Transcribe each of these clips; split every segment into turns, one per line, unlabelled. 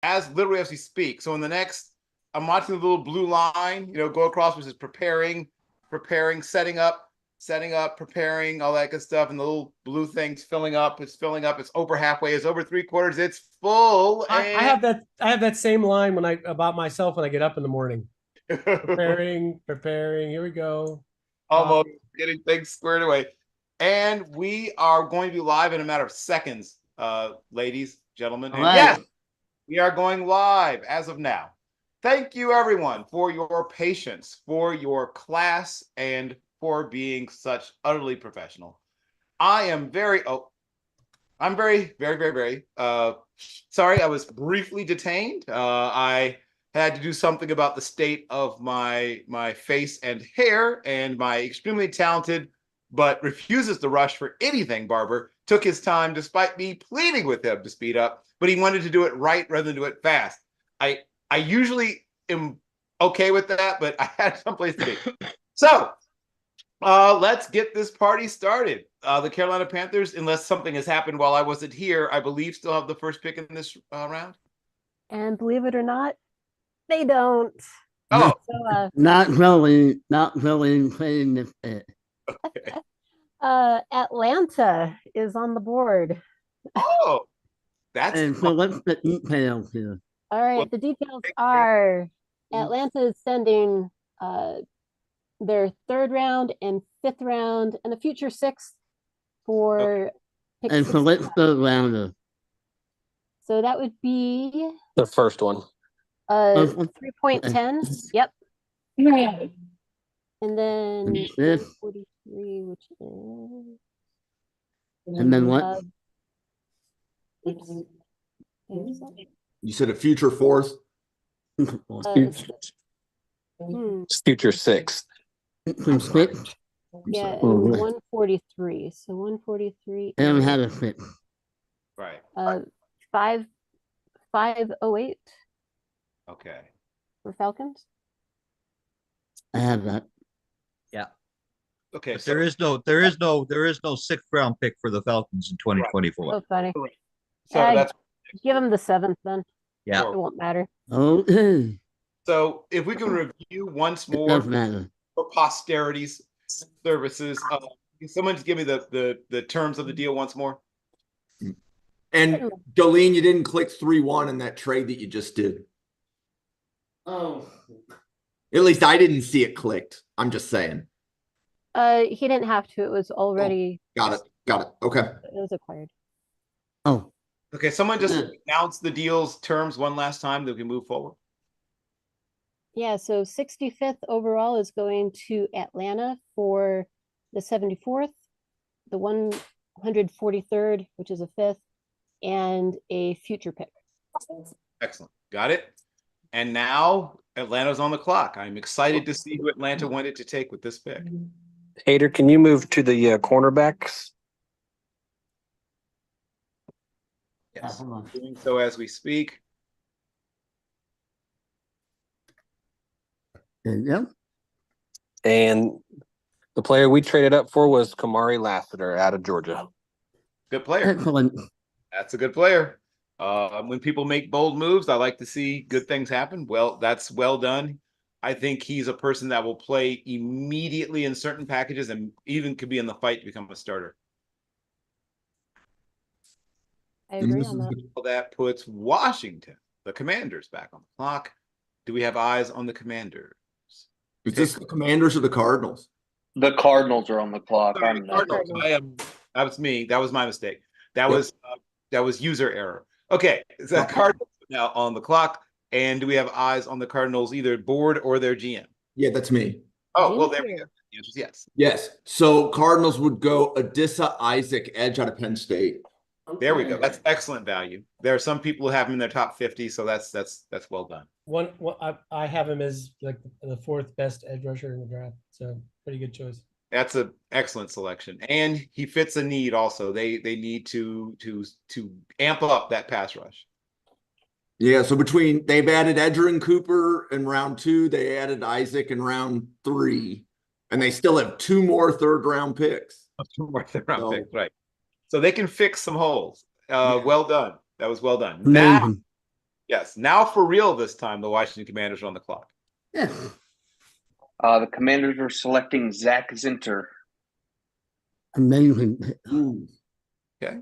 as literally as we speak. So in the next, I'm watching the little blue line, go across, which is preparing, setting up, preparing, all that good stuff. And the little blue thing's filling up. It's filling up. It's over halfway. It's over three-quarters. It's full.
I
And
have that. I have that same line about myself when I get up in the morning. Preparing. Here we go.
almost getting things squared away. And we are going to be live in a matter of seconds, ladies, gentlemen. And yes, we are going live as of now. Thank you, everyone, for your patience, for your class, and for being such utterly professional. I'm very, very, very, very sorry. I was briefly detained. I had to do something about the state of my face and hair, and my extremely talented but refuses to rush for anything barber took his time despite me pleading with him to speed up, but he wanted to do it right rather than do it fast. I usually am okay with that, but I had someplace to be. So let's get this party started. The Carolina Panthers, unless something has happened while I wasn't here, I believe still have the first pick in this round.
And believe it or not, they don't.
Oh,
so, not really playing this bit.
Okay.
Atlanta is on the board.
Oh, that's
and so what's the details here?
All right, the details are Atlanta is sending their third round and fifth round and a future sixth for
pick and so what's the rounder?
So that would be
the first one.
3.10. Yep. Right. And then 43, which is.
And then what?
You said a future fourth?
Future sixth.
Yeah, 143. So 143.
I don't have a fit.
Right.
508.
Okay.
For Falcons.
I have that.
Yeah.
Okay.
But there is no sixth round pick for the Falcons in 2024.
Right. Oh, funny.
So that's
give them the seventh then.
Yeah.
It won't matter.
Okay.
So if we can review once more for posterity's services, can someone just give me the terms of the deal once more?
And Jolene, you didn't click 3-1 in that trade that you just did.
Oh.
At least I didn't see it clicked. I'm just saying.
He didn't have to. It was already.
Got it. Okay.
It was acquired.
Oh.
Okay, someone just announce the deal's terms one last time that we can move forward.
Yeah, so 65th overall is going to Atlanta for the 74th, the 143rd, which is a fifth, and a future pick.
Excellent. Got it. And now Atlanta's on the clock. I'm excited to see who Atlanta wanted to take with this pick.
Hader, can you move to the cornerbacks?
Yes, doing so as we speak.
Yeah.
And the player we traded up for was Kamari Lassiter out of Georgia.
Good player.
Excellent.
That's a good player. When people make bold moves, I like to see good things happen. Well, that's well done. I think he's a person that will play immediately in certain packages and even could be in the fight to become a starter.
I agree on that.
That puts Washington, the Commanders, back on the clock. Do we have eyes on the Commanders?
Is this the Commanders or the Cardinals?
The Cardinals are on the clock.
Sorry, that was me. That was my mistake. That was user error. Okay, is that Cardinals now on the clock? And do we have eyes on the Cardinals, either board or their GM?
Yeah, that's me.
Oh, well, there we go. The answer is yes.
Yes. So Cardinals would go Adissa Isaac, edge out of Penn State.
There we go. That's excellent value. There are some people who have him in their top 50, so that's well done.
I have him as like the fourth best edge rusher in the draft, so pretty good choice.
That's an excellent selection, and he fits a need. Also, they need to amp up that pass rush.
Yeah, so they've added Edgerrin Cooper in round 2, they added Isaac in round 3, and they still have 2 more third-round picks.
2 more third-round picks, right? So they can fix some holes. Well done. That was well done. Now, Yes. Now for real this time, the Washington Commanders are on the clock.
Yeah.
The Commanders are selecting Zach Zinter.
Amazing.
Okay.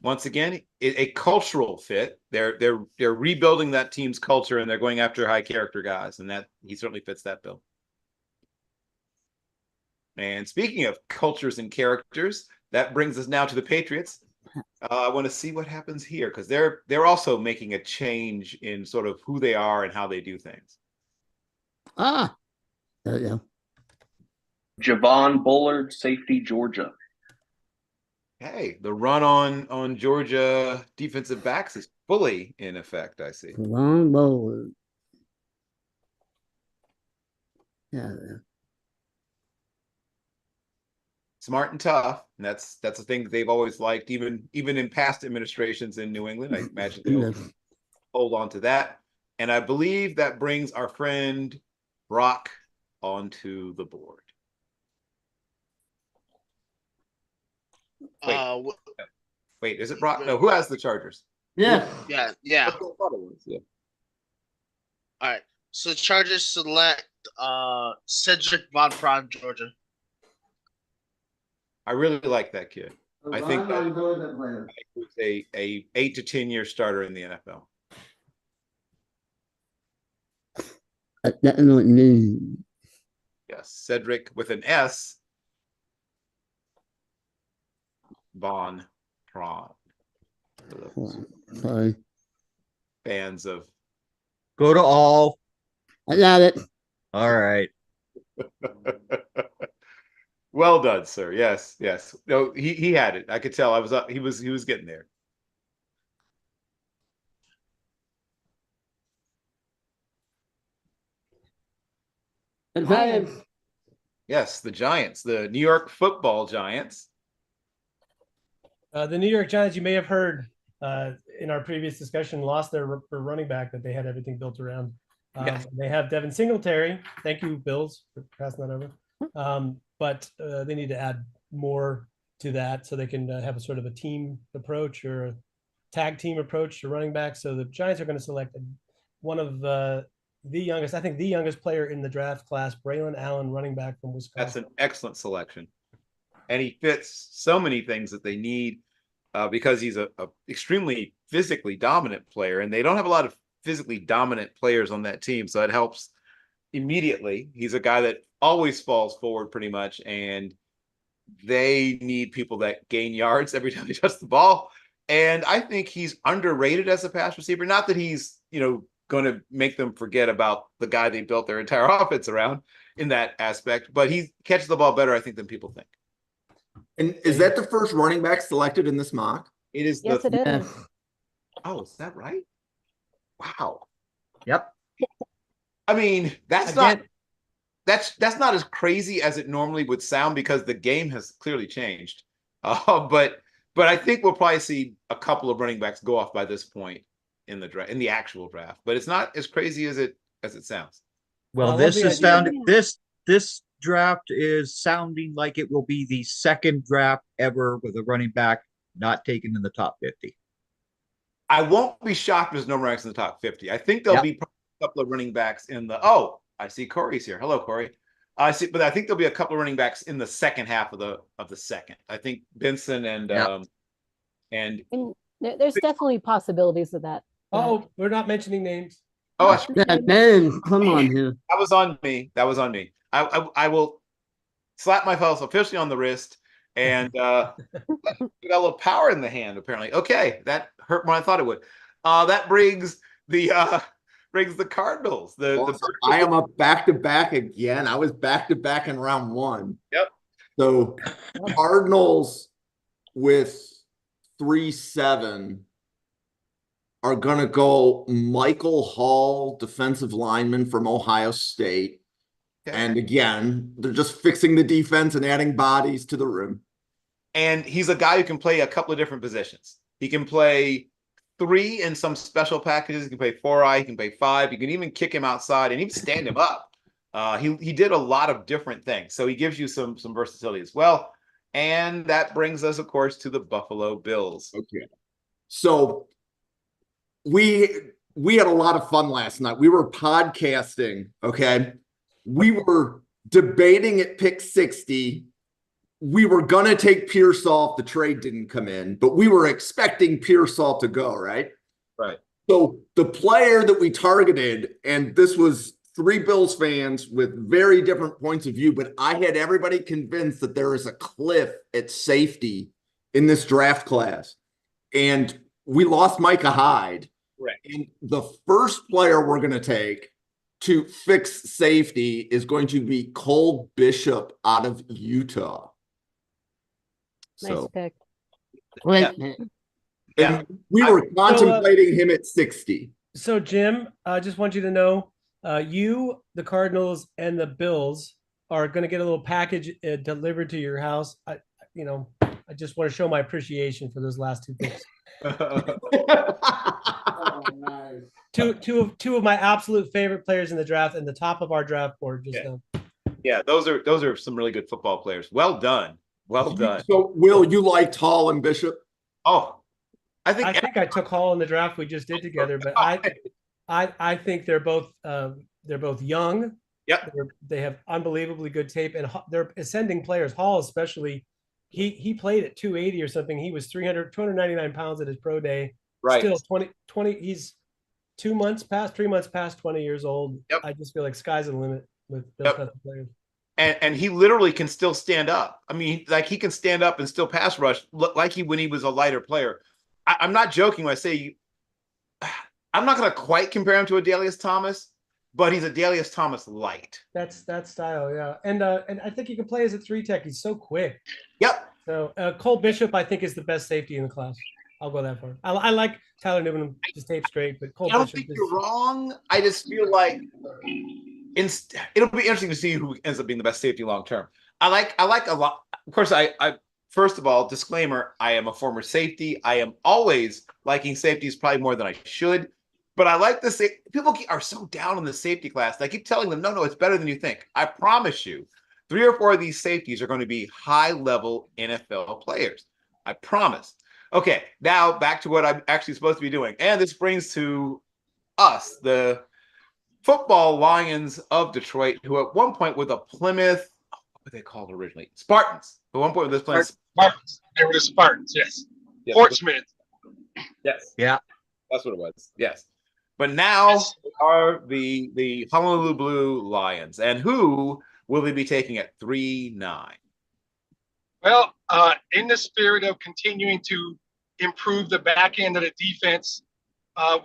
Once again, a cultural fit. They're rebuilding that team's culture and they're going after high character guys, and that he certainly fits that bill. And speaking of cultures and characters, that brings us now to the Patriots. I want to see what happens here because they're also making a change in sort of who they are and how they do things.
Ah. There you go.
Javon Bullard, safety, Georgia.
Hey, the run on Georgia defensive backs is fully in effect, I see.
Long bowl. Yeah.
Smart and tough. And that's a thing that they've always liked, even in past administrations in New England. I imagine they'll hold on to that. And I believe that brings our friend Brock onto the board. Wait, is it Brock? No, who has the Chargers?
Yeah.
Yeah.
I thought it was, yeah.
All right. So the Chargers select Cedric Von Prawn, Georgia.
I really like that kid. I think that he's a 8 to 10 year starter in the NFL.
That's what it means.
Yes, Cedric with an S. Von Prawn.
Sorry.
Fans of.
Go to all.
I got it.
All right.
Well done, sir. Yes. No, he had it. I could tell. I was up. He was getting there.
The Giants.
Yes, the Giants, the New York Football Giants.
The New York Giants, you may have heard in our previous discussion, lost their running back that they had everything built around.
Yes.
They have Devin Singletary. Thank you, Bills, for passing that over. But they need to add more to that so they can have a sort of a team approach or a tag team approach to running back. So the Giants are going to select one of the youngest player in the draft class, Braylon Allen, running back from Wisconsin.
That's an excellent selection. And he fits so many things that they need because he's a extremely physically dominant player, and they don't have a lot of physically dominant players on that team. So it helps immediately. He's a guy that always falls forward pretty much, and they need people that gain yards every time they touch the ball. And I think he's underrated as a pass receiver. Not that he's, going to make them forget about the guy they built their entire offense around in that aspect, but he catches the ball better, I think, than people think.
And is that the first running back selected in this mock?
It is.
Yes, it is.
Oh, is that right? Wow.
Yep.
I mean, that's not as crazy as it normally would sound because the game has clearly changed. But I think we'll probably see a couple of running backs go off by this point in the draft, in the actual draft. But it's not as crazy as it sounds.
Well,
I love
this
the
is
idea.
sounding this draft is sounding like it will be the second draft ever with a running back not taken in the top 50.
I won't be shocked if there's no running backs in the top 50. I think there'll be a couple of running backs in the. Oh, I see Corey's here. Hello, Corey. I see, but I think there'll be a couple of running backs in the second half of the second. I think Benson and
And there's definitely possibilities of that.
Oh, we're not mentioning names.
oh,
Man, come on here.
that was on me. I will slap myself officially on the wrist and got a little power in the hand. Apparently, okay, that hurt more than I thought it would. That brings the Cardinals.
I am up back to back again. I was back to back in round one.
Yep.
So Cardinals with 3-7 are gonna go Michael Hall, defensive lineman from Ohio State.
Okay.
And again, they're just fixing the defense and adding bodies to the room.
And he's a guy who can play a couple of different positions. He can play 3 in some special packages. He can play 4-eye. He can play 5. You can even kick him outside and even stand him up. He did a lot of different things. So he gives you some versatility as well. And that brings us, of course, to the Buffalo Bills.
Okay. So we we had a lot of fun last night. We were podcasting, okay? We were debating at pick 60. We were going to take Pearsall if the trade didn't come in, but we were expecting Pearsall to go, right?
Right.
So the player that we targeted, and this was 3 Bills fans with very different points of view, but I had everybody convinced that there is a cliff at safety in this draft class. And we lost Micah Hyde.
Right.
And the first player we're going to take to fix safety is going to be Cole Bishop out of Utah.
Nice pick.
Great.
And we were contemplating him at 60.
So Jim, I just want you to know, you, the Cardinals, and the Bills are going to get a little package delivered to your house. I just want to show my appreciation for those last 2 picks.
Oh, nice.
Two of my absolute favorite players in the draft and the top of our draft board just now.
Yeah, those are some really good football players. Well done. Well done.
So, Will, you liked Hall and Bishop?
Oh, I think
I took Hall in the draft we just did together, but I think they're both young.
Yep.
They have unbelievably good tape, and they're ascending players. Hall especially, he played at 280 or something. He was 299 pounds at his pro day.
Right.
Still 20. He's 3 months past 20 years old.
Yep.
I just feel like sky's the limit with those kinds of players.
And he literally can still stand up. I mean, like he can stand up and still pass rush like when he was a lighter player. I'm not joking when I say I'm not going to quite compare him to a Adalius Thomas, but he's a Adalius Thomas light.
That's that style, yeah. And I think he can play as a 3-tech. He's so quick.
Yep.
So Cole Bishop, I think, is the best safety in the class. I'll go that far. I like Tyler Newman, just tape straight, but Cole
I don't
Bishop
think you're wrong. I just feel like it'll be interesting to see who ends up being the best safety long term. I like a lot. Of course, I first of all, disclaimer: I am a former safety. I am always liking safeties probably more than I should. But I like the safety. People are so down on the safety class. I keep telling them, no, it's better than you think. I promise you, 3 or 4 of these safeties are going to be high-level NFL players. I promise. Okay, now back to what I'm actually supposed to be doing. And this brings to us, the football Lions of Detroit, who at one point were the Plymouth, what were they called originally? Spartans. At one point with this Plymouth.
Spartans. They were the Spartans, yes. Portsmouth.
Yes.
Yeah.
That's what it was. Yes. But now are the Honolulu Blue Lions. And who will they be taking at 3-9?
Well, in the spirit of continuing to improve the back end of the defense,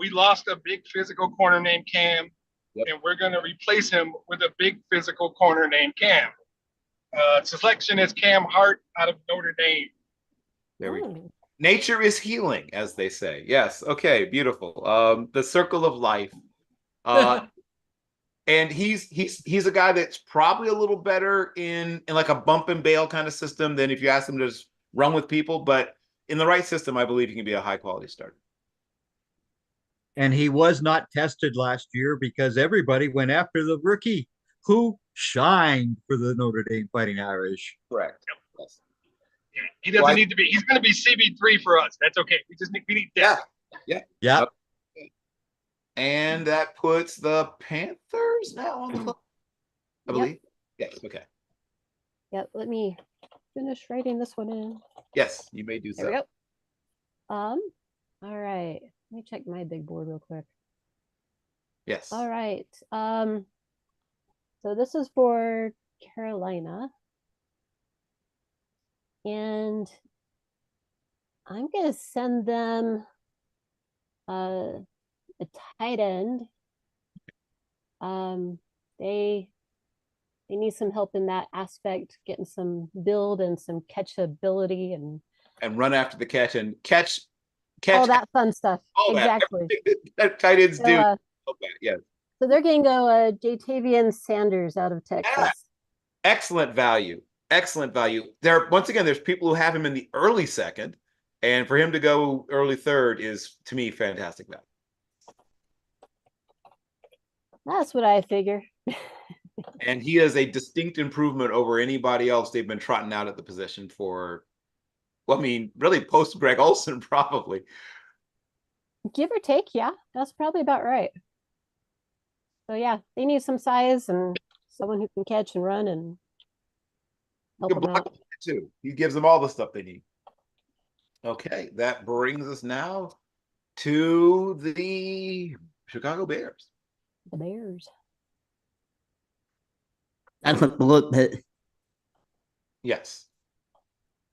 we lost a big physical corner named Cam, and we're going to replace him with a big physical corner named Cam. Selection is Cam Hart out of Notre Dame.
There we go. Nature is healing, as they say. Yes. Okay. Beautiful. The circle of life. And he's a guy that's probably a little better in like a bump and bail kind of system than if you ask him to just run with people. But in the right system, I believe he can be a high quality starter.
And he was not tested last year because everybody went after the rookie who shined for the Notre Dame Fighting Irish.
Correct. Yes.
He doesn't need to be. He's going to be CB3 for us. That's okay. We need depth.
Yeah.
Yeah.
And that puts the Panthers now on the clock, I believe. Yes. Okay.
Yep. Let me finish writing this one in.
Yes, you may do so.
There we go. All right. Let me check my big board real quick.
Yes.
All right. So this is for Carolina. And I'm going to send them a tight end. They need some help in that aspect, getting some build and some catchability and
run after the catch and catch
all that fun stuff.
All
exactly.
That tight ends do.
Yes. So they're going to go Jatavian Sanders out of Texas.
Excellent value. Excellent value. Once again, there's people who have him in the early second, and for him to go early third is, to me, fantastic value.
That's what I figure.
And he is a distinct improvement over anybody else they've been trotting out at the position for, well, I mean, really post Greg Olsen, probably.
Give or take, yeah, that's probably about right. So yeah, they need some size and someone who can catch and run and help
Good
them
block
out.
too. He gives them all the stuff they need. Okay, that brings us now to the Chicago Bears.
The Bears.
That's a bullet pit.
Yes.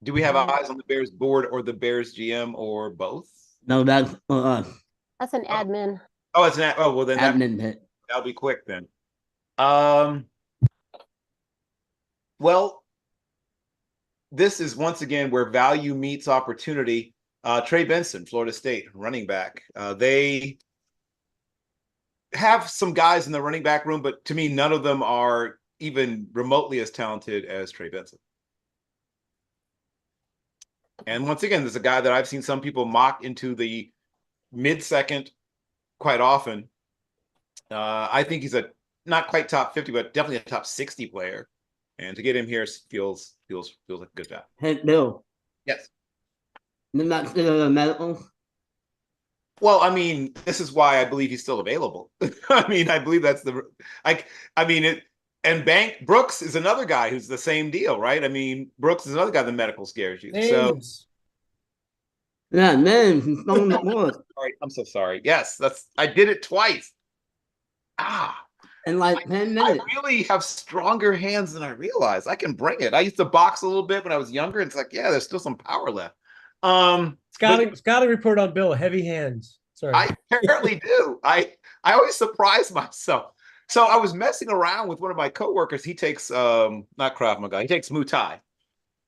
Do we have eyes on the Bears board or the Bears GM or both?
No, that's
That's an admin.
Oh, it's not. Oh, well, then
admin pit.
that'll be quick then. Well, this is once again where value meets opportunity. Trey Benson, Florida State running back. They have some guys in the running back room, but to me, none of them are even remotely as talented as Trey Benson. And once again, there's a guy that I've seen some people mock into the mid-second quite often. I think he's a not quite top 50, but definitely a top 60 player. And to get him here feels like a good job.
Hey, Bill.
Yes.
You're not still in medical?
Well, I mean, this is why I believe he's still available. I mean, I believe that's and Brooks is another guy who's the same deal, right? I mean, Brooks is another guy that medical scares you.
Names.
Yeah, names. He's throwing the wood.
Sorry, I'm so sorry. Yes, I did it twice.
In like 10 minutes.
I really have stronger hands than I realized. I can bring it. I used to box a little bit when I was younger. And it's like, yeah, there's still some power left.
Scouting report on Bill, heavy hands. Sorry.
I apparently do. I always surprise myself. So I was messing around with one of my coworkers. He takes not Krav Maga, he takes Muay Thai.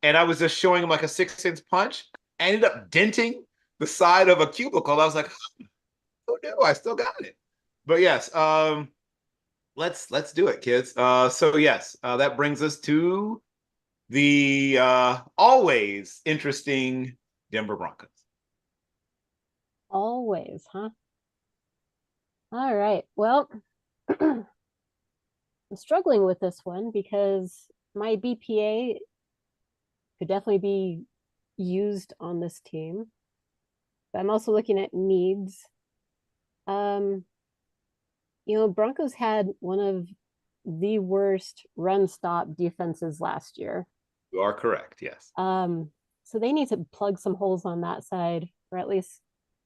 And I was just showing him like a 6-inch punch. I ended up denting the side of a cubicle. I was like, oh no, I still got it. But yes, let's do it, kids. So yes, that brings us to the always interesting Denver Broncos.
Always, huh? All right. Well, I'm struggling with this one because my BPA could definitely be used on this team. But I'm also looking at needs. Broncos had one of the worst run stop defenses last year.
You are correct, yes.
So they need to plug some holes on that side, or at least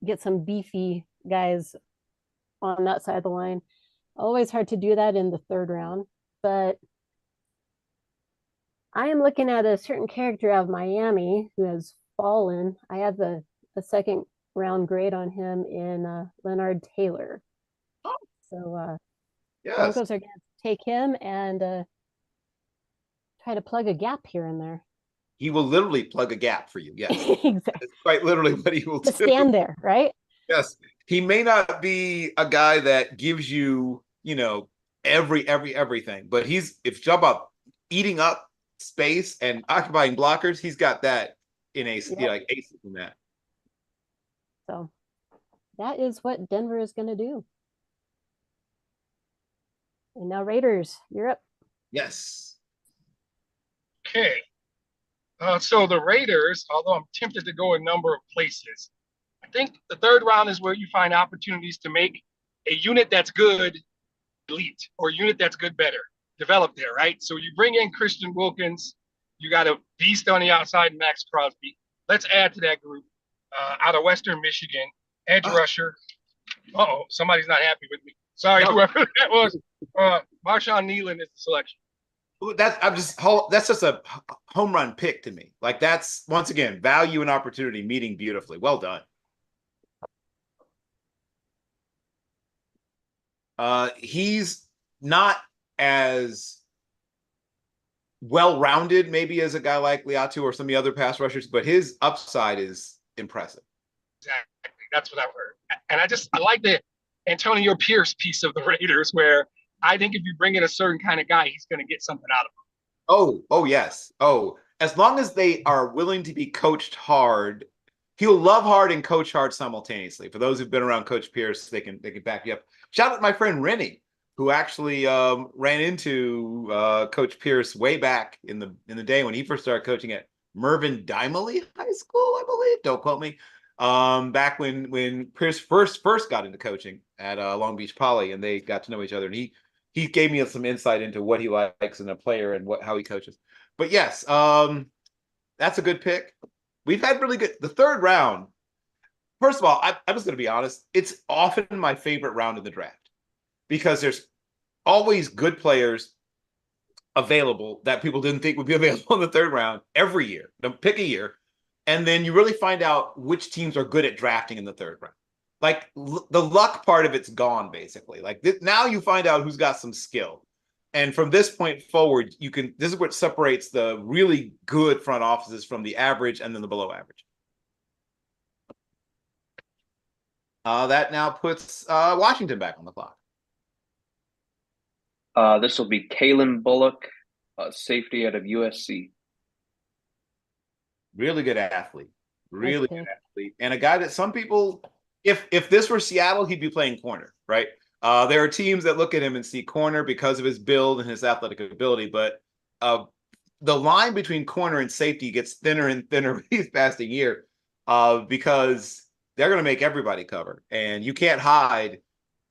get some beefy guys on that side of the line. Always hard to do that in the third round, but I am looking at a certain character out of Miami who has fallen. I have a second round grade on him in Leonard Taylor. So
yes.
Broncos are going to take him and try to plug a gap here and there.
He will literally plug a gap for you. Yes,
exactly.
It's quite literally what he will do.
Stand there, right?
Yes, he may not be a guy that gives you, everything, but if it's about eating up space and occupying blockers, he's got that in ace in that.
So that is what Denver is going to do. And now Raiders, you're up.
Yes.
Okay. So the Raiders, although I'm tempted to go a number of places, I think the third round is where you find opportunities to make a unit that's good elite, or a unit that's good better, develop there, right? So you bring in Christian Wilkins, you got a beast on the outside, Max Crosby. Let's add to that group. Out of Western Michigan, edge rusher. Uh-oh, somebody's not happy with me. Sorry, whoever that was. Marshawn Nealon is the selection.
That's just a home run pick to me. Like, that's once again value and opportunity meeting beautifully. Well done. He's not as well-rounded maybe as a guy like Liatu or some of the other pass rushers, but his upside is impressive.
Exactly. That's what I've heard. And I like the Antonio Pierce piece of the Raiders, where I think if you bring in a certain kind of guy, he's going to get something out of him.
Oh, yes. Oh, as long as they are willing to be coached hard, he'll love hard and coach hard simultaneously. For those who've been around Coach Pierce, they can back you up. Shout out to my friend Rennie, who actually ran into Coach Pierce way back in the day when he first started coaching at Mervyn Dimely High School, I believe. Don't quote me. back when Pierce first got into coaching at Long Beach Poly, and they got to know each other. And he gave me some insight into what he likes in a player and how he coaches. But yes, that's a good pick. We've had really good the third round. First of all, I'm just going to be honest. It's often my favorite round of the draft because there's always good players available that people didn't think would be available in the third round every year. Pick a year, and then you really find out which teams are good at drafting in the third round. Like the luck part of it's gone basically. Like now you find out who's got some skill. And from this point forward, this is what separates the really good front offices from the average and then the below average. That now puts Washington back on the clock.
This will be Kalen Bullock, safety out of USC.
Really good athlete. Really good athlete. And a guy that some people, if this were Seattle, he'd be playing corner, right? There are teams that look at him and see corner because of his build and his athletic ability, but the line between corner and safety gets thinner and thinner each passing year because they're going to make everybody cover, and you can't hide.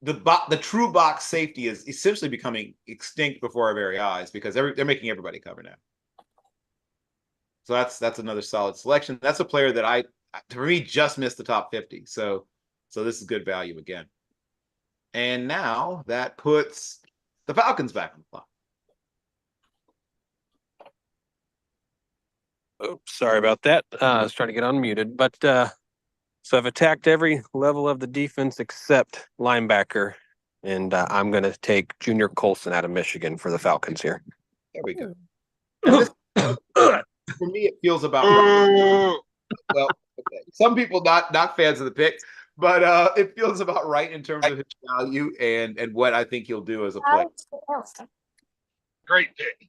The true box safety is essentially becoming extinct before our very eyes because they're making everybody cover now. So that's another solid selection. That's a player that for me, just missed the top 50. So this is good value again. And now that puts the Falcons back on the clock.
Oh, sorry about that. I was trying to get unmuted, but so I've attacked every level of the defense except linebacker, and I'm going to take Junior Colson out of Michigan for the Falcons here.
There we go. For me, it feels about right. Well, okay. Some people not fans of the pick, but it feels about right in terms of his value and what I think he'll do as a player.
Great pick.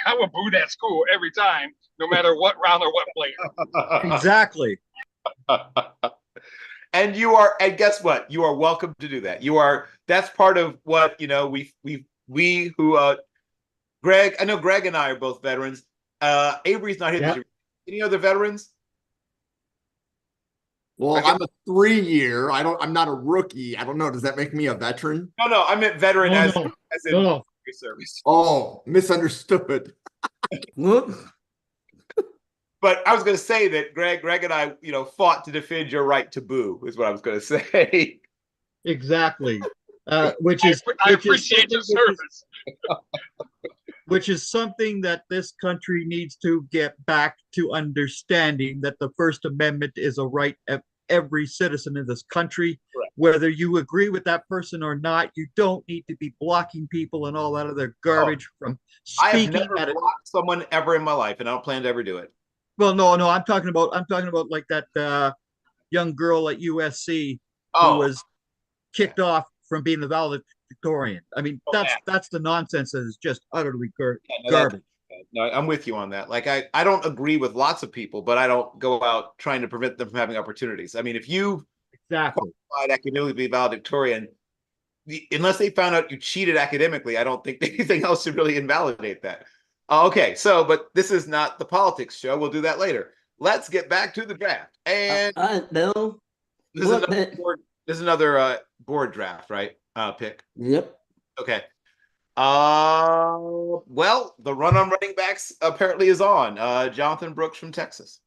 I would boo that school every time, no matter what round or what player.
Exactly.
And guess what? You are welcome to do that. That's part of what, we who Greg, I know Greg and I are both veterans. Avery's not here this year. Any other veterans?
Well, I'm a 3-year. I'm not a rookie. I don't know. Does that make me a veteran?
No, I meant veteran as in service.
Oh, misunderstood.
But I was going to say that Greg and I, fought to defend your right to boo, is what I was going to say.
Exactly.
I appreciate your service.
Which is something that this country needs to get back to understanding, that the First Amendment is a right of every citizen in this country.
Correct.
Whether you agree with that person or not, you don't need to be blocking people and all that other garbage from speaking.
I have never blocked someone ever in my life, and I don't plan to ever do it.
Well, no, I'm talking about like that young girl at USC who was kicked off from being the valedictorian. I mean, that's the nonsense that is just utterly garbage.
No, I'm with you on that. Like, I don't agree with lots of people, but I don't go out trying to prevent them from having opportunities. I mean, if you qualified academically to be valedictorian, unless they found out you cheated academically, I don't think anything else should really invalidate that. Okay, but this is not the politics show. We'll do that later. Let's get back to the draft. And
Bill.
This is another board draft, right? Pick.
Yep.
Okay. Well, the run on running backs apparently is on. Jonathan Brooks from Texas.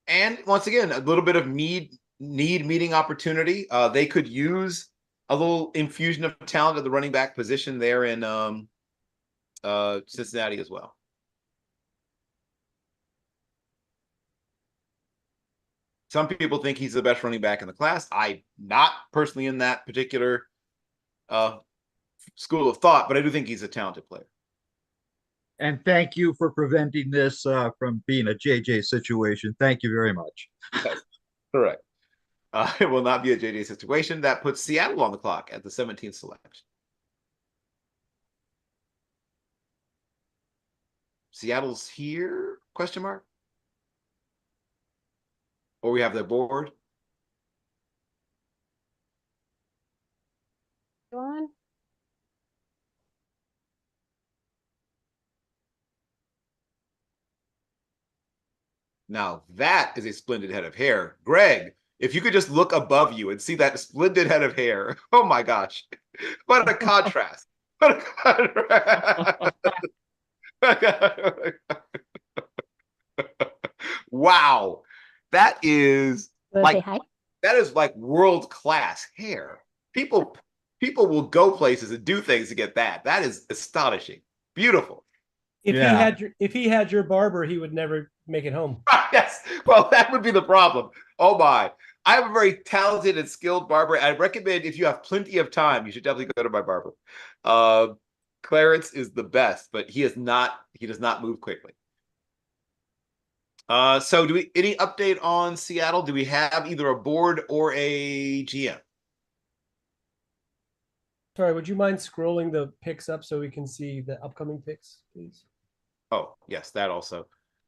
And once again, a little bit of need meeting opportunity. They could use a little infusion of talent at the running back position there in Cincinnati as well. Some people think he's the best running back in the class. I'm not personally in that particular school of thought, but I do think he's a talented player.
And thank you for preventing this from being a JJ situation. Thank you very much.
Yes, correct. It will not be a JJ situation. That puts Seattle on the clock at the 17th selection. Seattle's here? Question mark? Or we have their board.
Go on.
Now that is a splendid head of hair. Greg, if you could just look above you and see that splendid head of hair. Oh my gosh. What a contrast. What a contrast. Wow. That is
Wanna say
like
hi?
that is like world class hair. People will go places and do things to get that. That is astonishing. Beautiful.
If he had your barber, he would never make it home.
Yes. Well, that would be the problem. Oh my. I have a very talented and skilled barber. I recommend if you have plenty of time, you should definitely go to my barber. Clarence is the best, but he does not move quickly. So do we any update on Seattle? Do we have either a board or a GM?
Sorry, would you mind scrolling the picks up so we can see the upcoming picks, please?
Oh, yes, that also.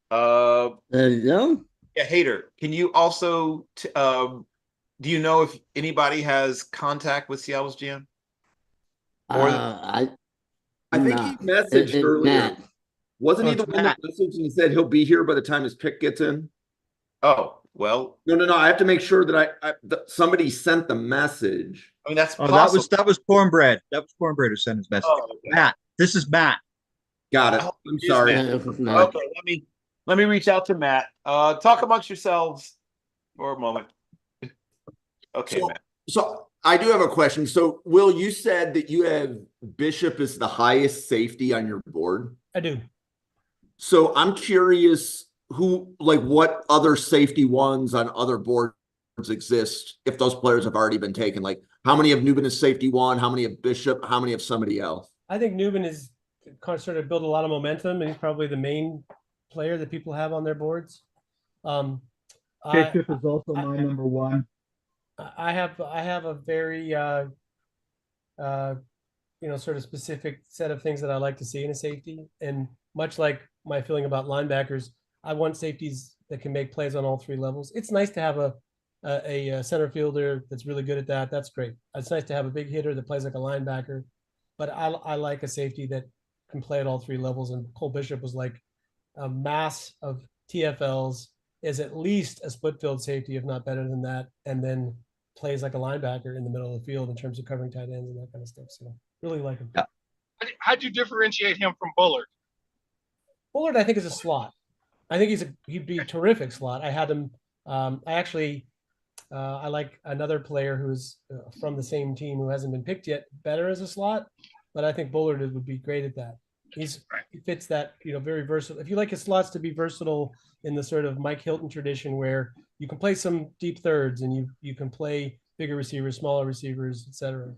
There you go.
Yeah, Hater, can you also do you know if anybody has contact with Seattle's GM? Or
I think he messaged earlier.
Matt.
Wasn't he the one that messaged and said he'll be here by the time his pick gets in?
Oh, well.
No. I have to make sure that somebody sent the message.
I mean, that's
possible. That was Cornbread. That was Cornbread who sent his message.
Oh, okay.
Matt, this is Matt.
Got it. I'm sorry.
Okay, let me reach out to Matt. Talk amongst yourselves for a moment. Okay, Matt.
So I do have a question. So, Will, you said that you have Bishop as the highest safety on your board.
I do.
So I'm curious what other safety ones on other boards exist if those players have already been taken. Like, how many of Newman is safety one? How many of Bishop? How many of somebody else?
I think Newman is sort of built a lot of momentum, and he's probably the main player that people have on their boards.
Bishop is also my number one.
I have a very sort of specific set of things that I like to see in a safety, and much like my feeling about linebackers, I want safeties that can make plays on all three levels. It's nice to have a center fielder that's really good at that. That's great. It's nice to have a big hitter that plays like a linebacker, but I like a safety that can play at all three levels. And Cole Bishop was like a mass of TFLs, is at least a split field safety, if not better than that, and then plays like a linebacker in the middle of the field in terms of covering tight ends and that kind of stuff. So really like him.
Yeah. How'd you differentiate him from Bullard?
Bullard, I think, is a slot. I think he'd be a terrific slot. I had him. I like another player who's from the same team who hasn't been picked yet, better as a slot, but I think Bullard would be great at that. He fits that, very versatile. If you like his slots to be versatile in the sort of Mike Hilton tradition where you can play some deep thirds and you can play bigger receivers, smaller receivers, etc.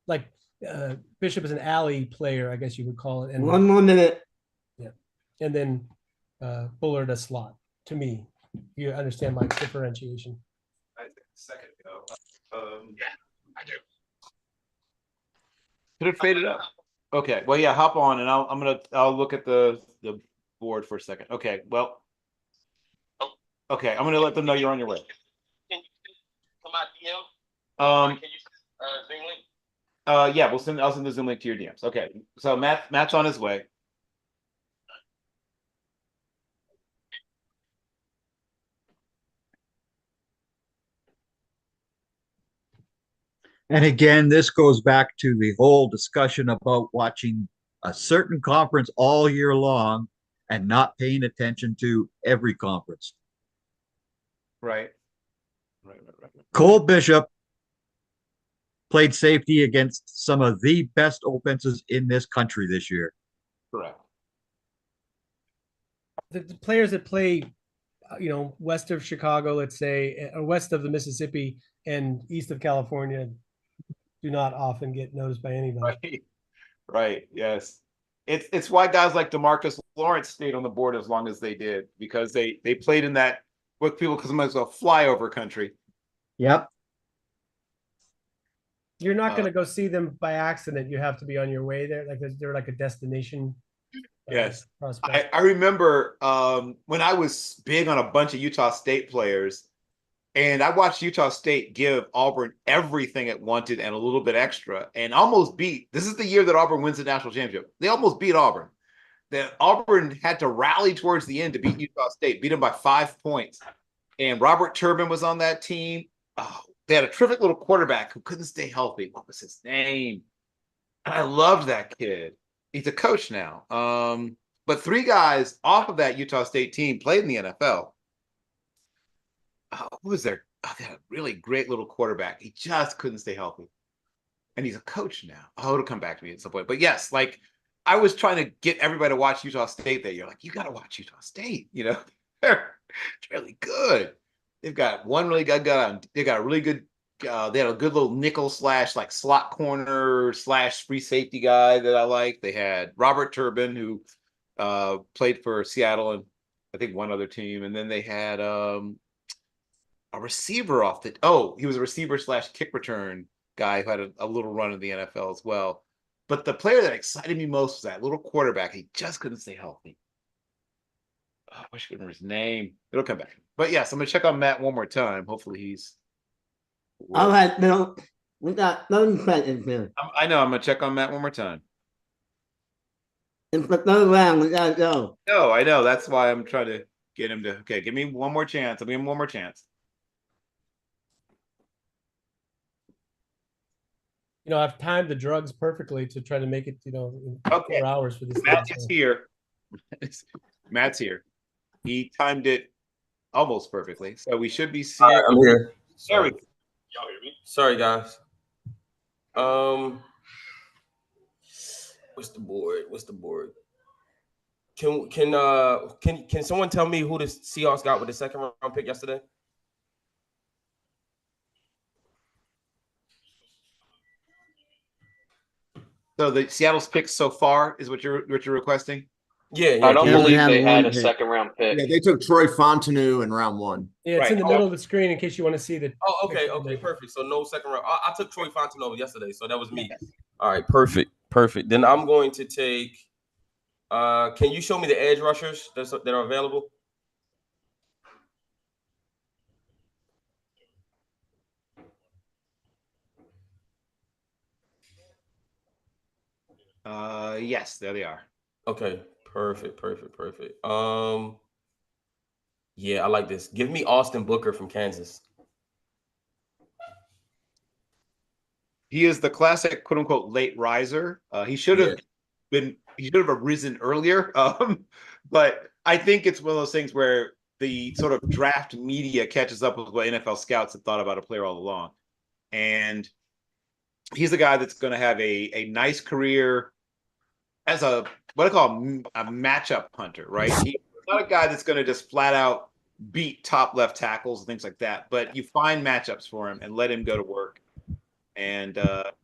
Like Bishop is an alley player, I guess you would call it. And
one more minute.
Yeah. And then Bullard a slot, to me. You understand my differentiation.
I think a second ago.
Yeah, I do.
Could it fade it up? Okay. Well, yeah, hop on and I'll look at the board for a second. Okay, well. Okay, I'm gonna let them know you're on your way.
Can you come out DM?
Can
you Zoom link?
Yeah, I'll send the Zoom link to your DMs. Okay. So Matt's on his way.
And again, this goes back to the whole discussion about watching a certain conference all year long and not paying attention to every conference.
Right.
Cole Bishop played safety against some of the best offenses in this country this year.
Correct.
The players that play, west of Chicago, let's say, or west of the Mississippi and east of California do not often get noticed by anybody.
Right. Yes. It's why guys like DeMarcus Lawrence stayed on the board as long as they did, because they played in that what people sometimes call flyover country.
Yep.
You're not going to go see them by accident. You have to be on your way there. Like they're like a destination.
Yes. I remember when I was big on a bunch of Utah State players, And I watched Utah State give Auburn everything it wanted and a little bit extra, and almost beat. This is the year that Auburn wins the national championship. They almost beat Auburn. That Auburn had to rally towards the end to beat Utah State, beat them by 5 points. And Robert Turbin was on that team. Oh, they had a terrific little quarterback who couldn't stay healthy. What was his name? I loved that kid. He's a coach now. But 3 guys off of that Utah State team played in the NFL. Who was there? Oh, they had a really great little quarterback. He just couldn't stay healthy. And he's a coach now. Oh, it'll come back to me at some point. But yes, like I was trying to get everybody to watch Utah State that year. Like, you got to watch Utah State. You know, they're really good. They've got one really good guy. They got a really good, they had a good little nickel / like slot corner / free safety guy that I like. They had Robert Turbin, who played for Seattle and I think one other team. And then they had a receiver off the, he was a receiver / kick return guy who had a little run in the NFL as well. But the player that excited me most was that little quarterback. He just couldn't stay healthy. Oh, I wish I could remember his name. It'll come back. But yes, I'm going to check on Matt one more time. Hopefully he's.
All right, Bill. We got 30 seconds here.
I know. I'm going to check on Matt one more time.
It's the third round. We got to go.
No, I know. That's why I'm trying to get him to. Okay, give me one more chance. I'll give him one more chance.
You know, I've timed the drugs perfectly to try to make it, in 4 hours for this.
Matt is here. Matt's here. He timed it almost perfectly. So we should be seeing.
All right, I'm here.
There we go.
Y'all hear me? Sorry, guys. What's the board? Can someone tell me who the Seahawks got with the second round pick yesterday?
So the Seattle's pick so far is what you're requesting?
Yeah.
I don't believe they had a second round pick.
Yeah, they took Troy Fontenot in round 1.
Yeah, it's in the middle of the screen in case you want to see the.
Oh, okay, perfect. So no second round. I took Troy Fontenot yesterday, so that was me. All right, perfect. Then I'm going to take. Can you show me the edge rushers that are available?
Yes, there they are.
Okay, perfect. Yeah, I like this. Give me Austin Booker from Kansas.
He is the classic quote unquote late riser. He should have arisen earlier. But I think it's one of those things where the sort of draft media catches up with what NFL scouts have thought about a player all along. And he's a guy that's going to have a nice career as a what I call a matchup hunter, right? He's not a guy that's going to just flat out beat top left tackles and things like that, but you find matchups for him and let him go to work. And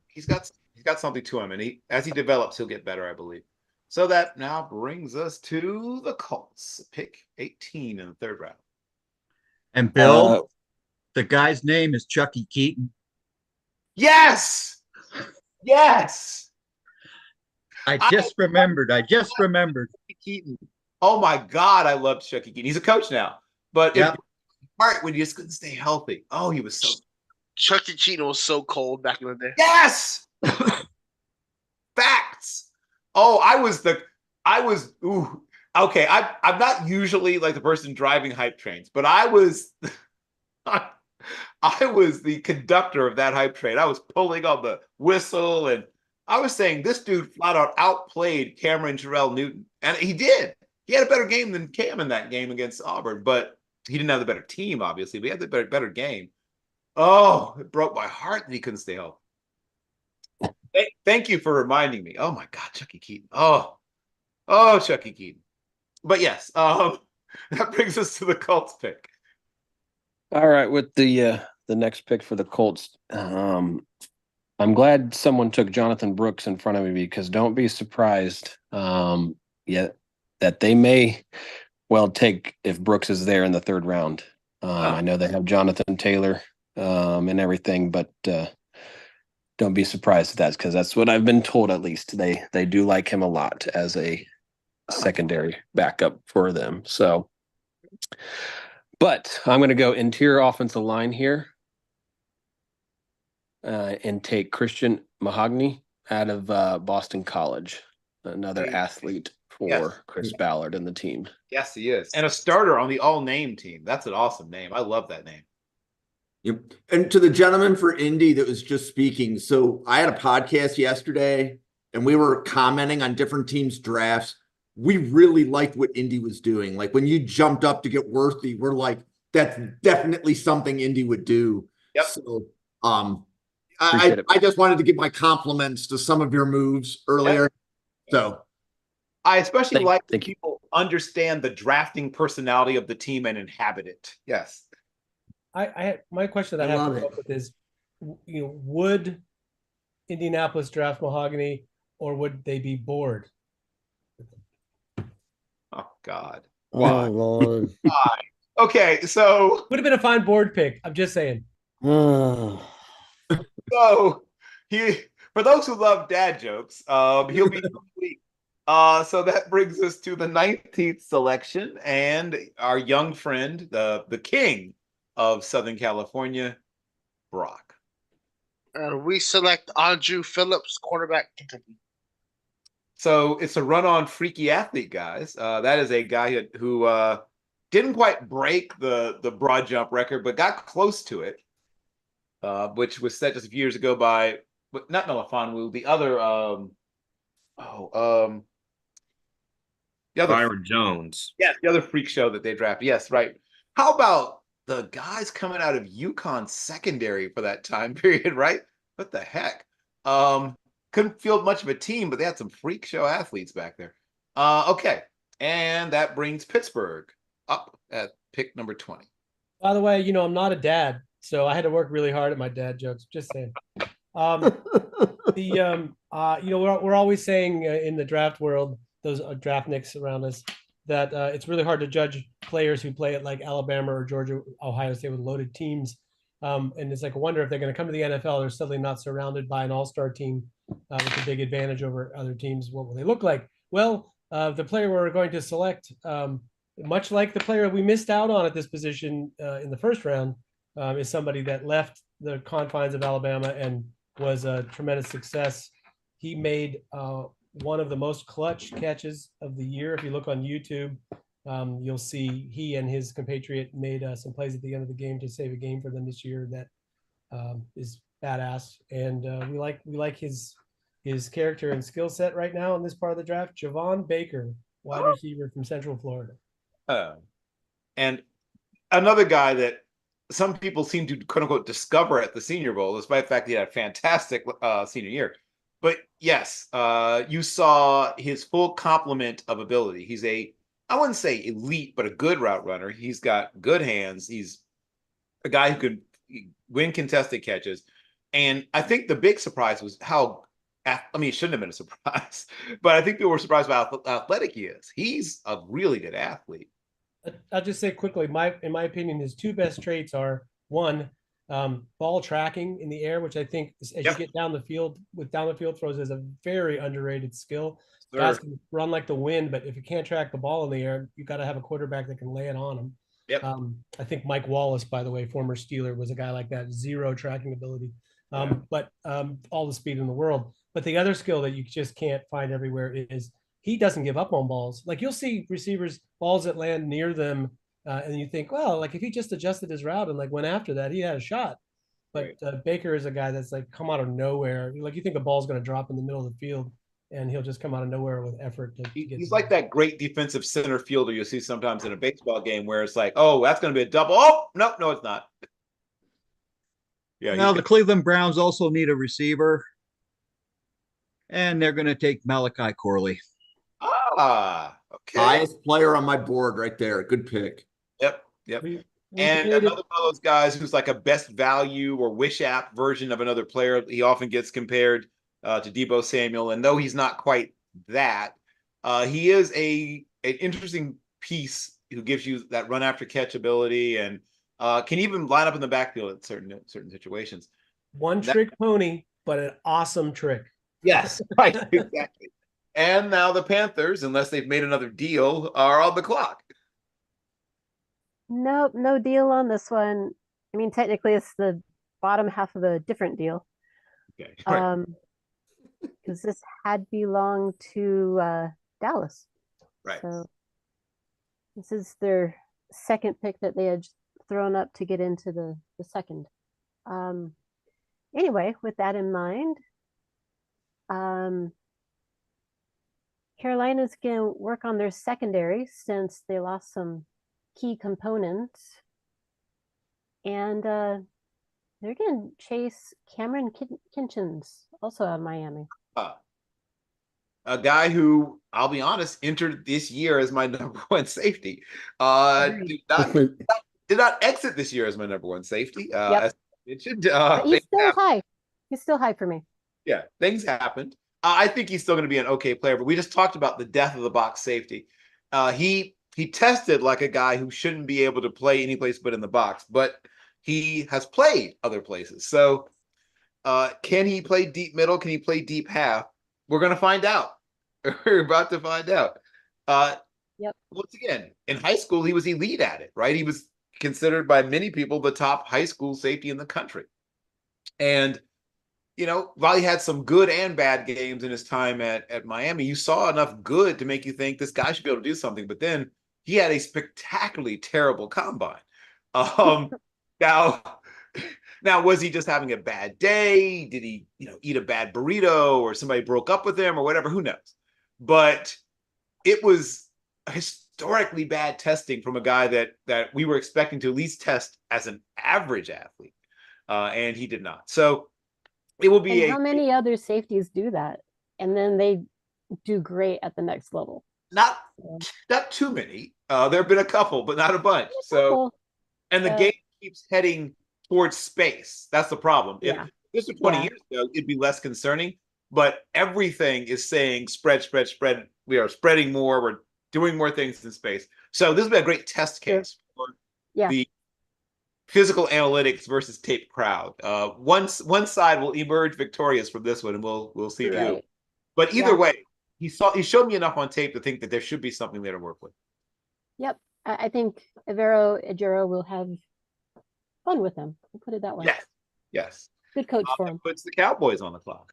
he's got something to him, and as he develops, he'll get better, I believe. So that now brings us to the Colts, pick 18 in the third round.
And Bill, the guy's name is Chucky Keaton.
Yes.
I just remembered.
Keaton. Oh my God, I love Chucky Keaton. He's a coach now, but part when he just couldn't stay healthy. Oh, he was so.
Chucky Keaton was so cold back in the day.
Yes. Facts. Oh, okay. I'm not usually like the person driving hype trains, but I was the conductor of that hype train. I was pulling on the whistle and I was saying this dude flat out outplayed Cameron Terrell Newton. And he did. He had a better game than Cam in that game against Auburn, but he didn't have the better team, obviously, but he had the better game. Oh, it broke my heart that he couldn't stay healthy. Thank you for reminding me. Oh my God, Chucky Keaton. Oh, Chucky Keaton. But yes, that brings us to the Colts pick.
All right, with the next pick for the Colts, I'm glad someone took Jonathan Brooks in front of me because don't be surprised that they may well take if Brooks is there in the third round. I know they have Jonathan Taylor and everything, but don't be surprised if that's because that's what I've been told. At least they do like him a lot as a secondary backup for them. So But I'm going to go interior offensive line here and take Christian Mahogany out of Boston College, another athlete for Chris Ballard and the team.
Yes, he is. And a starter on the all-name team. That's an awesome name. I love that name.
Yep. And to the gentleman for Indy that was just speaking, so I had a podcast yesterday and we were commenting on different teams' drafts. We really liked what Indy was doing. Like when you jumped up to get Worthy, we're like, that's definitely something Indy would do.
Yep.
So I just wanted to give my compliments to some of your moves earlier. Yep. So
I especially like that people understand the drafting personality of the team and inhabit it. Yes.
My question that I have to come up with is, would Indianapolis draft Mahogany, or would they be bored?
Oh God!
Why? Oh Lord!
Why? Okay, so
would have been a fine board pick. I'm just saying.
So for those who love dad jokes, he'll be complete. So that brings us to the 19th selection, and our young friend, the king of Southern California, Brock.
We select Andrew Phillips, quarterback, Kentucky.
So it's a run-on freaky athlete, guys. That is a guy who didn't quite break the broad jump record, but got close to it, which was set just a few years ago by not Melifonwu, the other the other
Byron Jones.
Yes, the other freak show that they drafted. Yes, right. How about the guys coming out of UConn secondary for that time period, right? What the heck? Couldn't field much of a team, but they had some freak show athletes back there. Okay. And that brings Pittsburgh up at pick number 20.
By the way, I'm not a dad, so I had to work really hard at my dad jokes. Just saying. We're always saying in the draft world, those draftniks around us, that it's really hard to judge players who play at like Alabama or Georgia, Ohio State with loaded teams. And it's like, I wonder if they're going to come to the NFL, they're suddenly not surrounded by an all-star team with a big advantage over other teams. What will they look like? Well, the player we're going to select, much like the player we missed out on at this position in the first round, is somebody that left the confines of Alabama and was a tremendous success. He made one of the most clutch catches of the year. If you look on YouTube, you'll see he and his compatriot made some plays at the end of the game to save a game for them this year that is badass. And we like his character and skill set right now in this part of the draft. Javon Baker, wide receiver from Central Florida.
And another guy that some people seem to quote unquote discover at the Senior Bowl, despite the fact that he had a fantastic senior year. But yes, you saw his full complement of ability. He's I wouldn't say elite, but a good route runner. He's got good hands. He's a guy who could win contested catches. And I think the big surprise was it shouldn't have been a surprise, but I think people were surprised by how athletic he is. He's a really good athlete.
I'll just say quickly, in my opinion, his two best traits are, one, ball tracking in the air, which I think as you get down the field throws is a very underrated skill. Guys can run like the wind, but if you can't track the ball in the air, you got to have a quarterback that can lay it on them.
Yep.
I think Mike Wallace, by the way, former Steeler, was a guy like that, zero tracking ability, but all the speed in the world. But the other skill that you just can't find everywhere is he doesn't give up on balls. Like you'll see receivers, balls that land near them, and you think, well, like if he just adjusted his route and like went after that, he had a shot. But Baker is a guy that's like come out of nowhere. Like you think a ball's going to drop in the middle of the field, and he'll just come out of nowhere with effort.
He's like that great defensive center fielder you see sometimes in a baseball game where it's like, oh, that's going to be a double. Oh, no, it's not.
Yeah. Now the Cleveland Browns also need a receiver, and they're going to take Malachi Corley.
Okay.
Highest player on my board right there. Good pick.
Yep. And another one of those guys who's like a best value or wish app version of another player. He often gets compared to Deebo Samuel, and though he's not quite that, he is an interesting piece who gives you that run after catch ability and can even line up in the backfield at certain situations.
One trick pony, but an awesome trick.
Yes, right, exactly. And now the Panthers, unless they've made another deal, are on the clock.
Nope, no deal on this one. I mean, technically, it's the bottom half of a different deal.
Okay. Right.
Because this had belonged to Dallas.
Right.
So this is their second pick that they had thrown up to get into the second. Anyway, with that in mind, Carolina's going to work on their secondary since they lost some key components. And they're going to chase Cameron Kinchins, also out of Miami.
A guy who, I'll be honest, entered this year as my #1 safety. Did not exit this year as my #1 safety. As mentioned,
but he's still high. He's still high for me.
Yeah, things happened. I think he's still going to be an okay player, but we just talked about the death of the box safety. He tested like a guy who shouldn't be able to play any place but in the box, but he has played other places. So can he play deep middle? Can he play deep half? We're going to find out. We're about to find out. Once again, in high school, he was elite at it, right? He was considered by many people the top high school safety in the country. And, you know, while he had some good and bad games in his time at Miami, you saw enough good to make you think this guy should be able to do something. But then he had a spectacularly terrible combine. Now, was he just having a bad day? Did he, eat a bad burrito, or somebody broke up with him, or whatever? Who knows? But it was historically bad testing from a guy that we were expecting to at least test as an average athlete, and he did not. So it will be.
And how many other safeties do that, and then they do great at the next level?
Not too many. There have been a couple, but not a bunch. So, and the game keeps heading towards space. That's the problem. If this was 20 years ago, it'd be less concerning. But everything is saying spread. We are spreading more. We're doing more things in space. So this will be a great test case for the physical analytics versus tape crowd. One side will emerge victorious from this one, and we'll see you. But either way, he showed me enough on tape to think that there should be something there to work with.
Yep, I think Ejiro will have fun with him. We'll put it that way.
Yes.
Good coach for him.
Puts the Cowboys on the clock.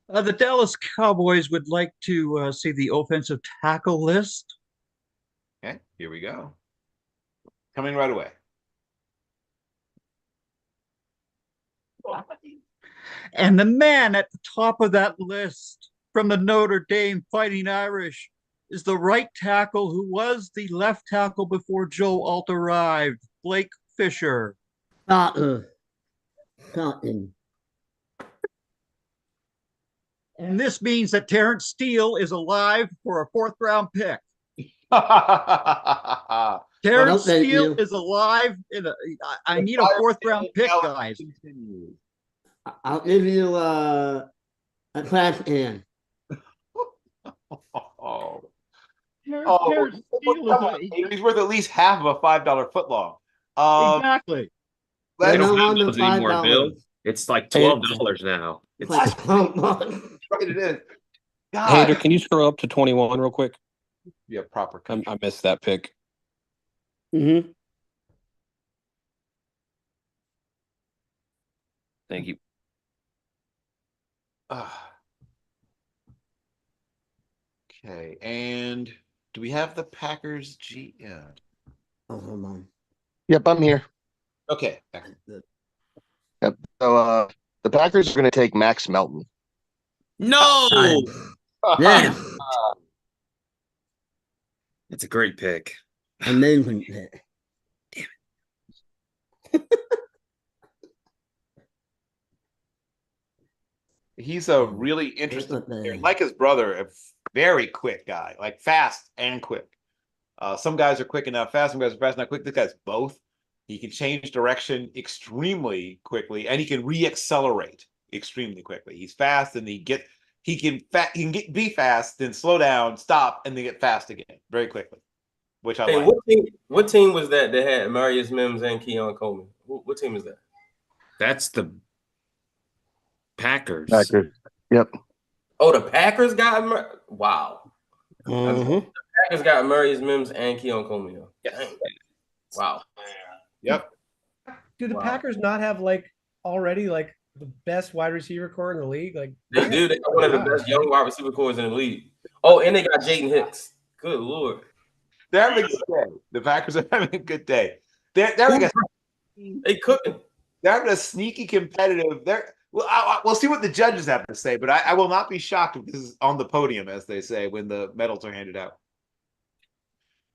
The Dallas Cowboys would like to see the offensive tackle list.
Okay, here we go. Coming right away.
And the man at the top of that list from the Notre Dame Fighting Irish is the right tackle who was the left tackle before Joe Alt arrived, Blake Fisher. And this means that Terrence Steele is alive for a 4th-round pick. Terrence Steele is alive. I need a 4th-round pick, guys.
I'll give you a trash can.
He's worth at least half of a $5 footlong.
Exactly.
They don't have those anymore, Bill. It's like $12 now.
It is. God.
Hader, can you scroll up to 21 real quick?
Yeah, proper.
I missed that pick.
Mm-hmm.
Thank you.
Okay, and do we have the Packers G? Yeah.
Oh, hold on.
Yep, I'm here.
Okay.
Yep. So the Packers are going to take Max Melton.
No.
Yeah.
It's a great pick.
Amazing pick.
He's a really interesting player. Like his brother, a very quick guy, like fast and quick. Some guys are quick enough fast, some guys are fast enough quick. This guy's both. He can change direction extremely quickly, and he can re-accelerate extremely quickly. He's fast, and he can be fast, then slow down, stop, and then get fast again very quickly, which I like.
What team was that had Marius Mims and Keon Coleman? What team is that?
That's the Packers.
Yep.
Oh, the Packers got wow.
Mm-hmm.
Packers got Marius Mims and Keon Coleman. Dang. Wow.
Yep.
Do the
Wow.
Packers not have like already like the best wide receiver core in the league? Like
They do. They got one of the best young wide receiver cores in the league. Oh, and they got Jaden Hicks. Good Lord.
They're having a good day. The Packers are having a good day. They're having
they cooking.
They're having a sneaky competitive. We'll see what the judges have to say, but I will not be shocked if this is on the podium, as they say, when the medals are handed out.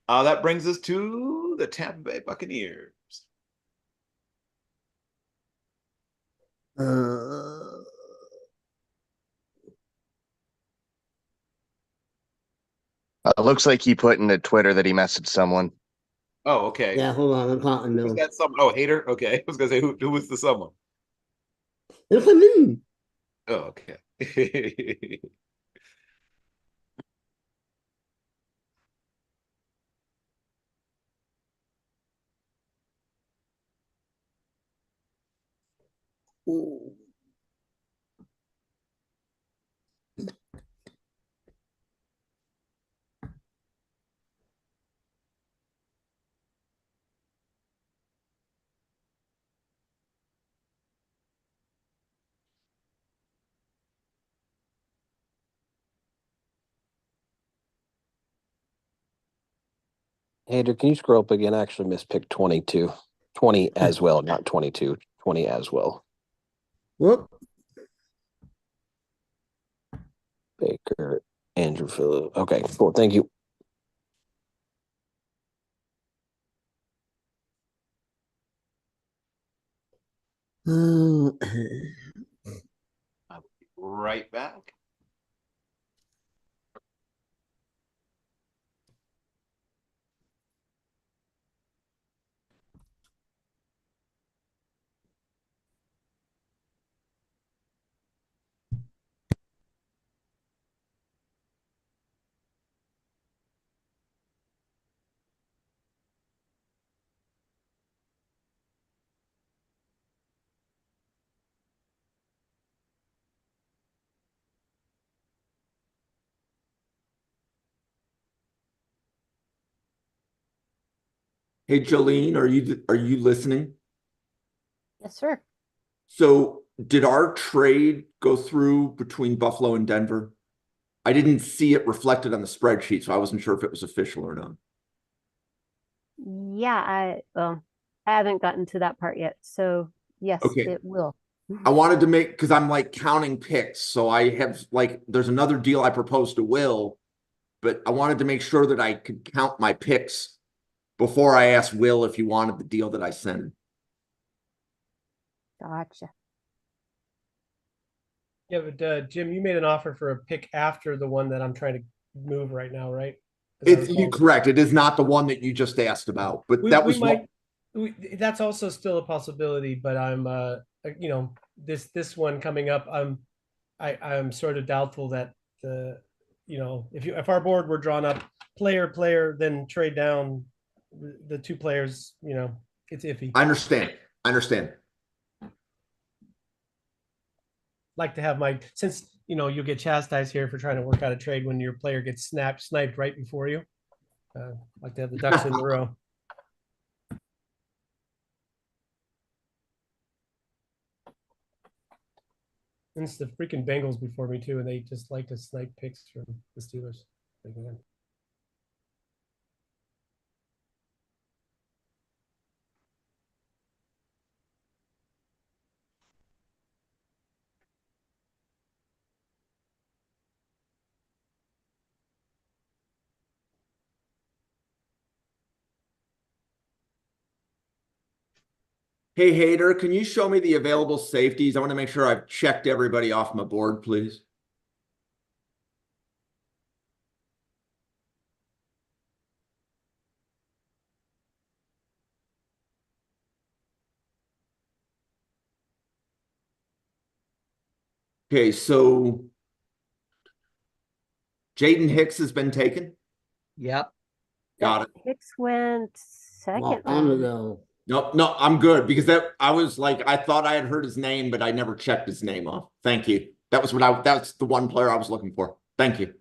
That brings us to the Tampa Bay Buccaneers.
Looks like he put in the Twitter that he messaged someone.
Oh, okay.
Yeah, hold on. I'm talking to
Was
him.
that someone? Oh, hater. Okay, I was gonna say who was the someone?
Look at me.
Oh, okay.
Hader, can you scroll up again? I actually missed pick 22. 20 as well, not 22. 20 as well.
Whoop.
Baker, Andrew Phillip. Okay, cool. Thank you.
I'll be right back.
Hey, Jolene, are you listening?
Yes, sir.
So did our trade go through between Buffalo and Denver? I didn't see it reflected on the spreadsheet, so I wasn't sure if it was official or not.
Yeah, I haven't gotten to that part yet. So yes,
Okay.
it will.
I wanted to make, because I'm like counting picks. So I have like, there's another deal I proposed to Will, but I wanted to make sure that I could count my picks before I asked Will if he wanted the deal that I sent him.
Gotcha.
Yeah, but Jim, you made an offer for a pick after the one that I'm trying to move right now, right?
You're correct. It is not the one that you just asked about, but
that's also still a possibility, but I'm you know, this one coming up, I'm sort of doubtful that you know, if our board were drawn up player, then trade down the two players, you know, it's iffy.
I understand.
Like to have since you know you'll get chastised here for trying to work out a trade when your player gets sniped right before you. Like to have the ducks in a row. And it's the freaking Bengals before me too, and they just like to snipe picks from the Steelers. Again.
Hey, Hader, can you show me the available safeties? I want to make sure I've checked everybody off my board, please. Okay, so Jaden Hicks has been taken.
Yep.
Got it.
Hicks went second.
No, I'm good because I was like, I thought I had heard his name, but I never checked his name off. Thank you. That's the one player I was looking for. Thank you.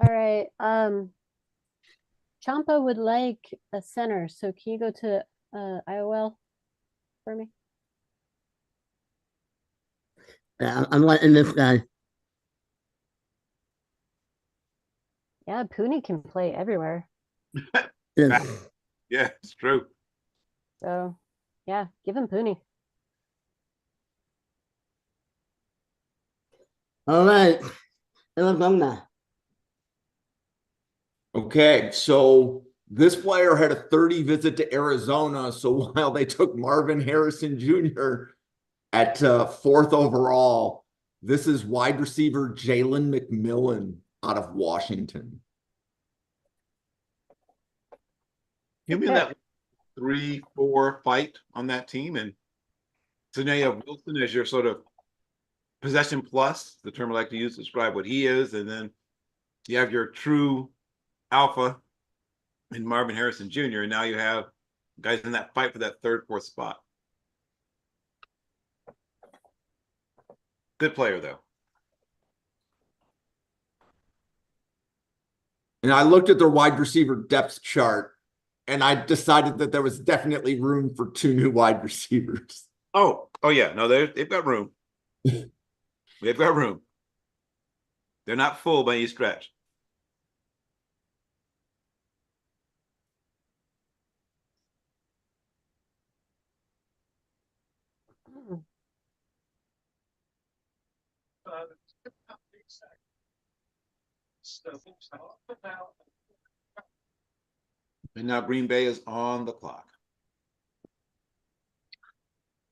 All right. Champa would like a center, so can you go to IOL for me?
Yeah, I'm letting this guy.
Yeah, Pooney can play everywhere.
Yeah.
Yeah, it's true.
So yeah, give him Pooney.
All right. Arizona.
Okay, so this player had a 30 visit to Arizona. So while they took Marvin Harrison Jr. at 4th overall, this is wide receiver Jalen McMillan out of Washington.
Give me that 3-4 fight on that team. And so now you have Wilson as your sort of possession plus, the term I like to use to describe what he is. And then you have your true alpha in Marvin Harrison Jr. And now you have guys in that fight for that 3rd, 4th spot. Good player, though.
And I looked at their wide receiver depth chart, and I decided that there was definitely room for 2 new wide receivers.
Oh yeah. No, they've got room. They've got room. They're not full by any stretch. And now Green Bay is on the clock.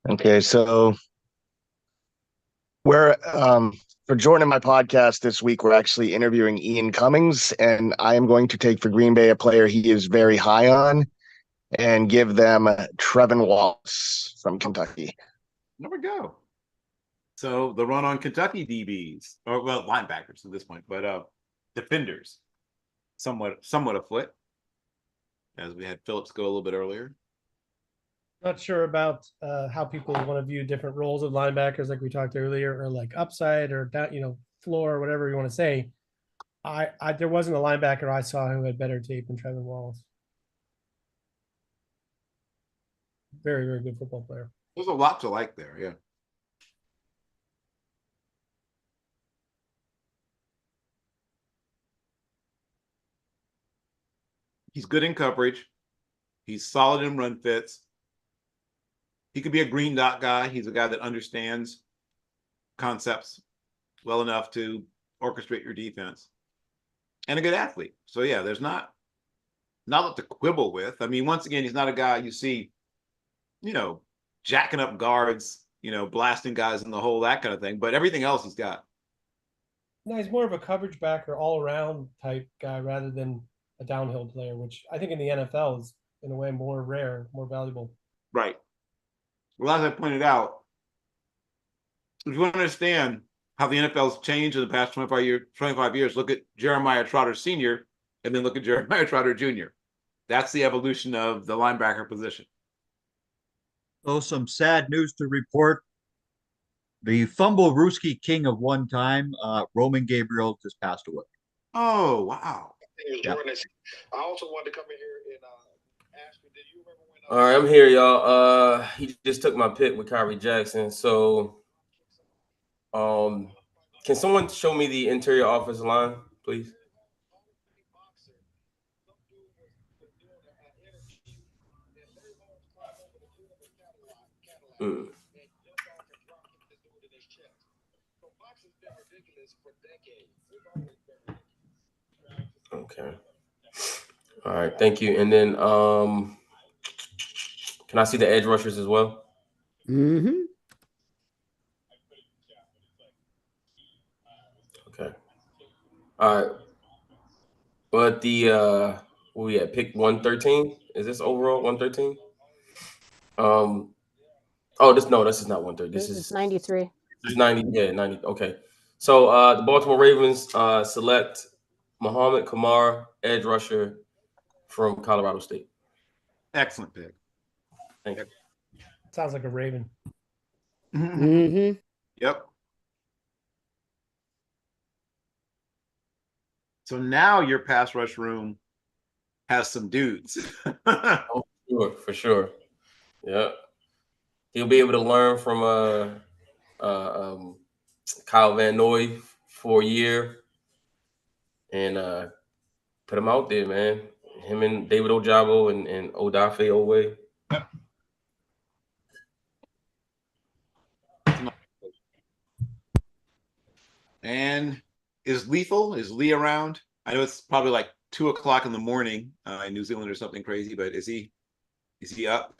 Okay, so we're for joining my podcast this week, we're actually interviewing Ian Cummings, and I am going to take for Green Bay a player he is very high on and give them Trevin Wallace from Kentucky.
There we go. So the run on Kentucky DBs, or well, linebackers at this point, but defenders, somewhat afoot, as we had Phillips go a little bit earlier.
Not sure about how people want to view different roles of linebackers, like we talked earlier, or like upside or down, floor, or whatever you want to say. I there wasn't a linebacker I saw who had better tape than Trevin Wallace. Very, very good football player.
There's a lot to like there, yeah. He's good in coverage. He's solid in run fits. He could be a green dot guy. He's a guy that understands concepts well enough to orchestrate your defense. And a good athlete. So yeah, there's not a lot to quibble with. I mean, once again, he's not a guy you see, jacking up guards, blasting guys in the hole, that kind of thing. But everything else he's got.
No, he's more of a coverage back or all around type guy rather than a downhill player, which I think in the NFL is in a way more rare, more valuable.
Right. Well, as I pointed out, if you want to understand how the NFL's changed in the past 25 years, look at Jeremiah Trotter Sr. and then look at Jeremiah Trotter Jr. That's the evolution of the linebacker position.
Oh, some sad news to report. The Fumble-Rooski king of one time, Roman Gabriel, just passed away.
Oh, wow.
Yeah.
I also wanted to come in here and ask you, did you remember when
All right, I'm here, y'all. He just took my pick with Kyrie Jackson. So can someone show me the interior offensive line, please? Okay. All right, thank you. And then can I see the edge rushers as well?
Mm-hmm.
Okay. All right. But we at pick 113. Is this overall 113? This is not 130. This is
93.
This is 90. Yeah, 90. Okay. So the Baltimore Ravens select Muhammad Kamara, edge rusher from Colorado State.
Excellent pick.
Thank you.
Sounds like a Raven.
Mm-hmm.
Yep. So now your pass rush room has some dudes.
Oh, sure, for sure. Yeah. He'll be able to learn from Kyle Van Noy for a year and put him out there, man. Him and David Ojabo and Odafe Owe.
And is Lee around? I know it's probably like 2:00 in the morning in New Zealand or something crazy, but is he up?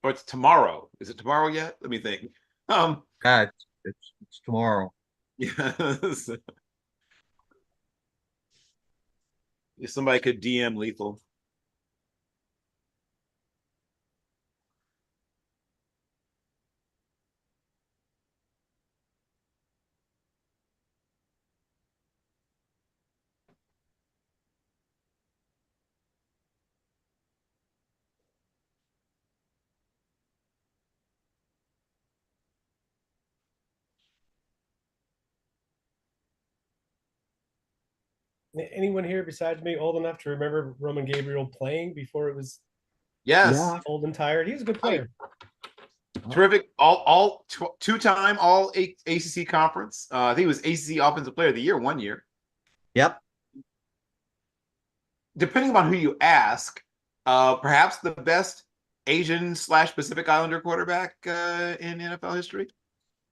Or it's tomorrow. Is it tomorrow yet? Let me think.
It's tomorrow.
Yes. If somebody could DM Lethal.
Anyone here besides me old enough to remember Roman Gabriel playing before it was old and tired? He was a good player.
Terrific. Two-time all ACC conference. I think it was ACC Offensive Player of the Year one year.
Yep.
Depending on who you ask, perhaps the best Asian/Pacific Islander quarterback in NFL history,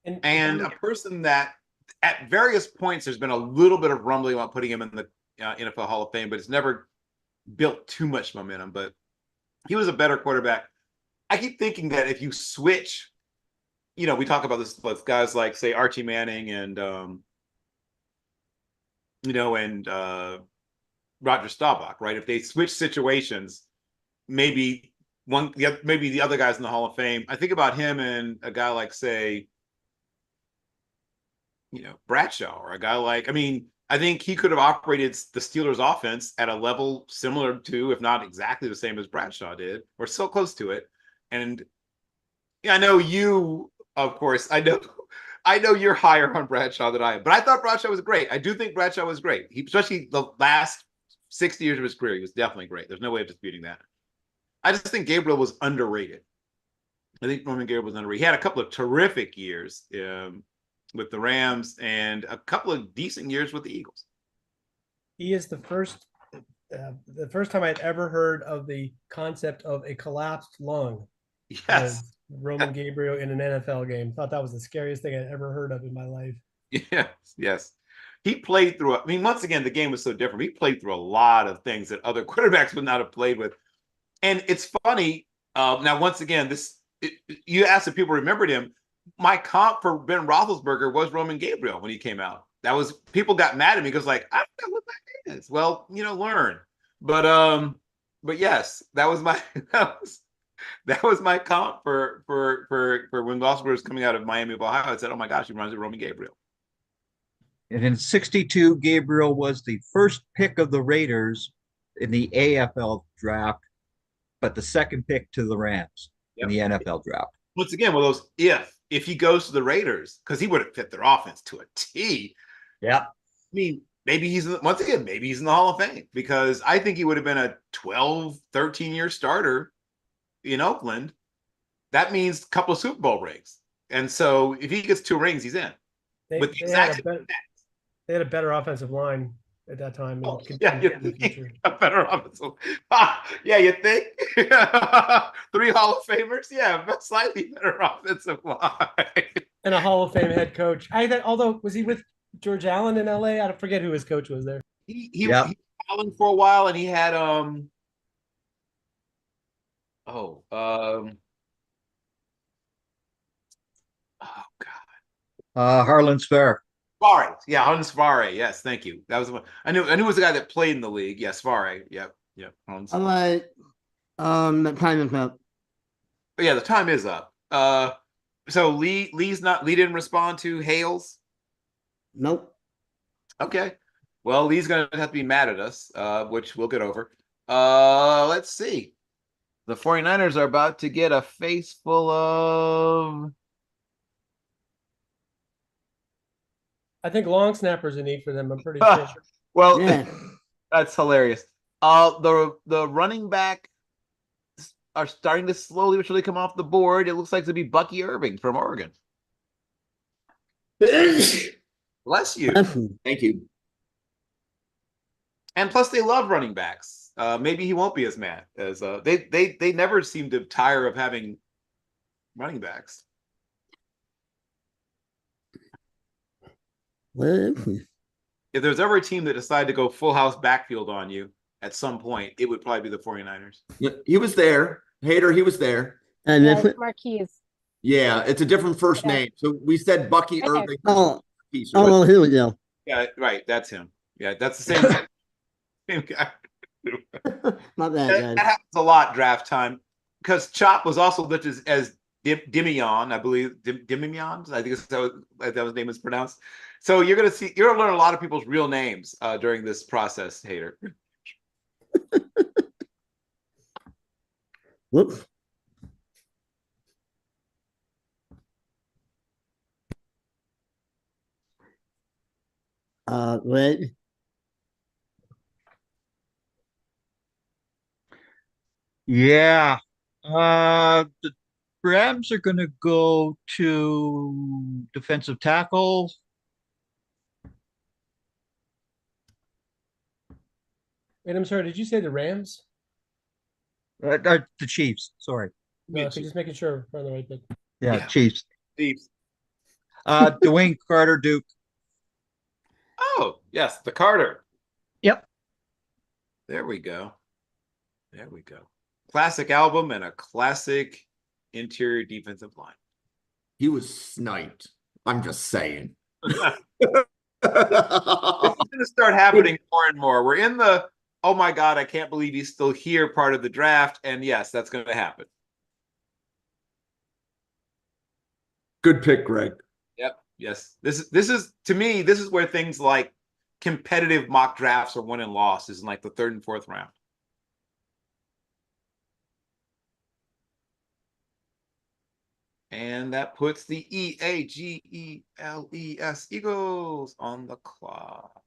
and a person that at various points there's been a little bit of rumbling about putting him in the NFL Hall of Fame, but it's never built too much momentum. But he was a better quarterback. I keep thinking that if you switch, we talk about this with guys like, say, Archie Manning and Roger Staubach, right? If they switch situations, maybe the other guys in the Hall of Fame. I think about him and a guy like, say, Bradshaw, or a guy like, I think he could have operated the Steelers offense at a level similar to, if not exactly the same as Bradshaw did, or so close to it. And I know you, of course, I know you're higher on Bradshaw than I am, but I thought Bradshaw was great. I do think Bradshaw was great. Especially the last 60 years of his career, he was definitely great. There's no way of disputing that. I just think Gabriel was underrated. I think Roman Gabriel was underrated. He had a couple of terrific years with the Rams and a couple of decent years with the Eagles.
He is the first time I'd ever heard of the concept of a collapsed lung.
Yes.
Roman Gabriel in an NFL game. Thought that was the scariest thing I'd ever heard of in my life.
Yes. He played through, once again, the game was so different. He played through a lot of things that other quarterbacks would not have played with. And it's funny. Now, once again, you asked if people remembered him. My comp for Ben Roethlisberger was Roman Gabriel when he came out. People got mad at me because, like, I don't know what that is. Well, learn. But yes, that was my comp for when Roethlisberger was coming out of Miami of Ohio. I said, "Oh my gosh, he reminds me of Roman Gabriel."
And in '62, Gabriel was the first pick of the Raiders in the AFL draft, but the second pick to the Rams in the NFL draft.
Once again, well, those if he goes to the Raiders, because he would have fit their offense to a T.
Yeah.
Maybe he's in the Hall of Fame, because I think he would have been a 12, 13-year starter in Oakland. That means a couple of Super Bowl rings. And so if he gets 2 rings, he's in.
They had a better offensive line at that time.
A better offensive. Yeah, you think? 3 Hall of Famers? Yeah, slightly better offensive line.
And a Hall of Fame head coach. Although, was he with George Allen in LA? I forget who his coach was there.
He was Allen for a while, and he had
Harlan Sparrow.
Sparre. Yeah, Harlan Sparre. Yes, thank you. That was one. I knew it was the guy that played in the league. Yeah, Sparre. Yep.
All right. The time is up.
Yeah, the time is up. So Lee didn't respond to Hales?
Nope.
Okay. Well, Lee's gonna have to be mad at us, which we'll get over. Let's see. The 49ers are about to get a face full of
I think long snappers a need for them. I'm pretty sure.
Well,
Yeah.
that's hilarious. The running back are starting to slowly but surely come off the board. It looks like to be Bucky Irving from Oregon. Bless you.
Thank you.
And plus, they love running backs. Maybe he won't be as mad as they never seem to tire of having running backs. If there's ever a team that decided to go full house backfield on you at some point, it would probably be the 49ers.
He was there. Hater, he was there.
And
Yeah,
if
it's Marquise.
Yeah, it's a different first
Yeah.
name. So we said Bucky
Right there.
Irving.
oh, here we go.
Yeah, right. That's him. Yeah, that's the same, same guy.
Not
That
that guy.
happens a lot draft time because Chop was also listed as Dimion, I believe. Dimion, I think that his name is pronounced. So you're gonna learn a lot of people's real names during this process, Hater.
Whoops. Red.
Yeah. The Rams are going to go to defensive tackle.
Wait, I'm sorry. Did you say the Rams?
The Chiefs. Sorry.
No, okay, just making sure we're on the right bit.
Yeah, Chiefs.
Chiefs.
Dwayne Carter, Duke.
Oh, yes, the Carter.
Yep.
There we go. There we go. Classic album and a classic interior defensive line.
He was sniped. I'm just saying.
It's going to start happening more and more. We're in the, oh my God, I can't believe he's still here part of the draft. And yes, that's going to happen.
Good pick, Greg.
Yep. Yes. This is to me, this is where things like competitive mock drafts are won and lost is in like the 3rd and 4th round. And that puts the Eagles Eagles on the clock.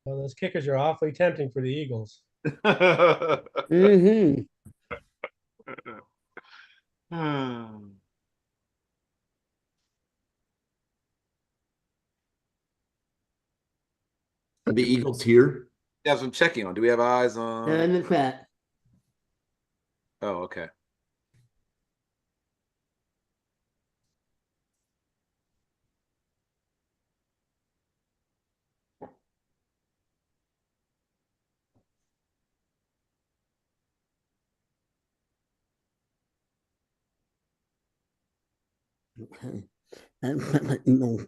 Well, those kickers are awfully tempting for the Eagles.
Mm-hmm.
Are the Eagles here?
Yeah, so I'm checking on. Do we have eyes on?
They're in the chat.
Oh, okay.
Okay. That's what you know.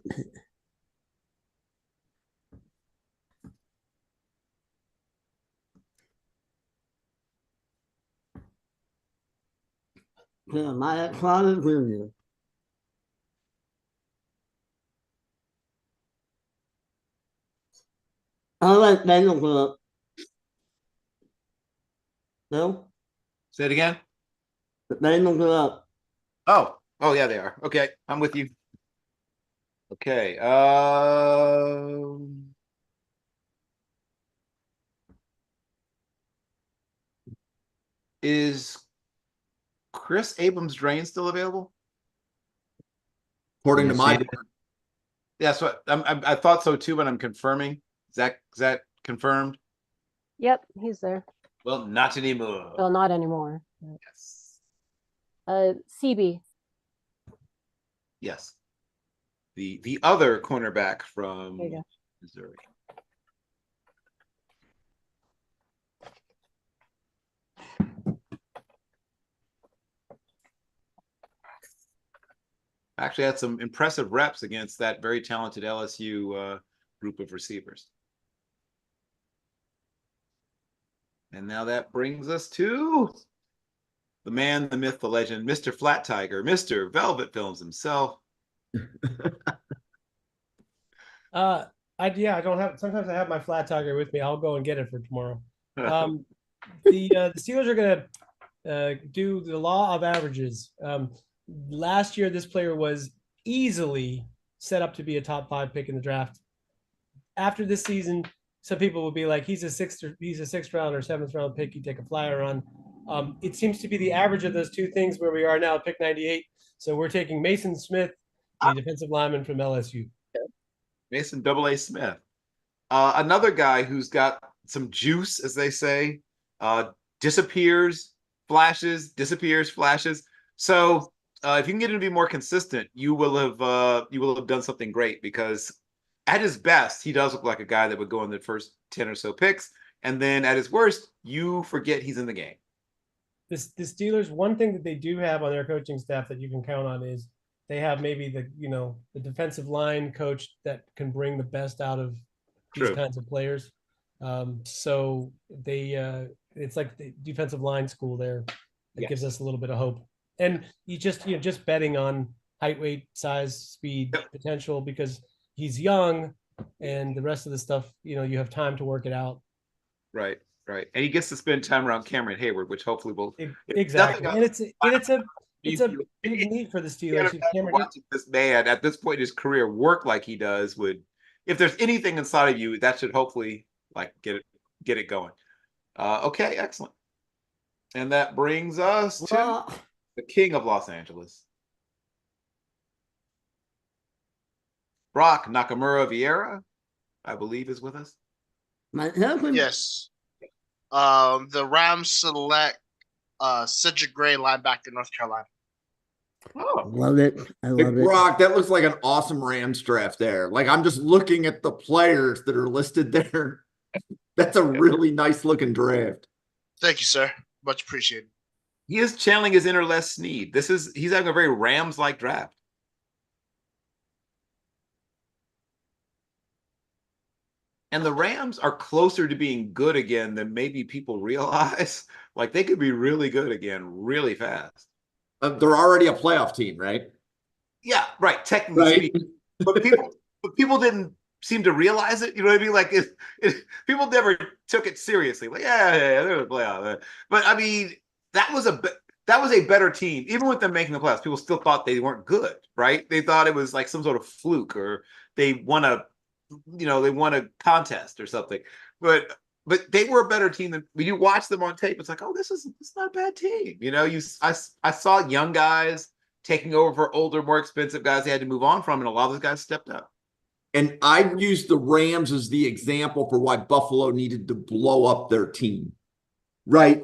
Jeremiah Crowder Jr. All right, then look up. No?
Say it again.
Then look up.
Oh, yeah, they are. Okay, I'm with you. Okay. Is Chris Abrams-Drain still available?
According to my
That's what I thought so too, but I'm confirming. Is that confirmed?
Yep, he's there.
Well, not anymore.
Well, not anymore.
Yes.
CB.
Yes. The other cornerback from
There you go.
Missouri. Actually had some impressive reps against that very talented LSU group of receivers. And now that brings us to the man, the myth, the legend, Mr. Flat Tiger, Mr. Velvet Films himself.
I don't have. Sometimes I have my Flat Tiger with me. I'll go and get it for tomorrow. The Steelers are gonna do the law of averages. Last year, this player was easily set up to be a top 5 pick in the draft. after this season, some people will be like, he's a sixth round or seventh round pick. You take a flyer on. It seems to be the average of those two things where we are now at pick 98. So we're taking Mason Smith, the defensive lineman from LSU.
Mason Double A Smith. Another guy who's got some juice, as they say, disappears, flashes, disappears, flashes. So if you can get him to be more consistent, you will have done something great, because at his best, he does look like a guy that would go in the first 10 or so picks. And then at his worst, you forget he's in the game.
The Steelers, one thing that they do have on their coaching staff that you can count on is they have maybe the defensive line coach that can bring the best out of these kinds of players. So they it's like the defensive line school there that gives us a little bit of hope. And you just betting on height, weight, size, speed, potential, because he's young, and the rest of the stuff, you have time to work it out.
Right. And he gets to spend time around Cameron Hayward, which hopefully will
exactly. And it's a big need for the Steelers.
Watching this man at this point in his career work like he does if there's anything inside of you, that should hopefully get it going. Okay, excellent. And that brings us to the king of Los Angeles, Brock Nakamura Vieira, I believe, is with us.
Yes. The Rams select Cedric Gray, linebacker, North Carolina.
Oh,
love it. I love it.
Brock, that looks like an awesome Rams draft there. I'm just looking at the players that are listed there. That's a really nice looking draft.
Thank you, sir. Much appreciated.
He is channeling his inner Les Snead. He's having a very Rams-like draft. And the Rams are closer to being good again than maybe people realize. They could be really good again really fast.
They're already a playoff team, right?
Yeah, right. Technically speaking. But people didn't seem to realize it. You know what I mean? People never took it seriously. They're a playoff. But I mean, that was a better team. Even with them making the playoffs, people still thought they weren't good, right? They thought it was like some sort of fluke, or they won a contest or something. But they were a better team than when you watch them on tape. It's like, oh, it's not a bad team. I saw young guys taking over for older, more expensive guys they had to move on from, and a lot of those guys stepped up.
And I used the Rams as the example for why Buffalo needed to blow up their team, right?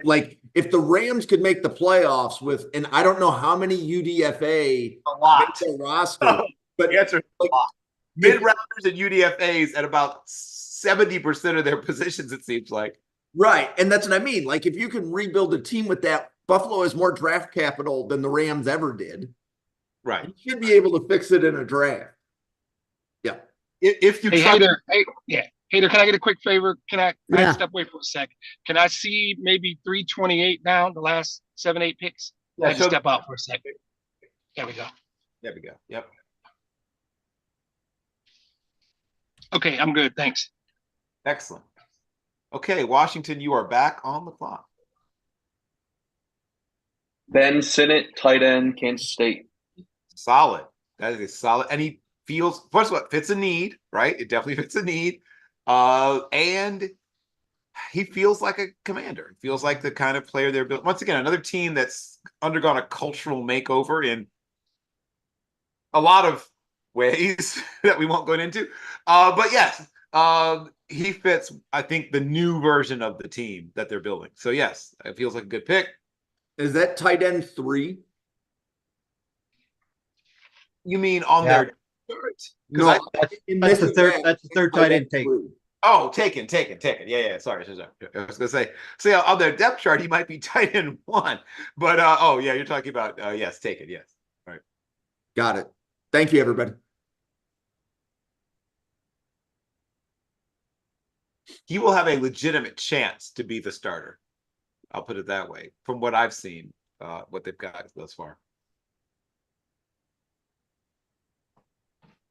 If the Rams could make the playoffs and I don't know how many UDFA make their roster, but
the answer is a lot. Mid-rounders and UDFAs at about 70% of their positions, it seems like.
Right, and that's what I mean. If you can rebuild a team with that, Buffalo has more draft capital than the Rams ever did.
Right.
You should be able to fix it in a draft. Yeah.
If you
Hader, can I get a quick favor? I step away for a second? Can I see maybe 328 down, the last 7-8 picks?
Yeah,
I just step out for a second. There we go.
Yep.
Okay, I'm good. Thanks.
Excellent. Okay, Washington, you are back on the clock.
Ben Sinnott, tight end, Kansas State.
Solid. That is a solid. And he feels, first of all, it fits a need, right? It definitely fits a need. And he feels like a commander. Feels like the kind of player they're built. Once again, another team that's undergone a cultural makeover in a lot of ways that we won't go into. But yes, he fits, I think, the new version of the team that they're building. So yes, it feels like a good pick.
Is that tight end 3?
You mean on their chart?
No, that's the third tight end take.
Oh, taken. Yeah. Sorry. I was gonna say. So yeah, on their depth chart, he might be tight end 1. But you're talking about yes, taken. Yes. All right.
Got it. Thank you, everybody.
He will have a legitimate chance to be the starter. I'll put it that way. From what I've seen, what they've got thus far.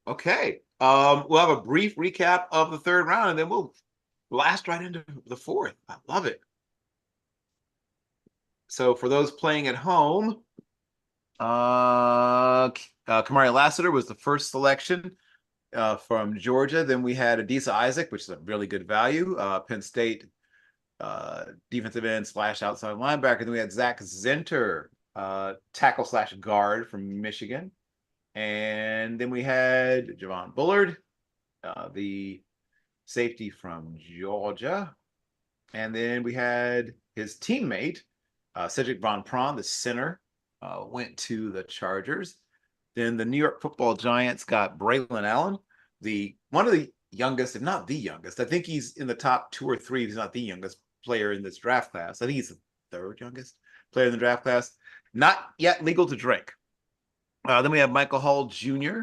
Okay. We'll have a brief recap of the third round, and then we'll blast right into the fourth. I love it. So for those playing at home, Kamari Lassiter was the first selection. from Georgia. Then we had Adisa Isaac, which is a really good value. Penn State defensive end / outside linebacker. Then we had Zach Zenter, tackle / guard from Michigan. And then we had Javon Bullard, the safety from Georgia. And then we had his teammate, Cedric Von Pron, the center, went to the Chargers. Then the New York Football Giants got Braylon Allen, one of the youngest, if not the youngest. I think he's in the top 2 or 3. He's not the youngest player in this draft class. I think he's the 3rd youngest player in the draft class. Not yet legal to drink. Then we have Michael Hall Jr.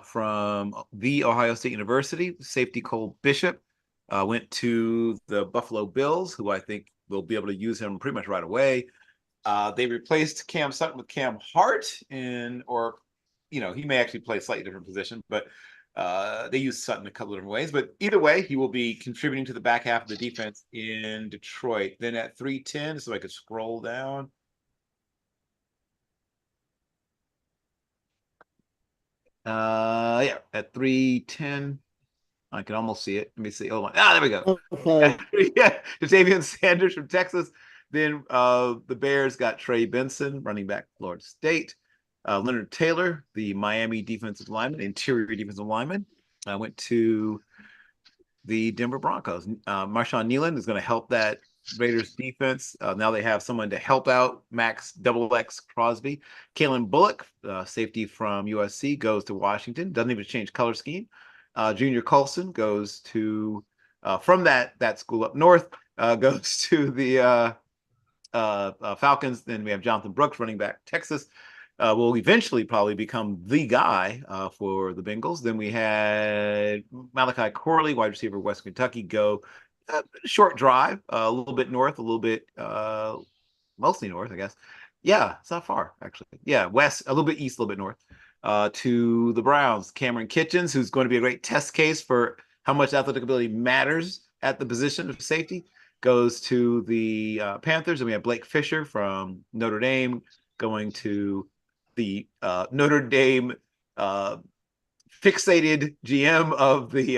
From the Ohio State University. Safety Cole Bishop went to the Buffalo Bills, who I think will be able to use him pretty much right away. They replaced Cam Sutton with Cam Hart, he may actually play a slightly different position, but they use Sutton a couple of different ways. But either way, he will be contributing to the back half of the defense in Detroit. Then at 310, so I could scroll down. At 310, I can almost see it. Let me see. Hold on. There we go.
Okay.
Yeah, Jatavian Sanders from Texas. Then the Bears got Trey Benson, running back, Florida State. Leonard Taylor, the Miami defensive lineman, interior defensive lineman, went to the Denver Broncos. Marshawn Nealon is going to help that Raiders defense. Now they have someone to help out Max XX Crosby. Kalen Bullock, safety from USC, goes to Washington. Doesn't even change color scheme. Junior Colson goes to from that school up north, goes to the Falcons. Then we have Jonathan Brooks, running back, Texas, will eventually probably become the guy for the Bengals. Then we had Malachi Corley, wide receiver, West Kentucky, go short drive, a little bit north, a little bit mostly north, I guess. Yeah, it's not far actually. Yeah, west, a little bit east, a little bit north, to the Browns. Cameron Kitchens, who's going to be a great test case for how much athletic ability matters at the position of safety, goes to the Panthers. And we have Blake Fisher from Notre Dame going to the Notre Dame fixated GM of the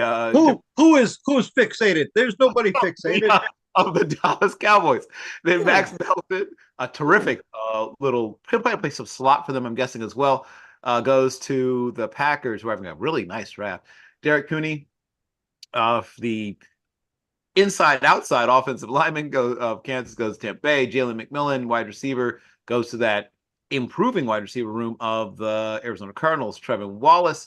who is fixated? There's nobody fixated.
Of the Dallas Cowboys. Then Max Melton, a terrific little play some slot for them, I'm guessing as well, goes to the Packers, who are having a really nice draft. Derek Cooney, the inside-outside offensive lineman of Kansas, goes to Tampa Bay. Jalen McMillan, wide receiver, goes to that improving wide receiver room of the Arizona Cardinals. Trevin Wallace,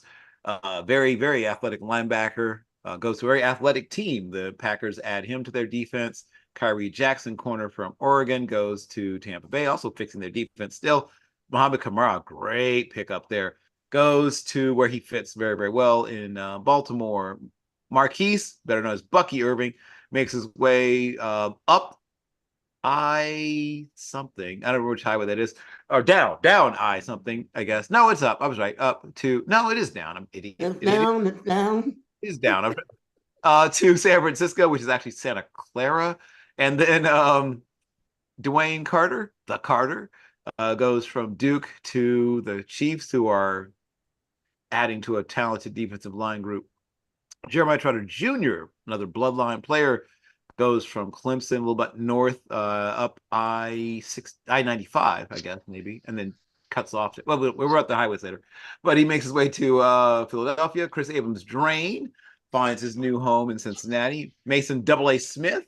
very, very athletic linebacker, goes to a very athletic team. The Packers add him to their defense. Kyrie Jackson, corner from Oregon, goes to Tampa Bay, also fixing their defense still. Mohamed Kamara, great pickup there, goes to where he fits very, very well in Baltimore. Marquise, better known as Bucky Irving, makes his way up I something. I don't know which highway that is. Or down I something, I guess. No, it's up. I was right. Up to, no, it is down. I'm idiot.
It's down.
It is down. To San Francisco, which is actually Santa Clara. And then Dwayne Carter, the Carter, goes from Duke to the Chiefs, who are adding to a talented defensive line group. Jeremiah Trotter Jr., another bloodline player, goes from Clemson a little bit north, up I-95, I guess, maybe, and then cuts off. Well, we're at the highways later. But he makes his way to Philadelphia. Chris Abrams-Drain finds his new home in Cincinnati. Mason AA Smith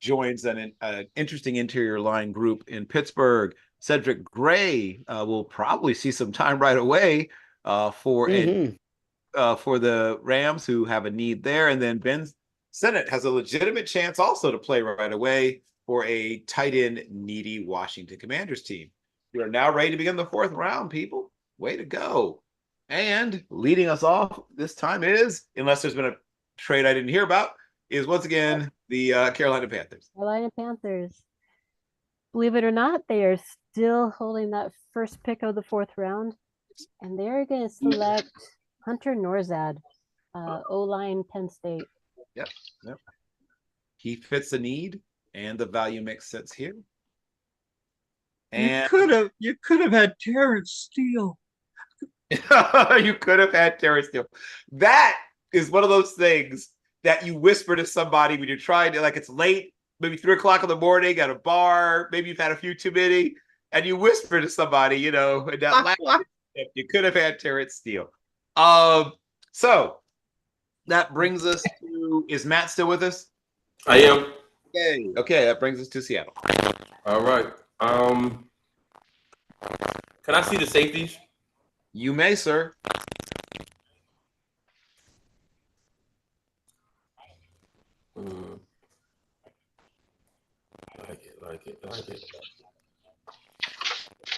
joins an interesting interior line group in Pittsburgh. Cedric Gray will probably see some time right away for the Rams, who have a need there. And then Ben Sennett has a legitimate chance also to play right away for a tight end needy Washington Commanders team. We are now ready to begin the 4th round, people. Way to go. And leading us off this time is, unless there's been a trade I didn't hear about, is once again the Carolina Panthers.
Carolina Panthers. Believe it or not, they are still holding that first pick of the 4th round. And they're going to select Hunter Norzad, O-line, Penn State.
Yep. He fits the need, and the value makes sense here. And
you could have had Terrence Steele.
You could have had Terrence Steele. That is one of those things that you whisper to somebody when you're trying to, like, it's late, maybe 3 o'clock in the morning at a bar, maybe you've had a few too many, and you whisper to somebody, and that last you could have had Terrence Steele. So that brings us to, is Matt still with us?
I am.
Okay, that brings us to Seattle.
All right. Can I see the safeties?
You may, sir.
Like it.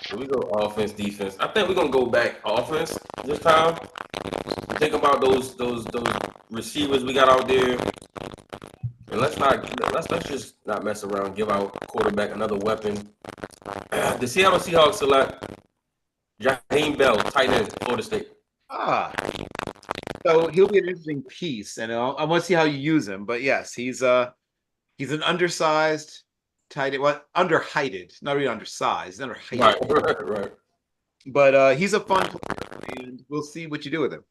So we go offense, defense. I think we're gonna go back offense this time. Think about those receivers we got out there, and let's just not mess around. Give our quarterback another weapon. The Seattle Seahawks select Jaheim Bell, tight end, Florida State.
So he'll be an interesting piece, and I want to see how you use him. But yes, he's an undersized tight end. What, underheighted? Not really undersized. Underheighted.
Right.
But he's a fun player, and we'll see what you do with him.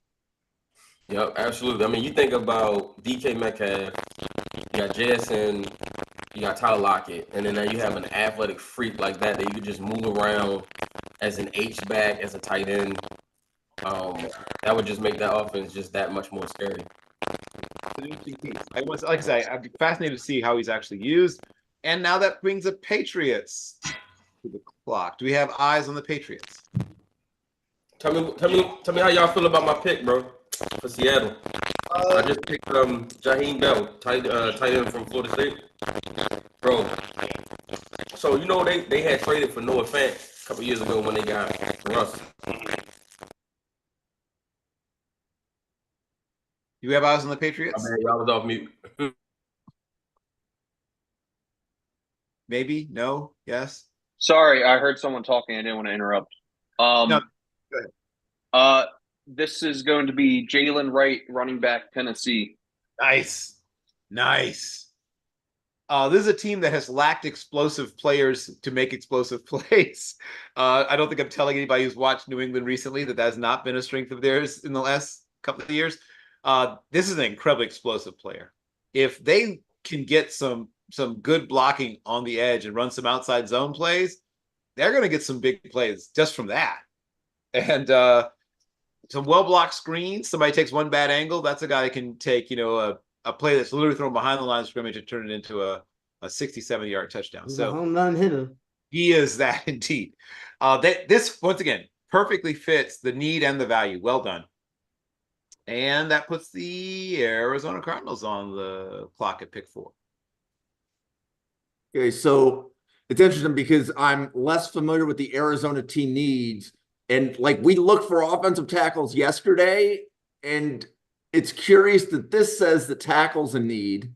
Yep, absolutely. I mean, you think about DK Metcalf, you got JSN, you got Tyler Lockett, and then now you have an athletic freak like that you could just move around as an H-back, as a tight end. That would just make that offense just that much more scary.
Like I say, I'd be fascinated to see how he's actually used. And now that brings the Patriots to the clock. Do we have eyes on the Patriots?
Tell me how y'all feel about my pick, bro, for Seattle. I just picked Jaheim Bell, tight end from Florida State. Bro, so they had traded for Noah Fant a couple years ago when they got Russ.
Do you have eyes on the Patriots?
Y'all was off mute.
Maybe, no, yes.
Sorry, I heard someone talking. I didn't want to interrupt.
No, go ahead.
This is going to be Jalen Wright, running back, Tennessee.
Nice. This is a team that has lacked explosive players to make explosive plays. I don't think I'm telling anybody who's watched New England recently that has not been a strength of theirs in the last couple of years. This is an incredibly explosive player. If they can get some good blocking on the edge and run some outside zone plays, they're going to get some big plays just from that. And some well-blocked screens, somebody takes one bad angle, that's a guy that can take, a play that's literally thrown behind the line of scrimmage and turn it into a 60-70-yard touchdown.
He's
So
a home run hitter.
he is that indeed. This, once again, perfectly fits the need and the value. Well done. And that puts the Arizona Cardinals on the clock at pick 4.
Okay, so it's interesting because I'm less familiar with the Arizona team needs. And we looked for offensive tackles yesterday, and it's curious that this says the tackle's a need.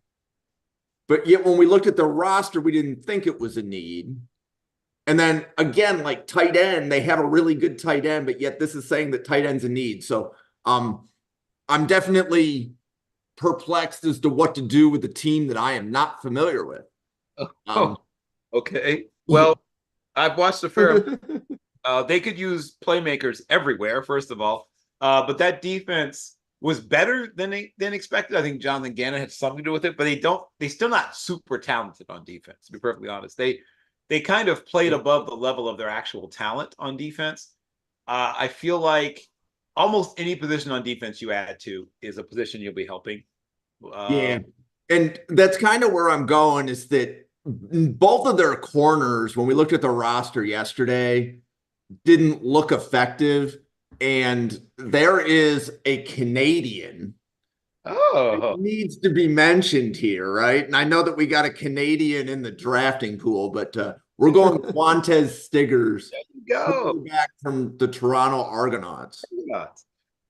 But yet when we looked at the roster, we didn't think it was a need. And then again, tight end, they have a really good tight end, but yet this is saying that tight end's a need. So I'm definitely perplexed as to what to do with the team that I am not familiar with.
Okay. Well, I've watched a fair they could use playmakers everywhere, first of all. But that defense was better than expected. I think Jonathan Gannon had something to do with it, but they're still not super talented on defense, to be perfectly honest. They kind of played above the level of their actual talent on defense. I feel like almost any position on defense you add to is a position you'll be helping.
Yeah. And that's kind of where I'm going, is that both of their corners, when we looked at the roster yesterday, didn't look effective. And there is a Canadian that needs to be mentioned here, right? And I know that we got a Canadian in the drafting pool, but we're going Quantez Stiggers.
There you go.
Back from the Toronto Argonauts.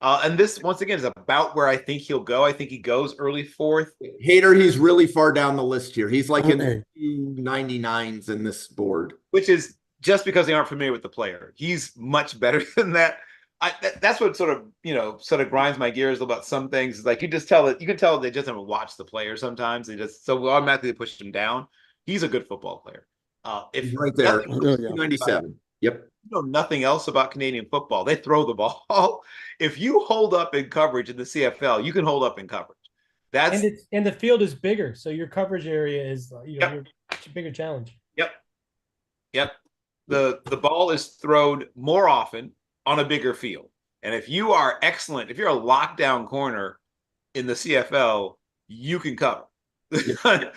And this, once again, is about where I think he'll go. I think he goes early 4th.
Hater, he's really far down the list here. He's in the 299s in this board.
Which is just because they aren't familiar with the player. He's much better than that. That's what sort of grinds my gears about some things. Is you can tell that they just haven't watched the player sometimes. They just automatically push him down. He's a good football player.
If right there, 297. Yep.
know nothing else about Canadian football. They throw the ball. If you hold up in coverage in the CFL, you can hold up in coverage. That's
and the field is bigger, so your coverage area is
Yep.
it's a bigger challenge.
Yep. Yep. The ball is thrown more often on a bigger field. And if you are excellent, if you're a lockdown corner in the CFL, you can cover. There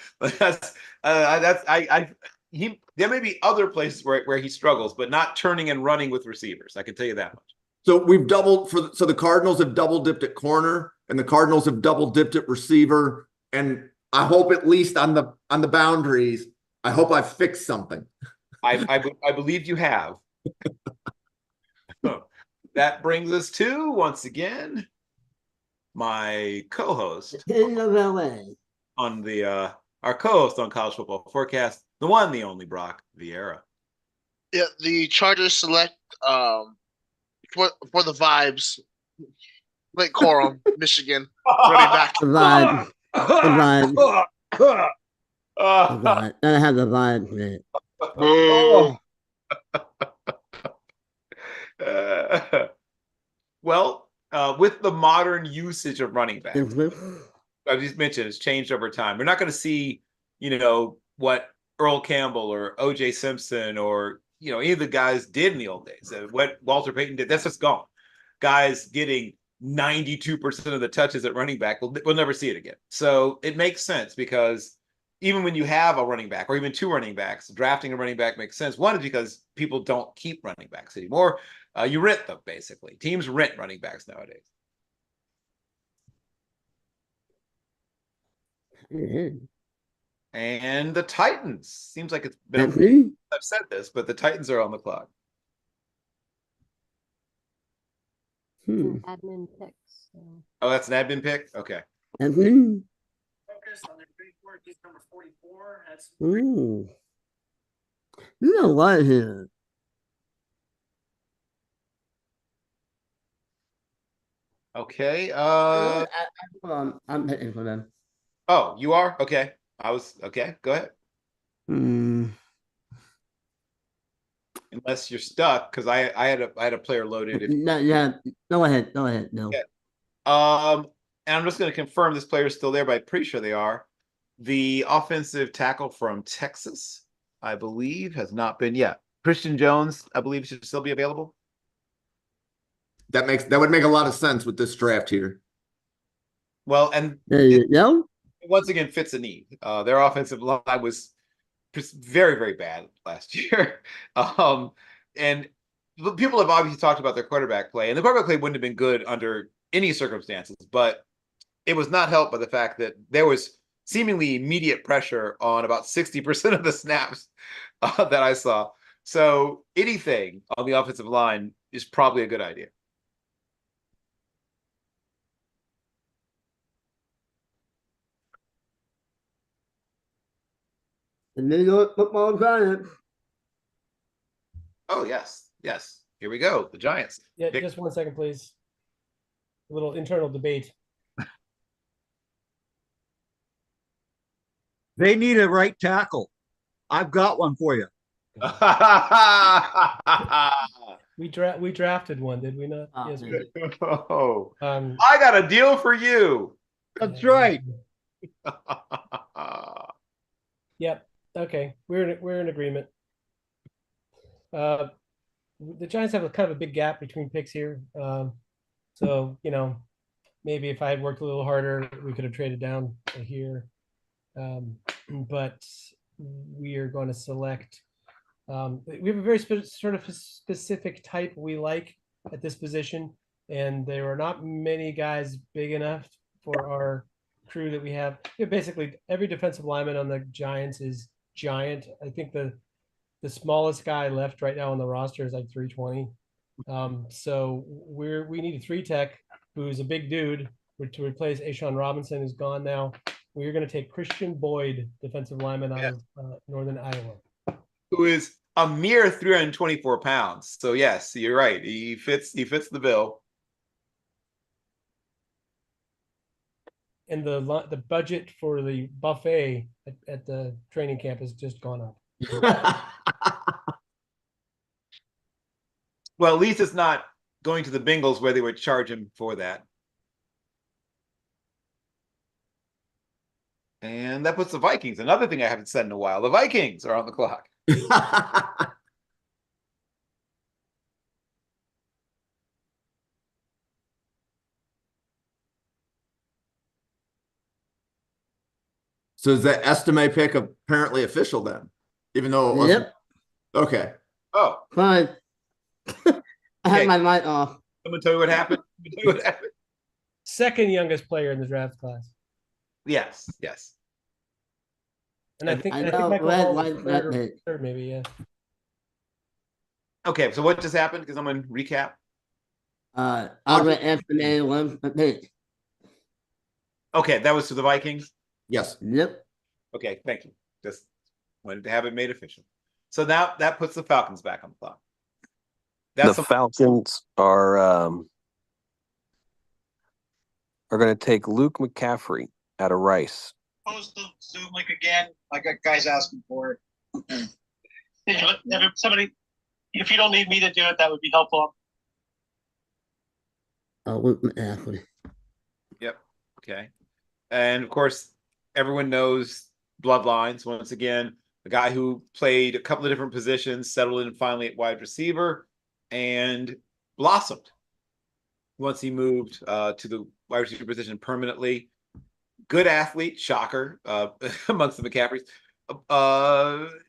may be other places where he struggles, but not turning and running with receivers. I can tell you that much.
So we've doubled so the Cardinals have double dipped at corner, and the Cardinals have double dipped at receiver. And I hope at least on the boundaries, I hope I've fixed something.
I believe you have. That brings us to, once again, my co-host on the our co-host on College Football Forecast, the one, the only Brock Vieira.
Yeah, the Chargers select for the vibes. Lake Corum, Michigan, running back.
Vibe. I have the vibe, man.
Well, with the modern usage of running backs, I just mentioned it's changed over time. We're not going to see, what Earl Campbell or OJ Simpson or, any of the guys did in the old days. What Walter Payton did, that's just gone. Guys getting 92% of the touches at running back, we'll never see it again. So it makes sense because even when you have a running back or even two running backs, drafting a running back makes sense. One is because people don't keep running backs anymore. You rent them, basically. Teams rent running backs nowadays. And the Titans. Seems like it's been I've said this, but the Titans are on the clock.
Admin picks. So.
Oh, that's an admin pick? Okay.
Focus on their big work. He's number 44.
Ooh. You know what here?
Okay.
I'm picking for them.
Oh, you are? Okay. Okay. Go ahead. Unless you're stuck, because I had a player loaded.
Yeah. Go ahead. No.
Okay. And I'm just going to confirm this player is still there, but I'm pretty sure they are. The offensive tackle from Texas, I believe, has not been yet. Christian Jones, I believe, should still be available.
That would make a lot of sense with this draft here.
Well, and once again fits a need. Their offensive line was very, very bad last year. And people have obviously talked about their quarterback play, and the quarterback play wouldn't have been good under any circumstances, but it was not helped by the fact that there was seemingly immediate pressure on about 60% of the snaps that I saw. So anything on the offensive line is probably a good idea.
The New York Football Giants.
Oh, yes. Here we go. The Giants.
Yeah, just 1 second, please. A little internal debate.
They need a right tackle. I've got one for you.
We drafted one, did we not? Yes, we did.
Oh, I got a deal for you.
That's right.
Yep. Okay, we're in agreement. The Giants have a kind of a big gap between picks here. So maybe if I had worked a little harder, we could have traded down here. But we are going to select. We have a very sort of specific type we like at this position, and there are not many guys big enough for our crew that we have. Basically, every defensive lineman on the Giants is giant. I think the smallest guy left right now on the roster is like 320. So we need a 3-tech who's a big dude to replace Ashawn Robinson, who's gone now. We're going to take Christian Boyd, defensive lineman out of Northern Iowa,
who is a mere 324 pounds. So yes, you're right. He fits the bill.
And the budget for the buffet at the training camp has just gone up.
Well, at least it's not going to the Bengals where they would charge him for that. And that puts the Vikings. Another thing I haven't said in a while. The Vikings are on the clock.
So is that estimate pick apparently official then? Even though it wasn't.
Yep.
Okay.
Oh,
Fine. I
Okay.
had my mic off.
someone tell me what happened. Tell me what happened.
Second youngest player in the draft class.
Yes, yes.
And I think
I
I think
know
Michael
Red
Hall was
likes that
third,
pick.
third maybe, yeah.
Okay, so what just happened? Because I'm going to recap.
Albert Anthony won the pick.
Okay, that was to the Vikings.
Yes.
Yep.
Okay, thank you. Just wanted to have it made official. So now that puts the Falcons back on the clock. That's
The Falcons are going to take Luke McCaffrey out of Rice.
Post the Zoom link again. I got guys asking for it. If somebody, if you don't need me to do it, that would be helpful.
Luke McCaffrey.
Yep. Okay. And of course, everyone knows Bloodlines. Once again, a guy who played a couple of different positions, settled in finally at wide receiver, and blossomed once he moved to the wide receiver position permanently. Good athlete, shocker, amongst the McCaffreys.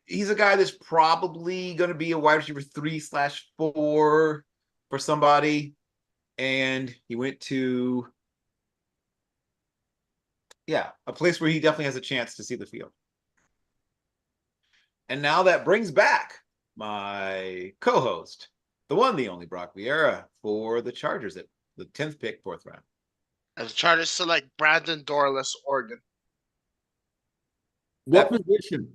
He's a guy that's probably going to be a wide receiver 3/4 for somebody. And he went to, a place where he definitely has a chance to see the field. And now that brings back my co-host, the one, the only Brock Vieira, for the Chargers at the 10th pick, 4th round.
As the Chargers select Brandon Dorless, Oregon.
What position?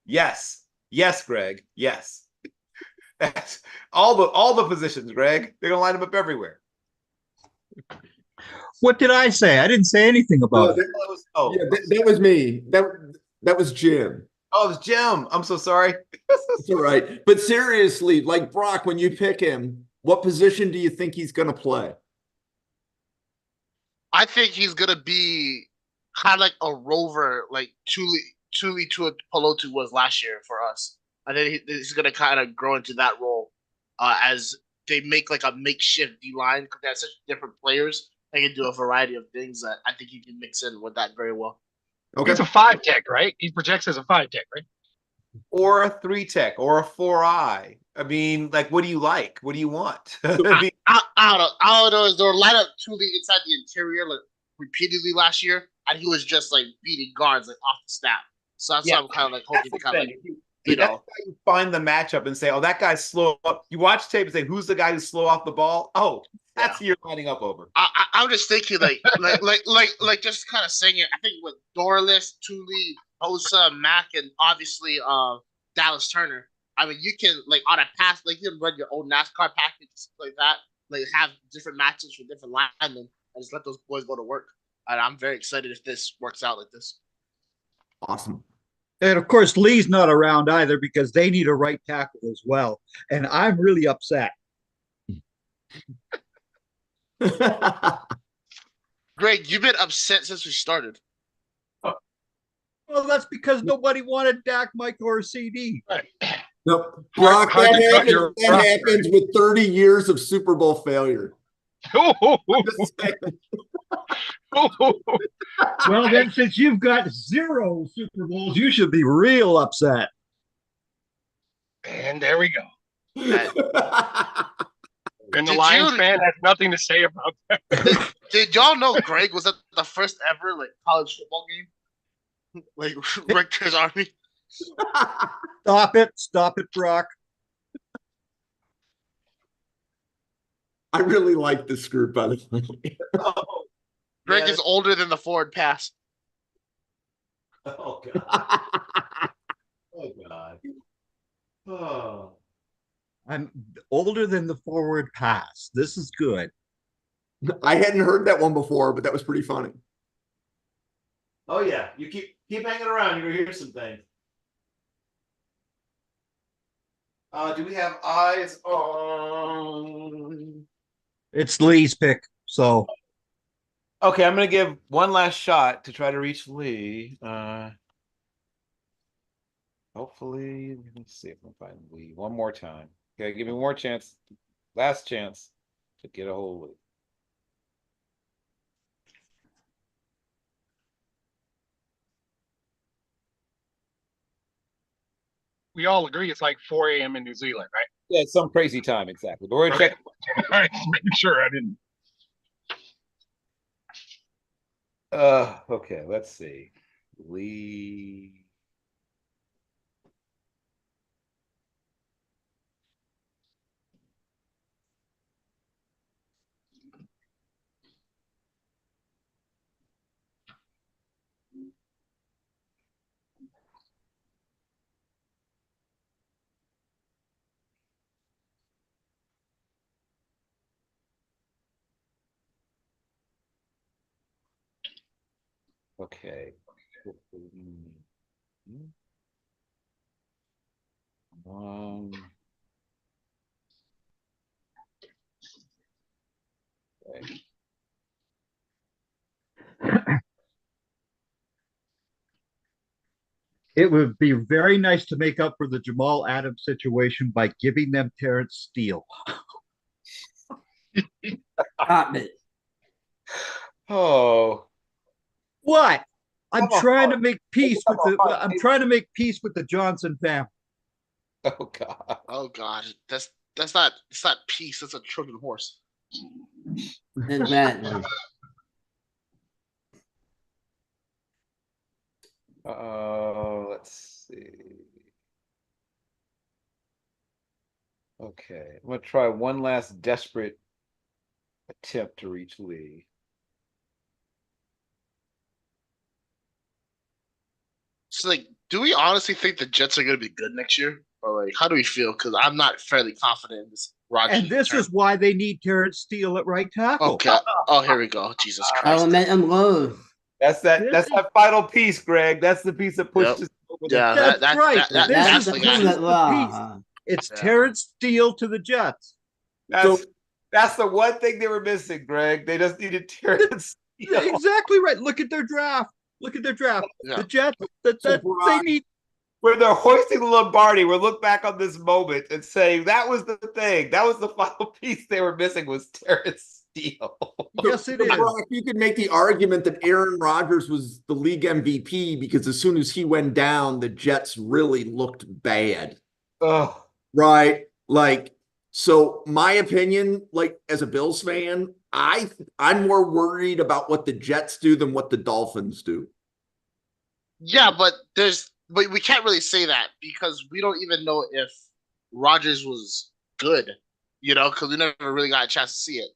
Yes, Greg. Yes, that's all the positions, Greg. They're gonna line them up everywhere.
What did I say? I didn't say anything about it.
That was me. That was Jim.
Oh, it was Jim. I'm so sorry.
It's all right. But seriously, like Brock, when you pick him, what position do you think he's going to play?
I think he's gonna be kind of like a rover, like Tuli Pelotu was last year for us. I think he's gonna kind of grow into that role as they make like a makeshift D line because they have such different players. They can do a variety of things that I think he can mix in with that very well.
Okay.
He's a 5 tech, right? He projects as a 5 tech, right?
Or a 3 tech, or a 4-eye. I mean, like, what do you like? What do you want?
I don't know. Is there a lineup Tuli inside the interior like repeatedly last year, and he was just like beating guards like off the snap. So that's why I'm kind of like hoping to kind of like, you know,
you find the matchup and say, "Oh, that guy's slow up." You watch tape and say, "Who's the guy who's slow off the ball?" Oh, that's who you're lining up over.
I'm just thinking like just kind of saying it. I think with Dorless, Tuli, Bosa, Mack, and obviously Dallas Turner. I mean, you can like on a pass, like you can run your own NASCAR package like that. Like have different matches for different linemen and just let those boys go to work. And I'm very excited if this works out like this.
Awesome.
And of course, Lee's not around either because they need a right tackle as well. And I'm really upset.
Greg, you've been upset since we started.
Well, that's because nobody wanted Dak, Mike, or CD.
Right.
Nope. Brock, that happens with 30 years of Super Bowl failure.
Well, then, since you've got 0 Super Bowls, you should be real upset.
And there we go. And the Lions fan has nothing to say about that.
Did y'all know Greg was at the first ever like college football game? Like Rutgers Army.
Stop it, Brock.
I really like this group, by the way.
Greg is older than the forward pass.
Oh God. Oh God. Oh.
I'm older than the forward pass. This is good.
I hadn't heard that one before, but that was pretty funny.
Oh yeah. You keep hanging around. You're gonna hear some things. Do we have eyes on?
It's Lee's pick. So
Okay, I'm gonna give one last shot to try to reach Lee. Hopefully, let's see if I can find Lee one more time. Okay, give me one more chance. Last chance to get a hold of Lee.
We all agree it's like 4 a.m. in New Zealand, right?
Yeah, it's some crazy time, exactly. But we're gonna check.
All right, just making sure I didn't.
Okay, let's see. Lee. Okay. Okay.
it would be very nice to make up for the Jamal Adams situation by giving them Terrence Steele.
Stop it.
Oh.
What? I'm
Come
trying
on.
to make peace with the. I'm trying to make peace with the Johnson family.
Oh God.
Oh God, that's not peace. That's a Trojan horse.
Exactly.
Let's see. Okay, I'm gonna try one last desperate attempt to reach Lee.
So, like, do we honestly think the Jets are going to be good next year, or like, how do we feel? Because I'm not fairly confident in this Rodgers.
And this is why they need Terrence Steele at right tackle.
Okay. Oh, here we go. Jesus
I
Christ.
will make them lose.
That's that final piece, Greg. That's the piece that pushed us over the.
Yeah,
That's right.
That's
This
the
is
guy.
the piece. It's Terrence Steele to the Jets.
That's the one thing they were missing, Greg. They just needed Terrence Steele.
Exactly right. Look at their draft. Look at their draft.
Yeah.
The Jets. They need.
When they're hoisting the Lombardi, we'll look back on this moment and say that was the thing. That was the final piece they were missing was Terrence Steele.
Yes, it is.
Brock, you could make the argument that Aaron Rodgers was the league MVP because as soon as he went down, the Jets really looked bad.
Oh.
Right. Like, so my opinion, like as a Bills fan, I'm more worried about what the Jets do than what the Dolphins do.
Yeah, but we can't really say that because we don't even know if Rodgers was good, because we never really got a chance to see it.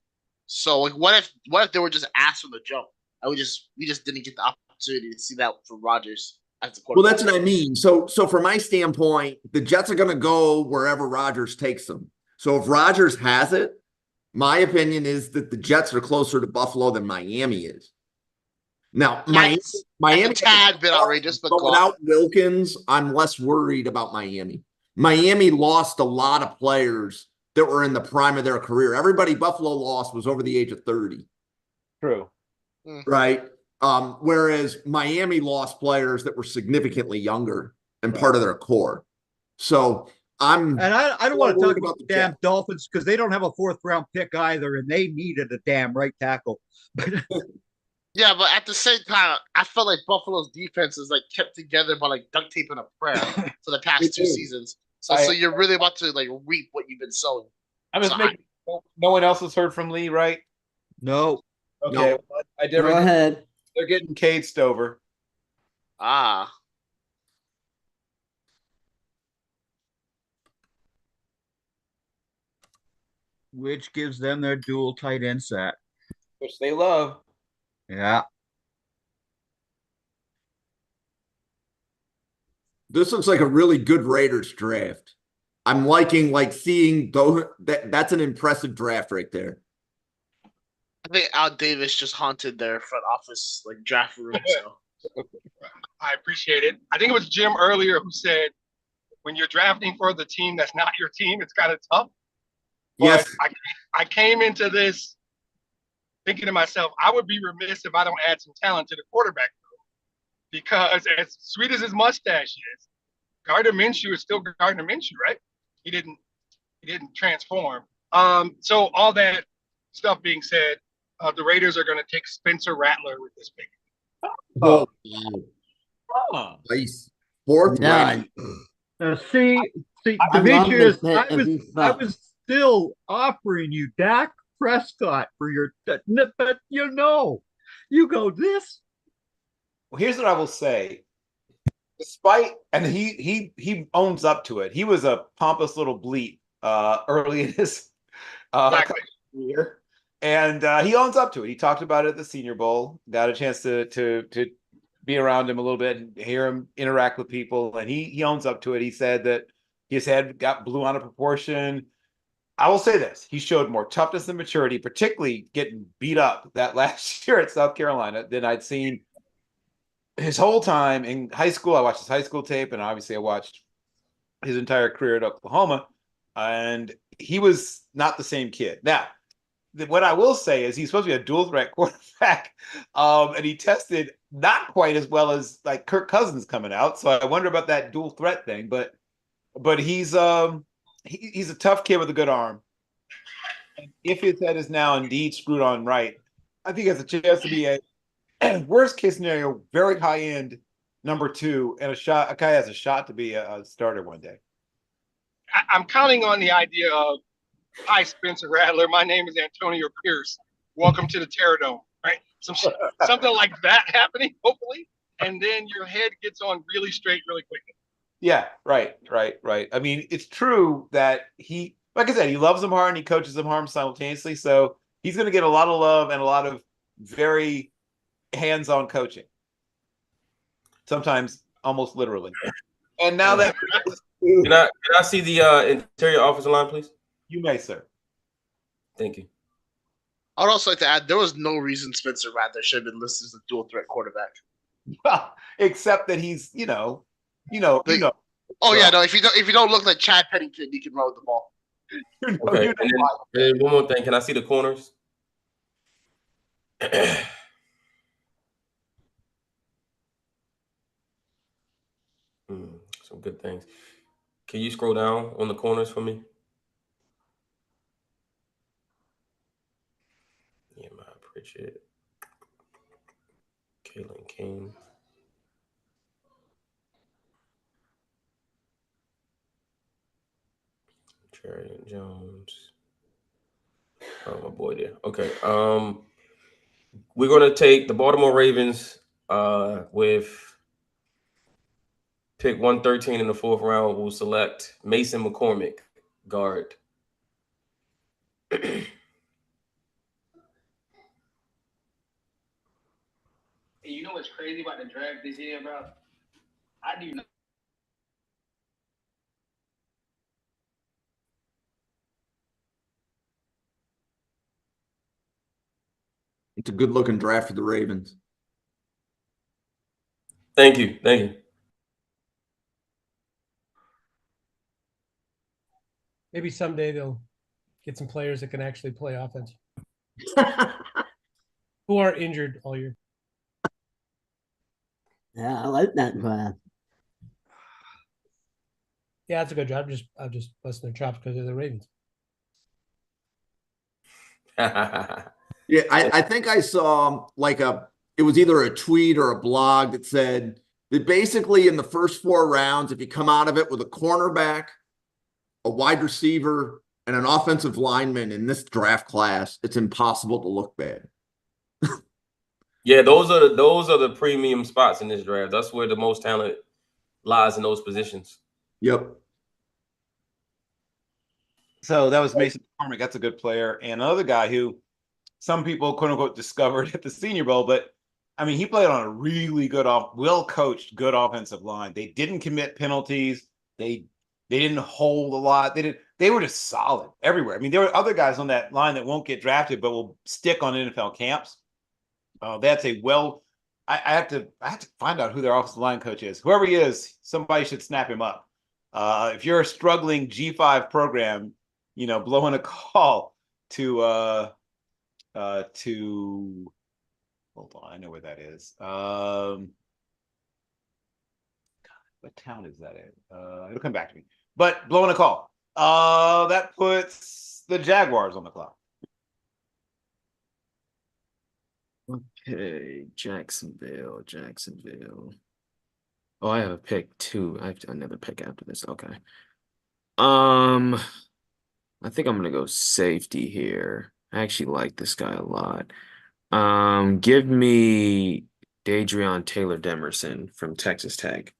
So, like, what if they were just asked from the jump, and we just didn't get the opportunity to see that from Rodgers as the quarterback?
Well, that's what I mean. So from my standpoint, the Jets are going to go wherever Rodgers takes them. So if Rodgers has it, my opinion is that the Jets are closer to Buffalo than Miami is. Now, Miami
a tad bit outrageous, but
without Wilkins, I'm less worried about Miami. Miami lost a lot of players that were in the prime of their career. Everybody Buffalo lost was over the age of 30.
True.
Right? Whereas Miami lost players that were significantly younger and part of their core. So I
don't want to talk about the damn Dolphins because they don't have a 4th round pick either, and they needed a damn right tackle.
Yeah, but at the same time, I felt like Buffalo's defense is like kept together by like duct tape and a prayer for the past 2 seasons. So you're really about to like reap what you've been sowing.
No one else has heard from Lee, right?
No.
Okay.
No.
Well, I did.
Go ahead.
They're getting Cade Stover.
Ah.
Which gives them their dual tight end set.
Which they love.
Yeah.
This looks like a really good Raiders draft. I'm liking seeing that's an impressive draft right there.
I think Al Davis just haunted their front office draft room. So.
I appreciate it. I think it was Jim earlier who said when you're drafting for the team that's not your team, it's kind of tough.
Yes.
But I came into this thinking to myself, I would be remiss if I don't add some talent to the quarterback room, because as sweet as his mustache is, Gardner Minshew is still Gardner Minshew, right? He didn't transform. So all that stuff being said, the Raiders are going to take Spencer Rattler with this pick.
Oh,
Oh.
nice. Fourth
Yeah.
round.
See,
I love
Demetrius,
this pick if he's
I
up.
was still offering you Dak Prescott for your, but you go this.
Well, here's what I will say. Despite, and he owns up to it. He was a pompous little bleep early in his career, and he owns up to it. He talked about it at the Senior Bowl. Got a chance to be around him a little bit and hear him interact with people, and he owns up to it. He said that his head got blew out of proportion. I will say this: he showed more toughness and maturity, particularly getting beat up that last year at South Carolina, than I'd seen his whole time in high school. I watched his high school tape, and obviously I watched his entire career at Oklahoma, and he was not the same kid. Now, what I will say is he's supposed to be a dual threat quarterback, and he tested not quite as well as like Kirk Cousins coming out. So I wonder about that dual threat thing, but he's a tough kid with a good arm. And if his head is now indeed screwed on right, I think he has a chance to be a worst case scenario, very high end number 2, and a guy has a shot to be a starter one day.
I'm counting on the idea of, hi, Spencer Rattler. My name is Antonio Pierce. Welcome to the Terradome. Right? Something like that happening, hopefully. And then your head gets on really straight really quickly.
Yeah, right. I mean, it's true that he, like I said, he loves them hard and he coaches them hard simultaneously. So he's going to get a lot of love and a lot of very hands-on coaching. Sometimes almost literally. And now that
can I see the interior offensive line, please?
You may, sir.
Thank you.
I would also like to add, there was no reason Spencer Rattler should have been listed as a dual threat quarterback.
Except that he's, you know.
Oh yeah, no. If you don't look like Chad Pennington, you can run with the ball.
Okay. And then one more thing. Can I see the corners? Some good things. Can you scroll down on the corners for me? Nehemiah Pritchett, Kalen King. Sheridan Jones. Oh, my boy there. Okay. We're gonna take the Baltimore Ravens with pick 113 in the 4th round. We'll select Mason McCormick, guard.
You know what's crazy about the draft this year, bro? I do not.
It's a good looking draft for the Ravens.
Thank you.
Maybe someday they'll get some players that can actually play offense. Who are injured all year.
Yeah, I like that draft.
Yeah, that's a good job. I'm just busting their chops because they're the Ravens.
Yeah, I think I saw it was either a tweet or a blog that said that basically in the first 4 rounds, if you come out of it with a cornerback, a wide receiver, and an offensive lineman in this draft class, it's impossible to look bad.
Yeah, those are the premium spots in this draft. That's where the most talent lies in those positions.
Yep.
So that was Mason McCormick. That's a good player. And another guy who some people, quote unquote, discovered at the Senior Bowl, but I mean, he played on a really good, well-coached, good offensive line. They didn't commit penalties. They didn't hold a lot. They were just solid everywhere. I mean, there were other guys on that line that won't get drafted, but will stick on NFL camps. That's I have to find out who their offensive line coach is. Whoever he is, somebody should snap him up. If you're a struggling G5 program, blowing a call to hold on, I know where that is. What town is that in? It'll come back to me. But blowing a call. That puts the Jaguars on the clock.
Okay, Jacksonville. Oh, I have a pick too. I have another pick after this. Okay. I think I'm gonna go safety here. I actually like this guy a lot. Give me Dadrion Taylor Demerson from Texas Tech.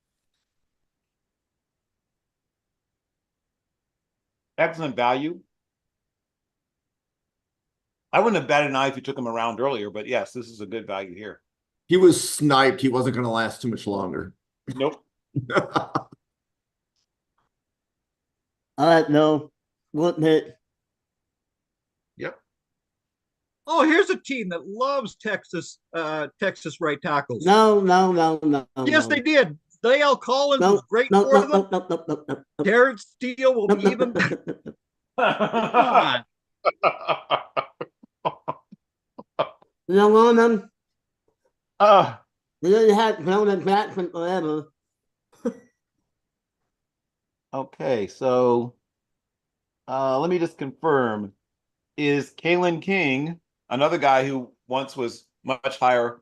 Excellent value. I wouldn't have batted an eye if you took him around earlier, but yes, this is a good value here.
He was sniped. He wasn't going to last too much longer.
Nope.
All right, no. What hit?
Yep.
Oh, here's a team that loves Texas right tackles.
No.
Yes, they did. Dale Collins was great for them.
No.
Terrence Steele will be even. Come on.
You don't want them?
Uh,
We didn't have Jonah Jackson forever.
Okay, so let me just confirm. Is Kalen King, another guy who once was much higher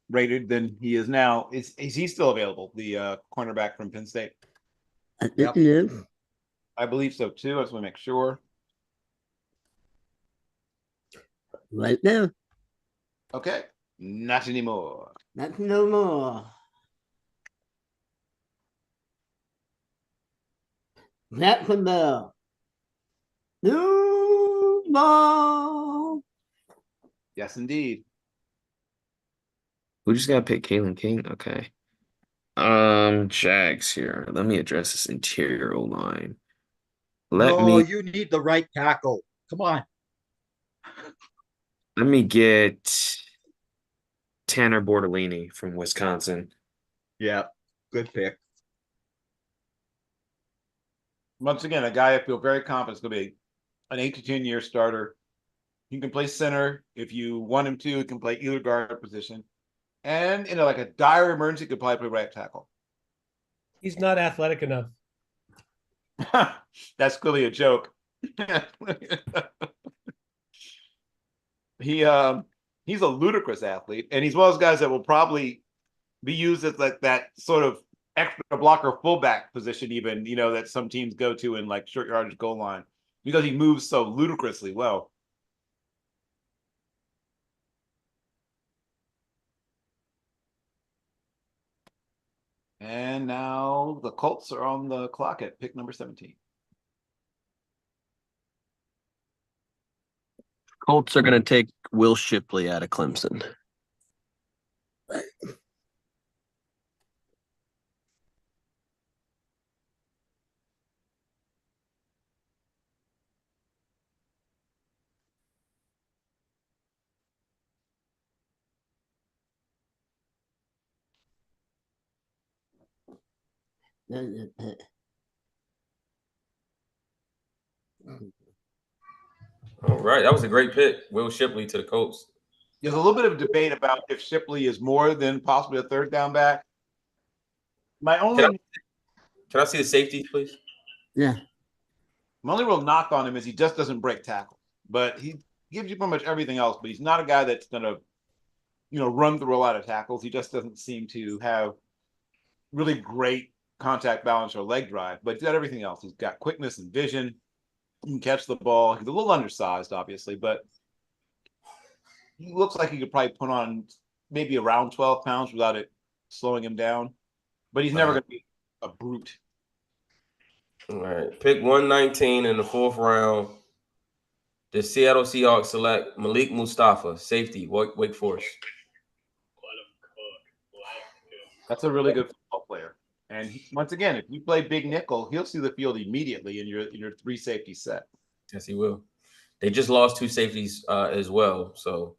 rated than he is now, is he still available? The cornerback from Penn State?
I think he is.
I believe so too. I just want to make sure.
Right there.
Okay, not anymore.
Not no more. Jacksonville. New ball.
Yes, indeed.
We just gotta pick Kalen King. Okay. Jags here. Let me address this interior O line.
You need the right tackle. Come on.
Let me get Tanner Bortolini from Wisconsin.
Yeah, good pick.
Once again, a guy I feel very confident is going to be an 8 to 10 year starter. He can play center if you want him to. He can play either guard position, and like a dire emergency, could probably play right tackle.
He's not athletic enough.
That's clearly a joke. He's a ludicrous athlete, and he's one of those guys that will probably be used as like that sort of extra blocker fullback position, even that some teams go to in like short yardage goal line, because he moves so ludicrously well. And now the Colts are on the clock at pick number 17.
Colts are going to take Will Shipley out of Clemson.
All right, that was a great pick. Will Shipley to the Colts.
There's a little bit of debate about if Shipley is more than possibly a third down back. My only
Can I see the safety, please?
Yeah.
My only real knock on him is he just doesn't break tackles, but he gives you pretty much everything else. But he's not a guy that's gonna, run through a lot of tackles. He just doesn't seem to have really great contact balance or leg drive. But he's got everything else. He's got quickness and vision. He can catch the ball. He's a little undersized, obviously, but he looks like he could probably put on maybe around 12 pounds without it slowing him down. But he's never going to be a brute.
All right. Pick 119 in the 4th round. The Seattle Seahawks select Malik Mustafa, safety, Wake Forest.
That's a really good football player. And once again, if you play big nickel, he'll see the field immediately in your 3 safety set.
Yes, he will. They just lost 2 safeties as well. So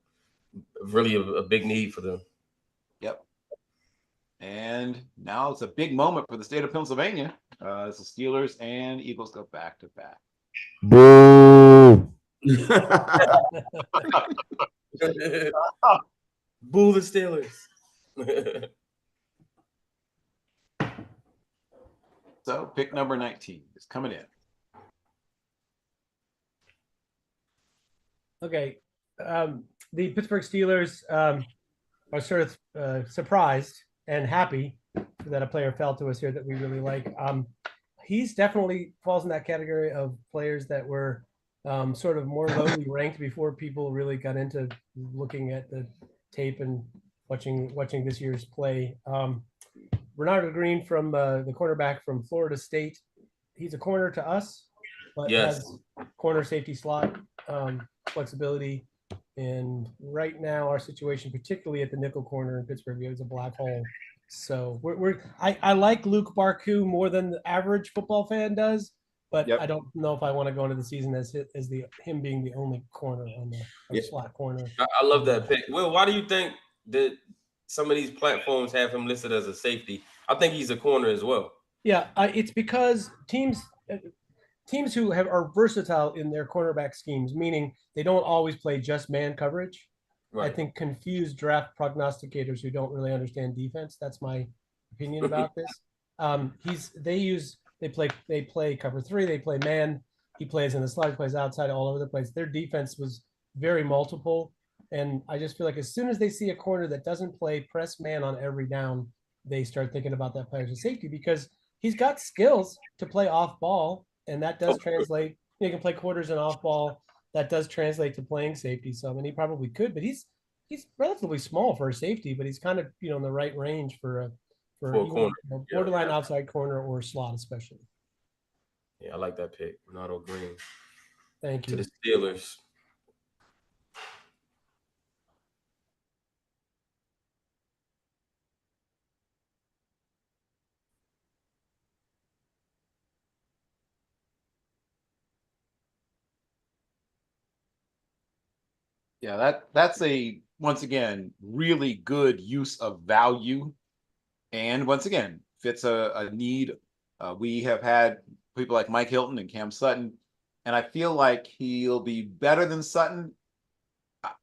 really a big need for them.
Yep. And now it's a big moment for the state of Pennsylvania. It's the Steelers and Eagles go back to back.
Boo.
Boo the Steelers.
So pick number 19 is coming in.
Okay. The Pittsburgh Steelers are sort of surprised and happy that a player fell to us here that we really like. He's definitely falls in that category of players that were sort of more lowly ranked before people really got into looking at the tape and watching this year's play. Bernardo Green from the cornerback from Florida State. He's a corner to us, but has corner safety slot flexibility. And right now, our situation, particularly at the nickel corner in Pittsburgh, is a black hole. So I like Luke Barku more than the average football fan does, but I don't know if I want to go into the season as him being the only corner on the slot corner.
I love that pick. Will, why do you think that some of these platforms have him listed as a safety? I think he's a corner as well.
Yeah, it's because teams who are versatile in their cornerback schemes, meaning they don't always play just man coverage. Right. I think confuse draft prognosticators who don't really understand defense. That's my opinion about this. They play cover three, they play man. He plays in the slot, he plays outside, all over the place. Their defense was very multiple, and I just feel like as soon as they see a corner that doesn't play press man on every down, they start thinking about that player as a safety because he's got skills to play off ball, and that does translate. You can play quarters and off ball. That does translate to playing safety. So I mean, he probably could, but he's relatively small for a safety, but he's kind of in the right range for a corner. Borderline outside corner or slot, especially.
Yeah, I like that pick, Bernardo Green.
Thank you.
To the Steelers.
Yeah, that's a once again really good use of value, and once again fits a need. We have had people like Mike Hilton and Cam Sutton, and I feel like he'll be better than Sutton.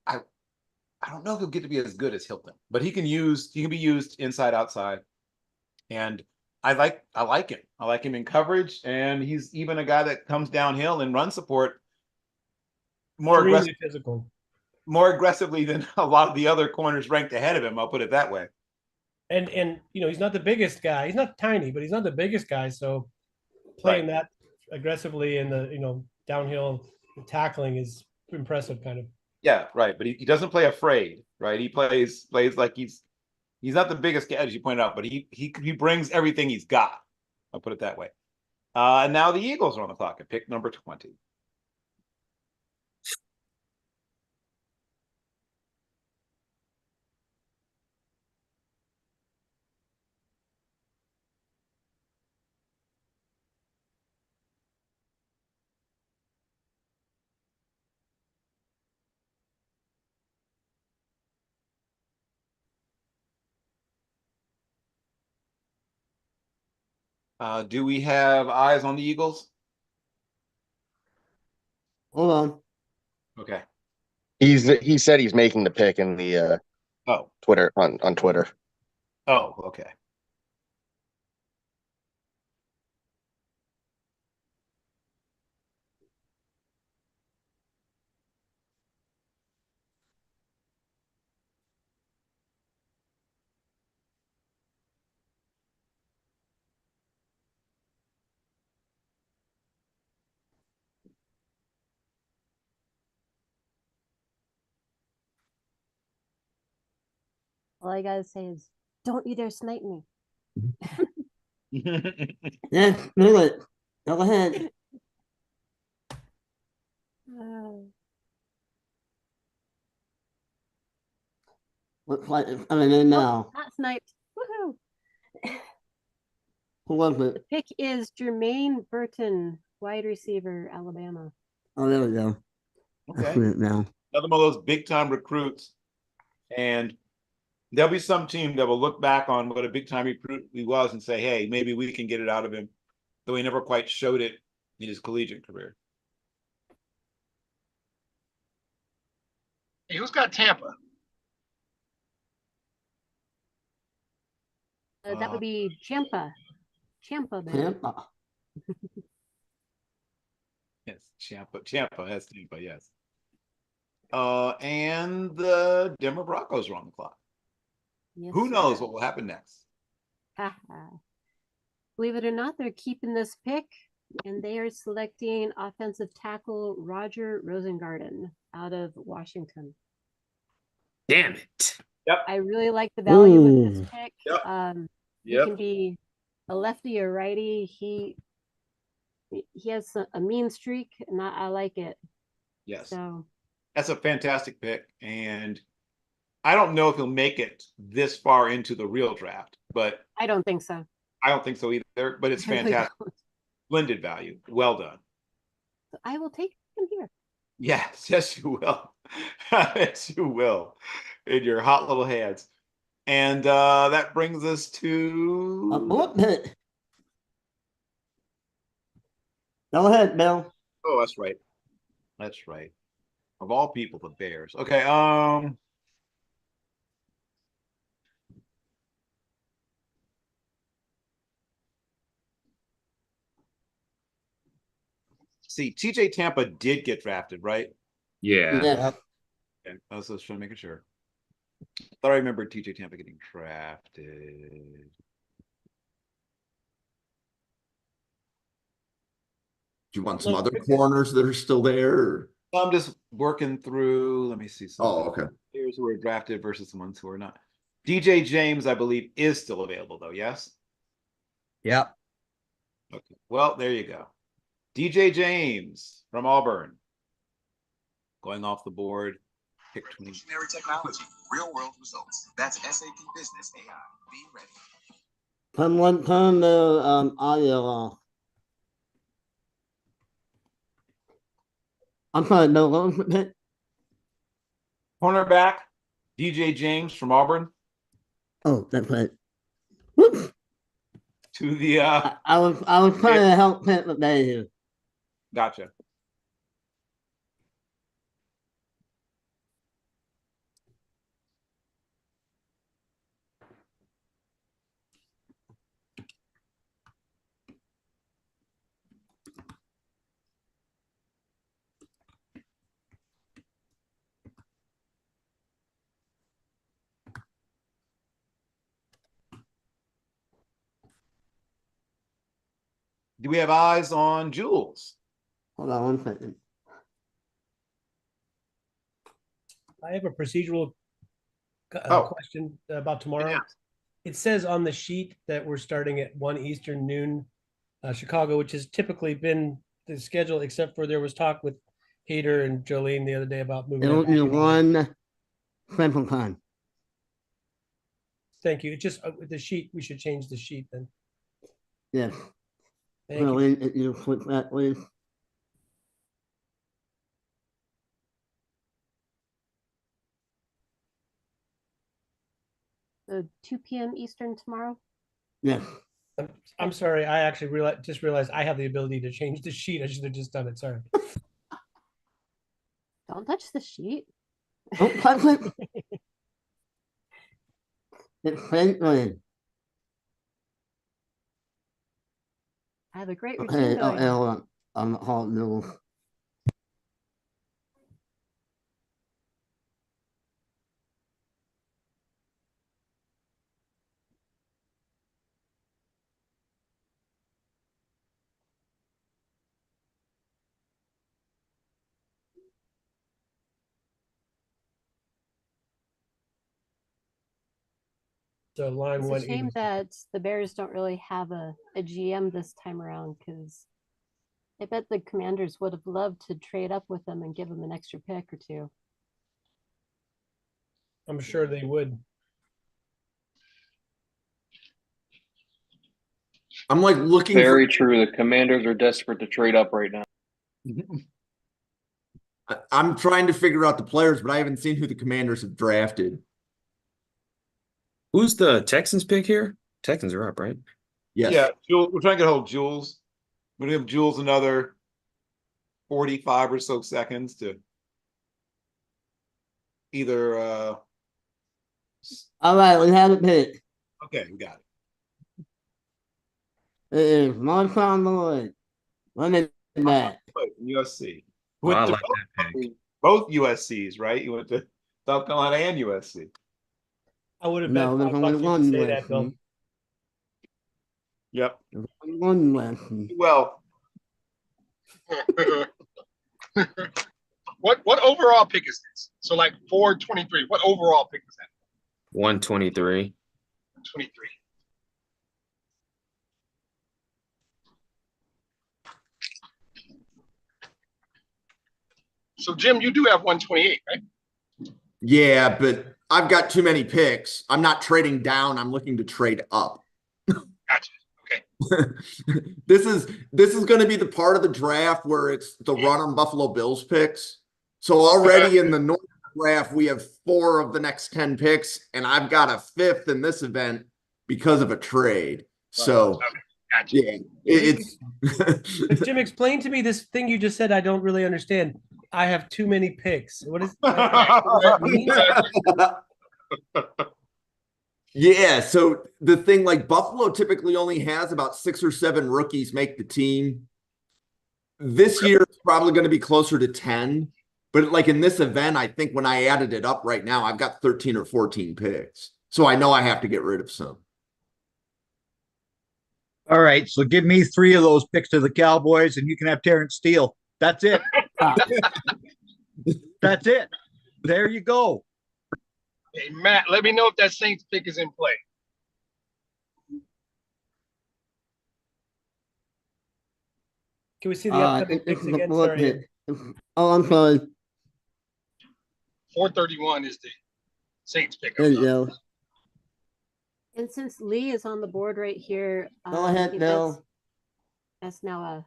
I don't know if he'll get to be as good as Hilton, but he can be used inside outside, and I like him. I like him in coverage, and he's even a guy that comes downhill and run support more aggressively than a lot of the other corners ranked ahead of him. I'll put it that way.
And he's not the biggest guy. He's not tiny, but he's not the biggest guy. So playing that aggressively in the downhill tackling is impressive, kind of.
Yeah, right. But he doesn't play afraid, right? He plays like he's not the biggest guy, as you pointed out, but he brings everything he's got. I'll put it that way. And now the Eagles are on the clock at pick number 20. Do we have eyes on the Eagles?
Hold on.
Okay.
He said he's making the pick in the Twitter on Twitter.
Oh, okay.
All I gotta say is, don't you dare snipe me.
Yeah, do it. Go ahead. Looks like it's coming in now.
Not sniped. Woohoo!
Who was
The
it?
pick is Jermaine Burton, wide receiver, Alabama.
Oh, there we go.
Okay.
I see it now.
Another one of those big time recruits. And there'll be some team that will look back on what a big time recruit he was and say, hey, maybe we can get it out of him. though he never quite showed it in his collegiate career.
Hey, who's got Tampa?
That would be Champa. Champa, baby.
Tampa.
Yes, Champa has Tampa, yes. And the Denver Broncos are on the clock.
Yes,
Who knows
sir.
what will happen next?
Believe it or not, they're keeping this pick, and they are selecting offensive tackle Roger Rosengarten out of Washington.
Damn it.
Yep.
I really like the value with
Ooh.
this pick.
Yep.
He
Yep.
can be a lefty or righty. He has a mean streak, and I like it.
Yes.
So
That's a fantastic pick. And I don't know if he'll make it this far into the real draft, but
I don't think so.
I don't think so either. But it's
I really
fantastic.
don't.
Blended value. Well done.
I will take him here.
Yes, yes, you will. Yes, you will. In your hot little hands. And that brings us
A
to
bullet pit. Go ahead, Bill.
oh, that's right. That's right. Of all people, the Bears. Okay, see, TJ Tampa did get drafted, right?
Yeah.
Yeah.
Okay, I was just trying to make sure. Thought I remembered TJ Tampa getting drafted.
Do you want some other corners that are still there? Or?
I'm just working through. Let me see some
Oh, okay.
players who were drafted versus the ones who are not. DJ James, I believe, is still available, though. Yes.
Yep.
Okay. Well, there you go. DJ James from Auburn. Going off the board. Pick 20.
Revolutionary technology, real world results. That's SAP Business AI. Be ready.
Turn the audio off. I'm sorry, Bill. What was the pick?
Cornerback, DJ James from Auburn.
Oh, that's right. Whoops.
To the
I was trying to help Pitt with that here.
Gotcha. Do we have eyes on Jules?
Hold on one second.
I have a procedural question about tomorrow.
Yeah.
It says on the sheet that we're starting at 1 Eastern noon, Chicago, which has typically been the schedule, except for there was talk with Hader and Jolene the other day about moving.
It'll
it
be
back.
1 Central Time.
Thank you. It just the sheet. We should change the sheet then.
Yes.
Thank you.
Really, if you flip that, please.
So 2 p.m. Eastern tomorrow.
Yes.
I'm sorry. I actually realized I have the ability to change the sheet. I should have just done it. Sorry.
Don't touch the sheet.
Don't touch it. It's Franklin.
I have a great
Okay,
routine going.
hold on. I'm hot noodles.
So line
It's a
180.
shame that the Bears don't really have a GM this time around, because I bet the Commanders would have loved to trade up with them and give them an extra pick or two.
I'm sure they would.
I'm like looking
Very true. The Commanders are desperate to trade up right now.
I'm trying to figure out the players, but I haven't seen who the Commanders have drafted.
Who's the Texans pick here? Texans are up, right?
Yes.
Yeah, Jules, we're trying to get hold of Jules. We're gonna give Jules another 45 or so seconds to either
All right, we have a pick.
okay, we got
It is Marshawn Lloyd. Running back.
USC.
Oh, I
Went to
like that pick.
both USCs, right? You went to South Carolina and USC.
I would have
No,
bet
there's
$5
only
you
one
could say that, Bill.
USC.
Yep.
There's only one USC.
Well,
What overall pick is this? So like 423. What overall pick is that?
123.
23. So Jim, you do have 128, right?
Yeah, but I've got too many picks. I'm not trading down. I'm looking to trade up.
Gotcha. Okay.
This is going to be the part of the draft where it's the run on Buffalo Bills picks. So already in the North draft, we have 4 of the next 10 picks, and I've got a 5th in this event because of a trade. So
Gotcha.
yeah, it's
Jim, explain to me this thing you just said. I don't really understand. I have too many picks. What is
yeah. So the thing, like Buffalo typically only has about 6 or 7 rookies make the team. This year it's probably going to be closer to 10. But like in this event, I think when I added it up right now, I've got 13 or 14 picks. So I know I have to get rid of some.
All right, so give me 3 of those picks to the Cowboys, and you can have Terrence Steele. That's it. That's it. There you go.
Hey, Matt, let me know if that Saints pick is in play.
Can we see the upcoming
This
picks
is the
again?
4th
Sorry.
pick. Oh, I'm sorry.
431 is the Saints pick.
There you go.
And since Lee is on the board right here,
Go ahead,
that's-
Bill.
That's now a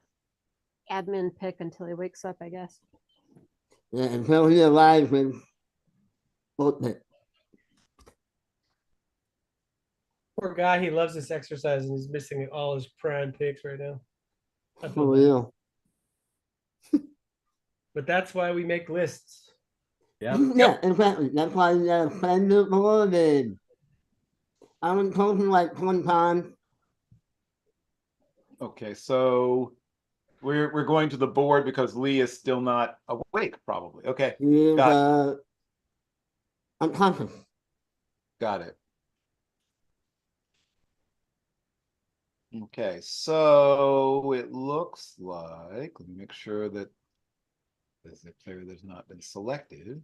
admin pick until he wakes up, I guess.
Yeah, until he arrives with both picks.
Poor guy, he loves this exercise and he's missing all his prime picks right now. I feel
For
bad.
real.
But that's why we make lists.
Yeah, exactly. That's why you gotta spend it more than. I was talking like 20 times.
okay, so we're going to the board because Lee is still not awake, probably. Okay,
He is
got
unconscious.
got it. Okay, so it looks like, let me make sure that there's a player that's not been selected.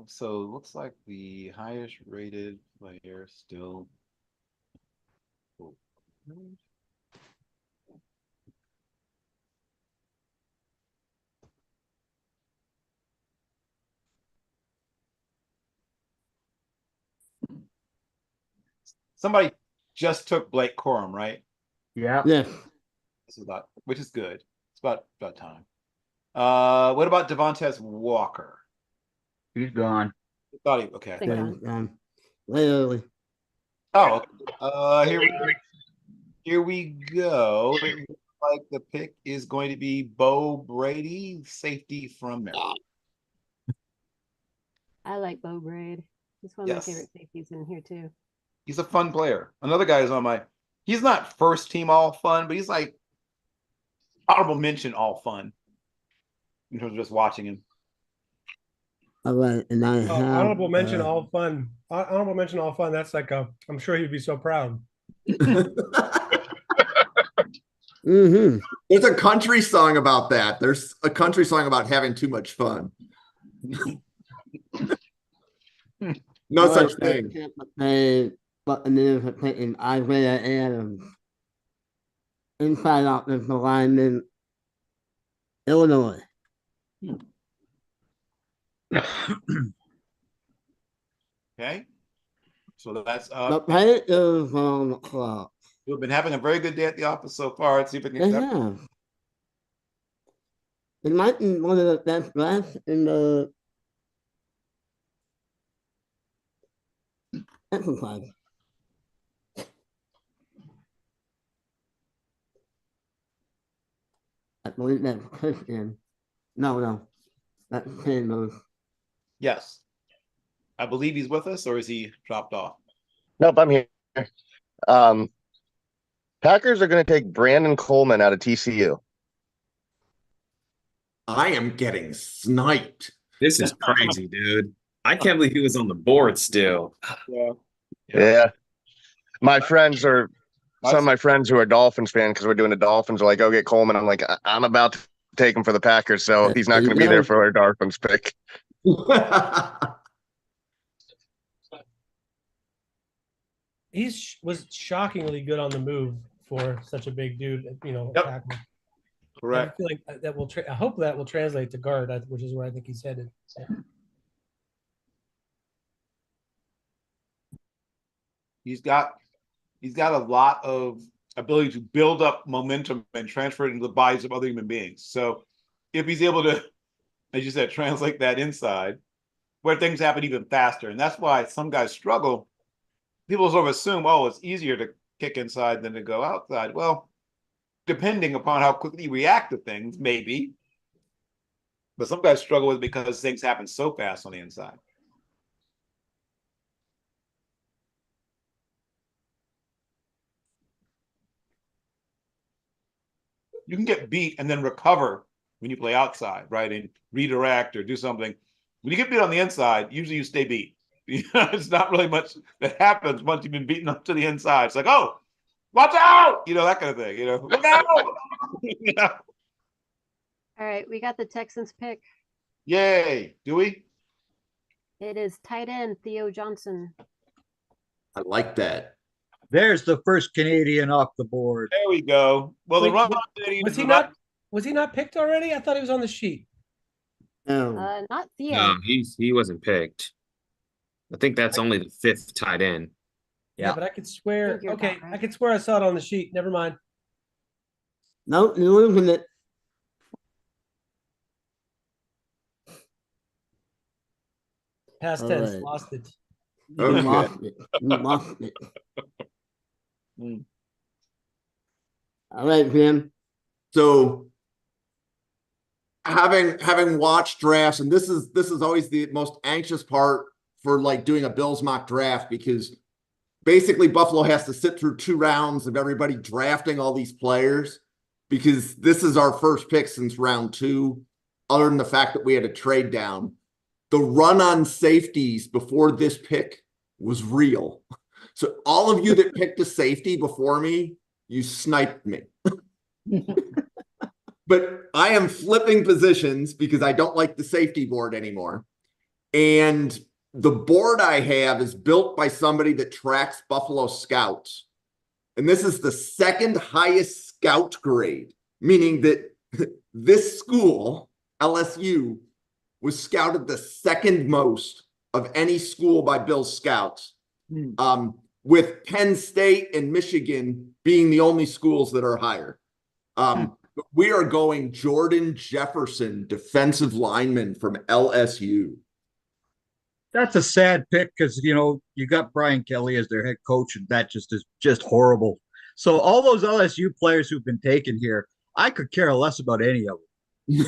So it looks like the highest rated player still. Somebody just took Blake Corum, right?
Yeah.
Yeah.
This is about, which is good. It's about time. What about Devontae Walker?
He's gone.
I thought he okay.
Way early.
Oh, here we go. It looks like the pick is going to be Bo Brady, safety from Maryland.
I like Bo Braid. He's one of my favorite safeties in here too.
He's a fun player. Another guy is on my. He's not first team all fun, but he's like honorable mention all fun. In terms of just watching him.
All right, and I have
honorable mention all fun. Honorable mention all fun. That's like I'm sure he'd be so proud.
Mm-hmm.
There's a country song about that. There's a country song about having too much fun. No such thing.
Buccaneers are taking Isaiah Adams, inside offensive lineman, Illinois.
Okay. So that's
The paint is on the clock.
We've been having a very good day at the office so far. Let's see if we can.
Yeah. It might be one of the best drafts in the exercise. I believe that's Christian. No. That's Chambers.
Yes. I believe he's with us, or is he dropped off?
Nope, I'm here. Packers are going to take Brandon Coleman out of TCU.
I am getting sniped.
This is crazy, dude. I can't believe he was on the board still.
Yeah. My friends are some of my friends who are Dolphins fans because we're doing the Dolphins are like, go get Coleman. I'm like, I'm about to take him for the Packers, so he's not going to be there for our Dolphins pick.
Was shockingly good on the move for such a big dude, tackle.
Correct.
I feel like that will. I hope that will translate to guard, which is where I think he's headed. So.
He's got a lot of ability to build up momentum and transfer it into the bodies of other human beings. So if he's able to, as you said, translate that inside, where things happen even faster, and that's why some guys struggle. People sort of assume, oh, it's easier to kick inside than to go outside. Well, depending upon how quickly you react to things, maybe. But some guys struggle with it because things happen so fast on the inside. You can get beat and then recover when you play outside, right? And redirect or do something. When you get beat on the inside, usually you stay beat. It's not really much that happens once you've been beaten up to the inside. It's like, oh, watch out! That kind of thing. Look out!
All right, we got the Texans pick.
Yay! Do we?
It is tight end Theo Johnson.
I like that.
There's the first Canadian off the board.
There we go. Well,
Wait, was he not picked already? I thought he was on the sheet.
No.
Not Theo.
No, he wasn't picked. I think that's only the 5th tight end.
Yeah, but I could swear. Okay,
right.
I could swear I saw it on the sheet. Never mind.
No, you're losing it.
Past
All
tense,
right.
lost it.
You lost it. You lost it. All right, Jim.
So having watched drafts, and this is always the most anxious part for like doing a Bills mock draft, because basically Buffalo has to sit through 2 rounds of everybody drafting all these players, because this is our first pick since round 2, other than the fact that we had to trade down. The run on safeties before this pick was real. So all of you that picked a safety before me, you sniped me. But I am flipping positions because I don't like the safety board anymore. And the board I have is built by somebody that tracks Buffalo Scouts. And this is the 2nd highest scout grade, meaning that this school, LSU, was scouted the 2nd most of any school by Bills Scouts, with Penn State and Michigan being the only schools that are higher. We are going Jordan Jefferson, defensive lineman from LSU.
That's a sad pick because, you got Brian Kelly as their head coach, and that just is just horrible. So all those LSU players who've been taken here, I could care less about any of them.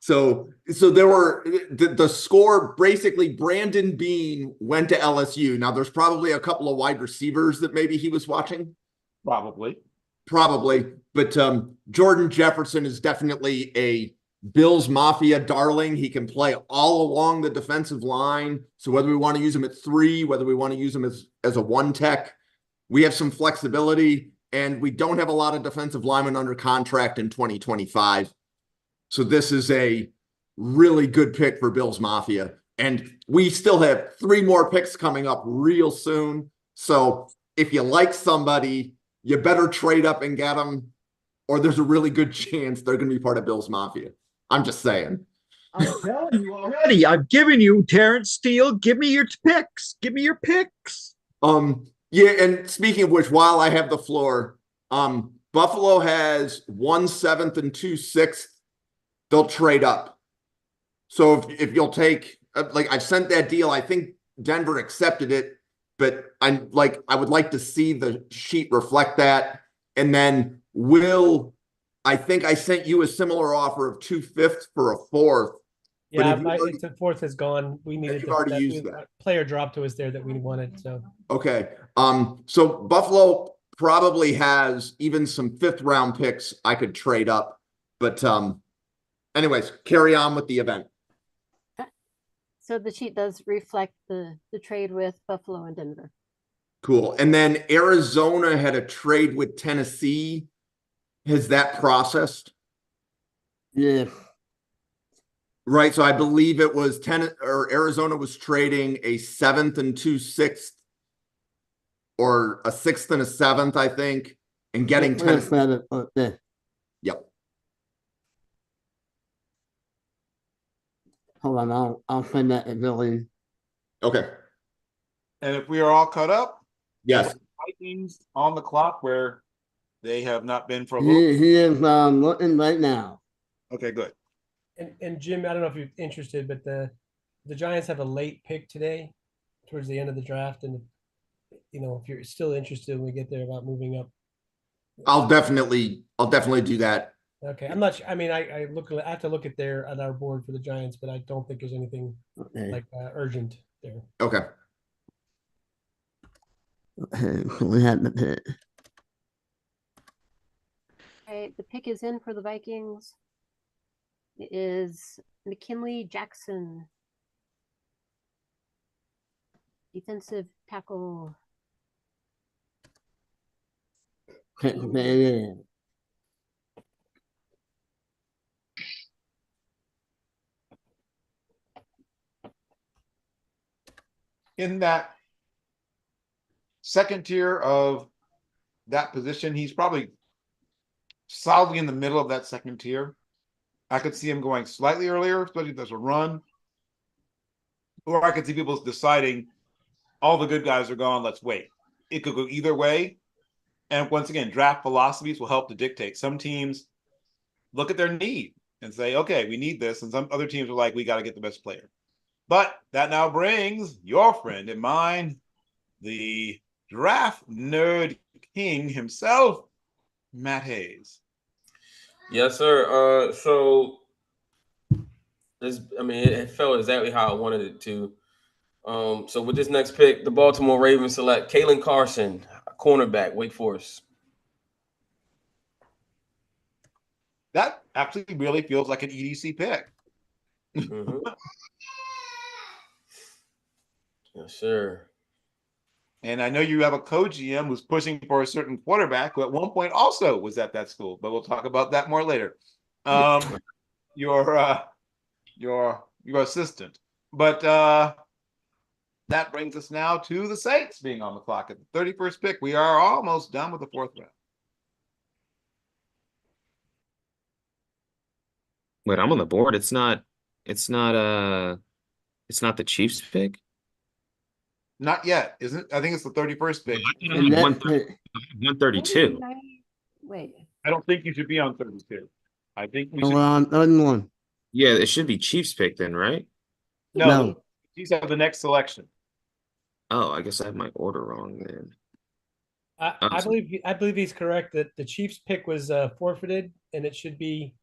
So there were the score, basically Brandon Bean went to LSU. Now there's probably a couple of wide receivers that maybe he was watching.
Probably.
But Jordan Jefferson is definitely a Bills Mafia darling. He can play all along the defensive line. So whether we want to use him at 3, whether we want to use him as a 1 tech, we have some flexibility, and we don't have a lot of defensive linemen under contract in 2025. So this is a really good pick for Bills Mafia. And we still have 3 more picks coming up real soon. So if you like somebody, you better trade up and get them, or there's a really good chance they're going to be part of Bills Mafia. I'm just saying.
I'm telling you already. I've given you Terrence Steele. Give me your picks. Give me your picks.
Yeah, and speaking of which, while I have the floor, Buffalo has 1/7 and 2/6. They'll trade up. So if you'll take, like, I've sent that deal. I think Denver accepted it, but I would like to see the sheet reflect that. And then I think I sent you a similar offer of 2/5 for a 4th.
Yeah,
But if
the 4th is gone. We needed
you've already used that.
Player drop to us there that we wanted. So
okay. So Buffalo probably has even some 5th round picks I could trade up. But anyways, carry on with the event.
So the sheet does reflect the trade with Buffalo and Denver.
Cool. And then Arizona had a trade with Tennessee. Has that processed?
Yeah.
Right. So I believe it was Arizona was trading a 7th and 2/6, or a 6th and a 7th, I think, and getting Tennessee. Yep.
Hold on, I'll send that to Billy.
Okay.
And if we are all caught up,
yes,
Vikings on the clock where they have not been for a
He is looking right now.
Okay, good.
And Jim, I don't know if you're interested, but the Giants have a late pick today, towards the end of the draft, and if you're still interested when we get there about moving up.
I'll definitely do that.
Okay, I'm not. I mean, I have to look at our board for the Giants, but I don't think there's anything like urgent there.
Okay.
So we had the pick.
Okay, the pick is in for the Vikings. It is McKinley Jackson, defensive tackle.
In that second tier of that position, he's probably solidly in the middle of that second tier. I could see him going slightly earlier, especially if there's a run. Or I could see people deciding all the good guys are gone, let's wait. It could go either way. And once again, draft philosophies will help to dictate. Some teams look at their need and say, okay, we need this. And some other teams are like, we got to get the best player. But that now brings your friend and mine, the draft nerd king himself, Matt Hayes.
Yes, sir. So it felt exactly how I wanted it to. So with this next pick, the Baltimore Ravens select Kalen Carson, cornerback, Wake Forest.
That actually really feels like an EDC pick.
Mm-hmm. Yes, sir.
And I know you have a co-GM who's pushing for a certain quarterback who at one point also was at that school, but we'll talk about that more later. Your assistant. But that brings us now to the Saints being on the clock at the 31st pick. We are almost done with the 4th round.
Wait, I'm on the board. It's not the Chiefs pick.
Not yet, isn't it? I think it's the 31st pick.
132.
Wait.
I don't think you should be on 32. I think we
We're
should.
on 31.
Yeah, it should be Chiefs pick then, right?
No. These are the next selection.
Oh, I guess I have my order wrong then.
I believe he's correct that the Chiefs pick was forfeited, and it should be.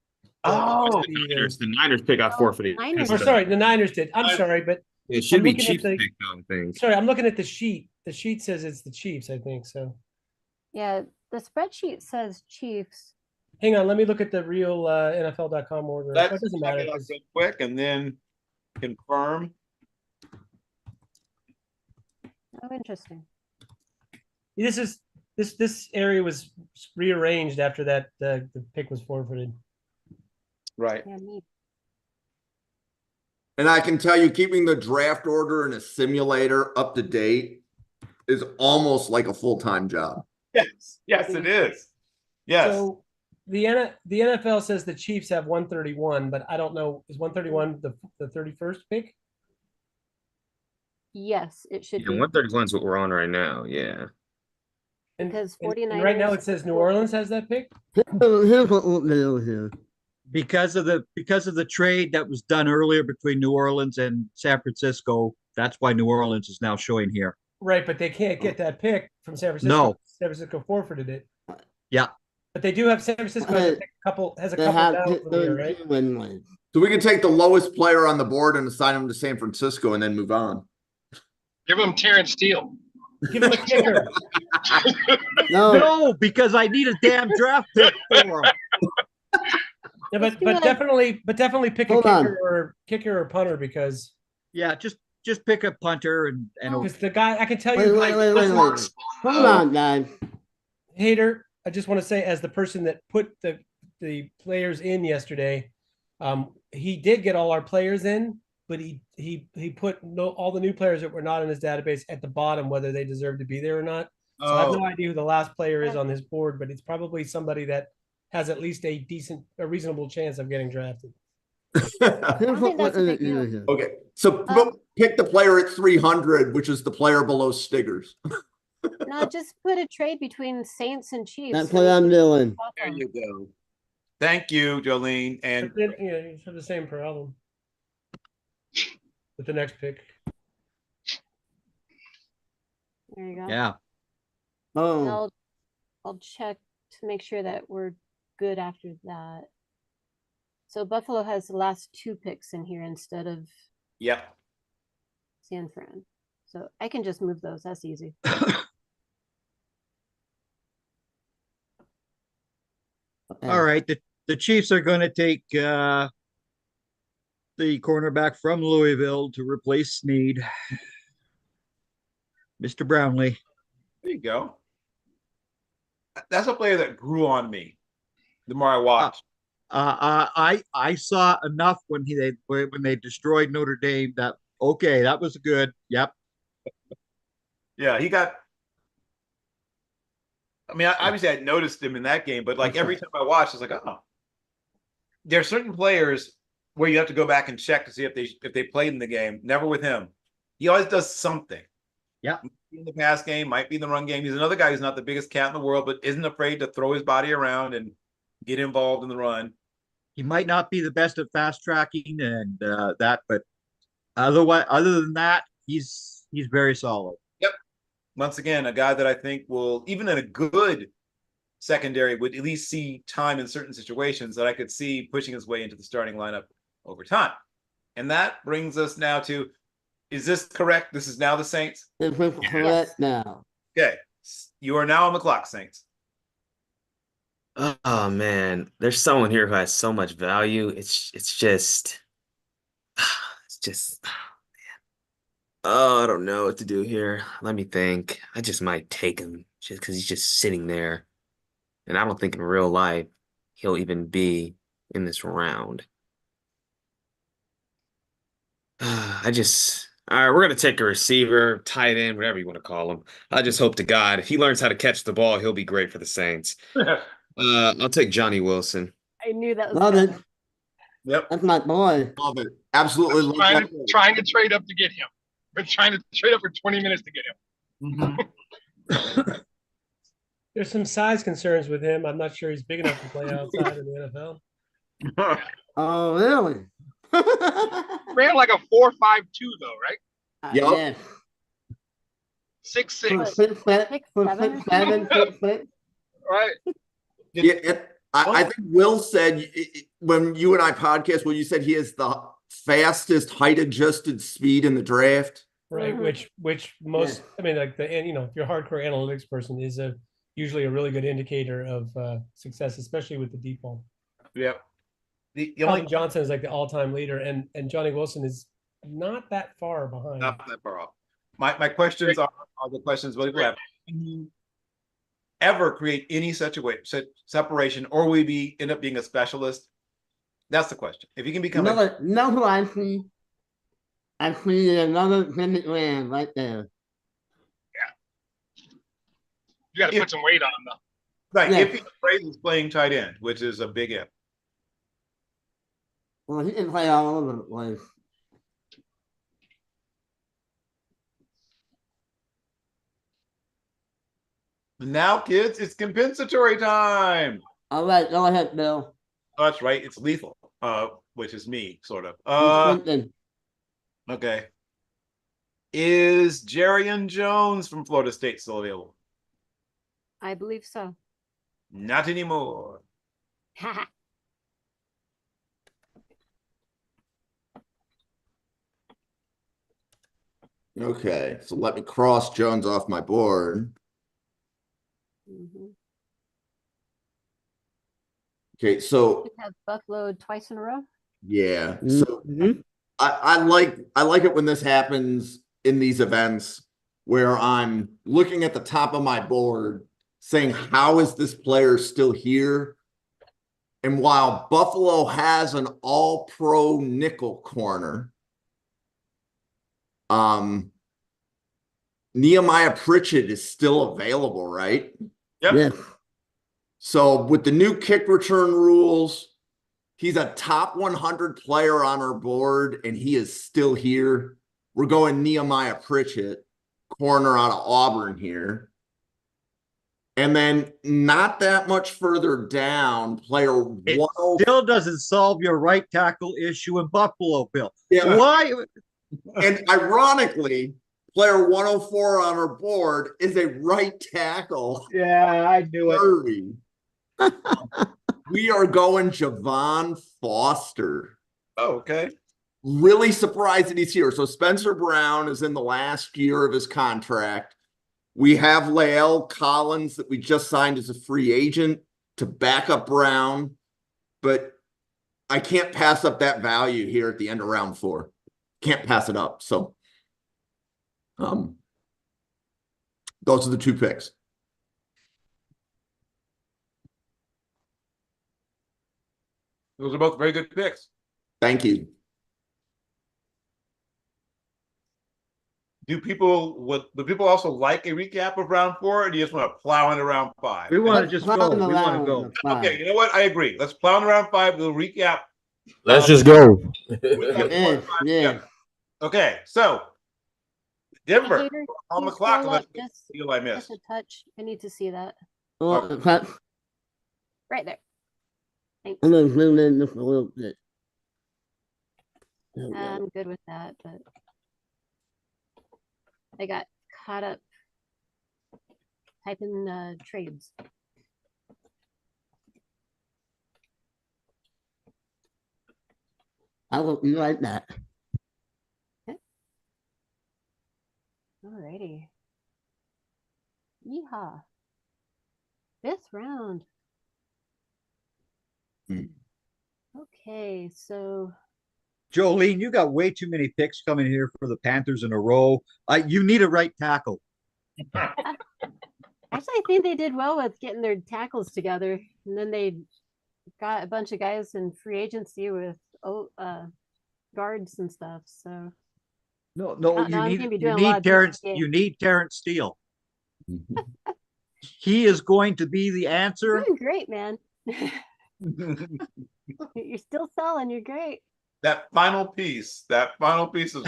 The Niners pick got forfeited.
Sorry, the Niners did. I'm sorry, but
it should be Chiefs pick though, I think.
Sorry, I'm looking at the sheet. The sheet says it's the Chiefs, I think so.
Yeah, the spreadsheet says Chiefs.
Hang on, let me look at the real NFL.com order.
Let's
It doesn't matter.
real quick and then confirm.
Oh, interesting.
This area was rearranged after that the pick was forfeited.
Right.
Yeah, neat.
And I can tell you, keeping the draft order in a simulator up to date is almost like a full-time job.
Yes, it is. Yes.
So the NFL says the Chiefs have 131, but I don't know. Is 131 the 31st pick?
Yes, it should
Yeah,
be.
131 is what we're on right now. Yeah.
Because
And
49ers.
right now it says New Orleans has that pick.
Here's what we'll do here.
Because of the trade that was done earlier between New Orleans and San Francisco, that's why New Orleans is now showing here.
Right, but they can't get that pick from San Francisco.
No.
San Francisco forfeited it.
Yeah.
But they do have San Francisco has a couple
They
down
have
from here, right?
32 wins.
So we can take the lowest player on the board and assign him to San Francisco and then move on.
Give him Terrence Steele.
Give him a kicker.
No, because I need a damn draft pick for him.
Yeah, but definitely pick a
Hold on.
kicker or punter because
Yeah, just pick a punter and
because the guy I can tell
Wait,
you
wait, wait, wait, wait. Hold on, guys.
Hater, I just want to say as the person that put the players in yesterday, he did get all our players in, but he put all the new players that were not in his database at the bottom, whether they deserve to be there or not. So I have no idea who the last player is on his board, but it's probably somebody that has at least a reasonable chance of getting drafted.
Here's what
that's a
we're
big
gonna do
deal.
here.
Okay, so pick the player at 300, which is the player below Stiggers.
No, just put a trade between Saints and Chiefs.
That's what I'm doing.
There you go. Thank you, Jolene. And
But then, you have the same problem with the next pick.
There you go.
Yeah.
And
Oh,
I'll check to make sure that we're good after that. So Buffalo has the last 2 picks in here instead of
yep.
San Fran. So I can just move those. That's easy.
All right. The Chiefs are going to take the cornerback from Louisville to replace Snead. Mr. Brownlee.
There you go. That's a player that grew on me the more I watched.
I saw enough when they destroyed Notre Dame that okay, that was good. Yep.
Yeah, he got. I mean, obviously, I noticed him in that game, but like every time I watched, I was like, oh. There are certain players where you have to go back and check to see if they played in the game. Never with him. He always does something.
Yeah.
In the pass game, might be in the run game. He's another guy who's not the biggest cat in the world, but isn't afraid to throw his body around and get involved in the run.
He might not be the best at fast tracking and that, but other than that, he's very solid.
Yep. Once again, a guy that I think will, even in a good secondary, would at least see time in certain situations that I could see pushing his way into the starting lineup over time. And that brings us now to, is this correct? This is now the Saints?
this is correct now.
Okay. You are now on the clock, Saints.
Oh man, there's someone here who has so much value. It's just oh, I don't know what to do here. Let me think. I just might take him just because he's just sitting there. And I don't think in real life he'll even be in this round. All right, we're gonna take a receiver, tight end, whatever you want to call him. I just hope to God if he learns how to catch the ball, he'll be great for the Saints. I'll take Johnny Wilson.
I knew that was
Love it.
coming.
Yep.
That's my boy.
Love it. Absolutely love that.
Trying to trade up to get him. We're trying to trade up for 20 minutes to get him.
There's some size concerns with him. I'm not sure he's big enough to play outside of the NFL.
Oh, really?
Ran like a 4.52 though, right?
Yep.
6'6".
6'7", 6'6".
Right.
Yeah, I think Will said when you and I podcast, you said he has the fastest height adjusted speed in the draft.
Right, which most, I mean, like if you're a hardcore analytics person, is usually a really good indicator of success, especially with the deep ball.
Yep.
Calvin Johnson is like the all-time leader, and Johnny Wilson is not that far behind.
Not that far off. My questions are the questions we have. Can you ever create any such separation, or will we end up being a specialist? That's the question. If you can become
No, who I see? I see another Bennett right there.
You got to put some weight on him though.
Right,
Yeah.
if he is playing tight end, which is a big if.
Well, he can play all over the place.
Now, kids, it's compensatory time.
All right, go ahead, Bill.
Oh, that's right. It's lethal, which is me, sort of. Okay. Is Jerrion Jones from Florida State still available?
I believe so.
Not anymore.
Okay, so let me cross Jones off my board. Okay, so
Have Buffalo twice in a row.
yeah, so I like it when this happens in these events where I'm looking at the top of my board saying, how is this player still here? And while Buffalo has an all-pro nickel corner, Nehemiah Pritchett is still available, right?
Yep.
Yeah.
So with the new kick return rules, he's a top 100 player on our board, and he is still here. We're going Nehemiah Pritchett, corner out of Auburn here. And then not that much further down, player 104.
Still doesn't solve your right tackle issue in Buffalo, Bill.
Yeah.
Why?
And ironically, player 104 on our board is a right tackle.
Yeah, I knew it.
We are going Javon Foster.
Oh, okay.
Really surprised that he's here. So Spencer Brown is in the last year of his contract. We have Lael Collins that we just signed as a free agent to back up Brown, but I can't pass up that value here at the end of round 4. Can't pass it up. So those are the 2 picks.
Those are both very good picks.
Thank you.
Do people also like a recap of round 4, or do you just want to plow into round 5?
We want to just go. We want to go.
Okay, you know what? I agree. Let's plow into round 5. We'll recap.
Let's just go.
Yeah.
Okay, so Denver
Hater,
on the
can you
clock.
scroll
Let's
up just
deal I missed.
a touch. I need to see that. Right there. Thanks.
I'm gonna zoom in just a little bit.
I'm good with that, but I got caught up typing trades.
I will be like that.
Alrighty. Yeehaw. 5th round. Okay, so
Jolene, you got way too many picks coming here for the Panthers in a row. You need a right tackle.
actually I think they did well with getting their tackles together, and then they got a bunch of guys in free agency with guards and stuff. So
No, you need Terrence Steele.
Mm-hmm.
He is going to be the answer.
You're doing great, man. You're still selling. You're great.
That final piece is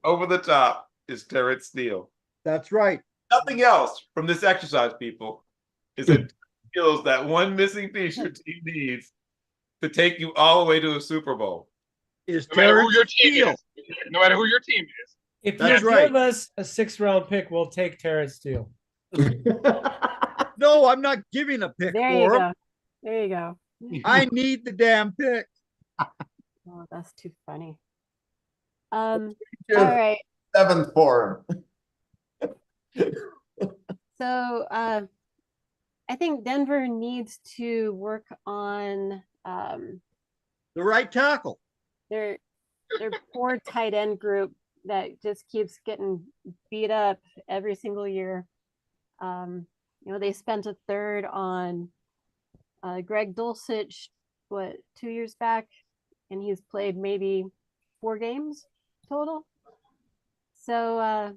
over the top is Terrence Steele.
That's right.
Nothing else from this exercise, people, is it feels that one missing piece your team needs to take you all the way to a Super Bowl.
Is
no matter who your team is. No matter who your team is.
If you give us a 6th round pick, we'll take Terrence Steele.
No, I'm not giving a pick for him.
There you go.
I need the damn pick.
Oh, that's too funny. All right.
7th for him.
So I think Denver needs to work on
the right tackle.
Their poor tight end group that just keeps getting beat up every single year. They spent a 3rd on Greg Dulcich, 2 years back, and he's played maybe 4 games total. So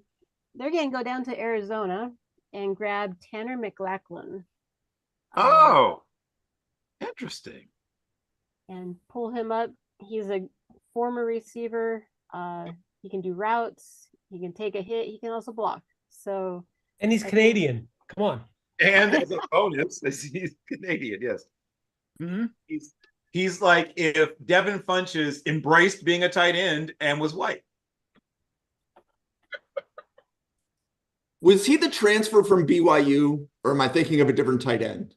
they're going to go down to Arizona and grab Tanner McLachlan
Oh, interesting.
And pull him up. He's a former receiver. He can do routes. He can take a hit. He can also block. So.
And he's Canadian. Come on.
And as a bonus, he's Canadian. Yes.
Mm-hmm.
He's like if Devin Funches embraced being a tight end and was white.
Was he the transfer from BYU, or am I thinking of a different tight end?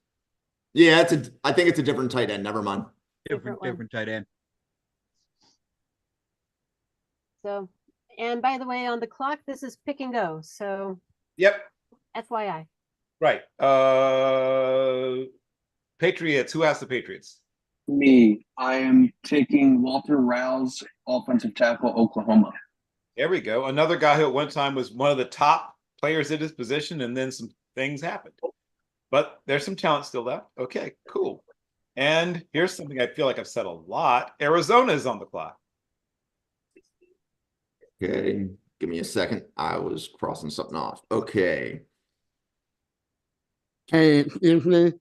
Yeah, I think it's a different tight end. Never mind.
Different tight end.
So, and by the way, on the clock, this is pick and go. So.
Yep.
FYI.
Right. Patriots. Who has the Patriots?
Me. I am taking Walter Rouse, offensive tackle, Oklahoma.
There we go. Another guy who at one time was one of the top players at his position, and then some things happened. But there's some talent still left. Okay, cool. And here's something I feel like I've said a lot. Arizona is on the clock.
Okay, give me a second. I was crossing something off. Okay.
Hey, excuse me.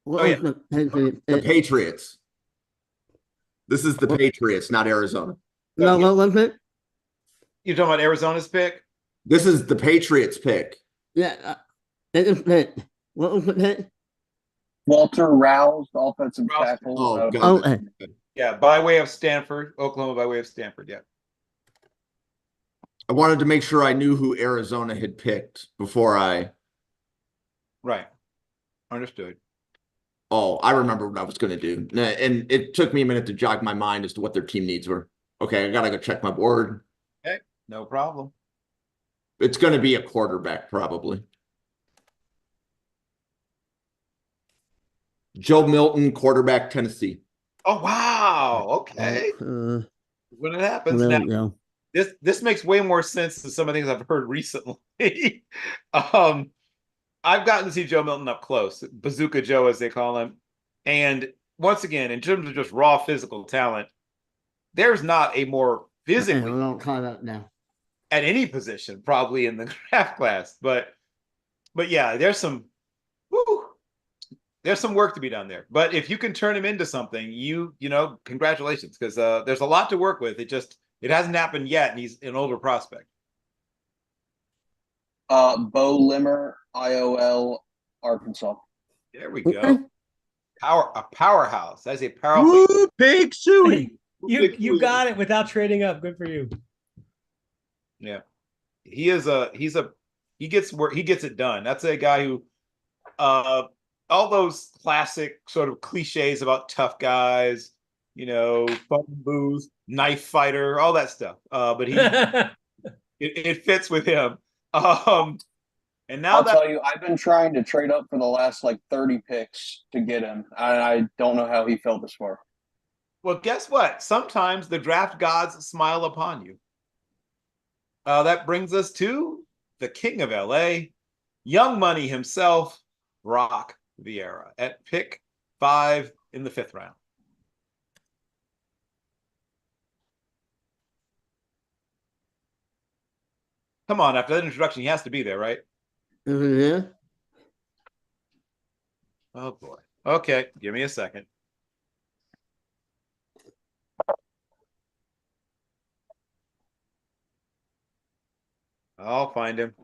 What was the Patriots?
The Patriots. This is the Patriots, not Arizona.
No, what was it?
You're talking about Arizona's pick?
This is the Patriots pick.
Yeah, they just pick. What was the pick?
Walter Rouse, offensive tackle.
Oh,
Okay.
Yeah, by way of Stanford, Oklahoma by way of Stanford, yeah.
I wanted to make sure I knew who Arizona had picked before I.
Right. Understood.
Oh, I remember what I was going to do. And it took me a minute to jog my mind as to what their team needs were. Okay, I got to go check my board.
Okay, no problem.
It's going to be a quarterback, probably. Joe Milton, quarterback, Tennessee.
Oh, wow. Okay. When it happens
there
now.
we go.
This makes way more sense than some of the things I've heard recently. I've gotten to see Joe Milton up close, Bazooka Joe, as they call him. And once again, in terms of just raw physical talent, there's not a more physically
We don't call that now.
at any position probably in the draft class. But yeah, there's some work to be done there. But if you can turn him into something, you know, congratulations, because there's a lot to work with. It hasn't happened yet, and he's an older prospect.
Bo Limmer, IOL, Arkansas.
There we go. A powerhouse. That's a powerful.
Woo, Big Suey.
You got it without trading up. Good for you.
Yeah, he gets it done. That's a guy who, all those classic sort of cliches about tough guys, you know, phone booth, knife fighter, all that stuff. But it fits with him. And now
I'll tell you, I've been trying to trade up for the last like 30 picks to get him. I don't know how he fell this far.
Well, guess what? Sometimes the draft gods smile upon you. That brings us to the king of LA, Young Money himself, Brock Vieira, at pick 5 in the 5th round. Come on, after that introduction, he has to be there, right?
Yeah.
Oh, boy. Okay, give me a second. I'll find him.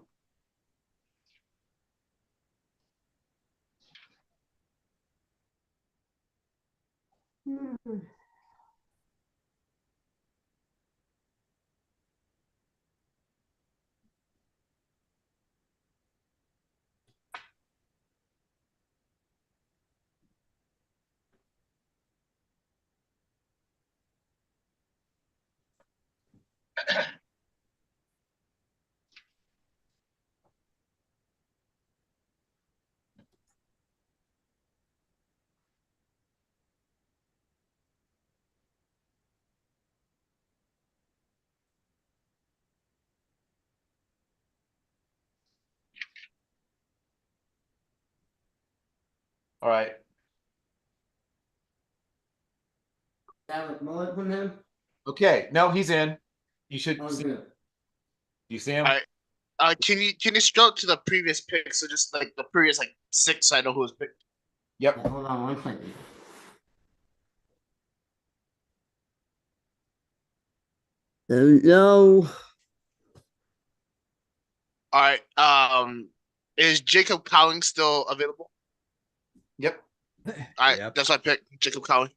All right.
That was more from him?
Okay, no, he's in. You should.
Oh,
See,
good.
you see him?
All right. Can you scroll to the previous pick? So just like the previous like 6, I know who was picked.
Yep.
Hold on one second. There we go.
All right. Is Jacob Cowling still available?
Yep.
All right. That's my pick. Jacob Cowling.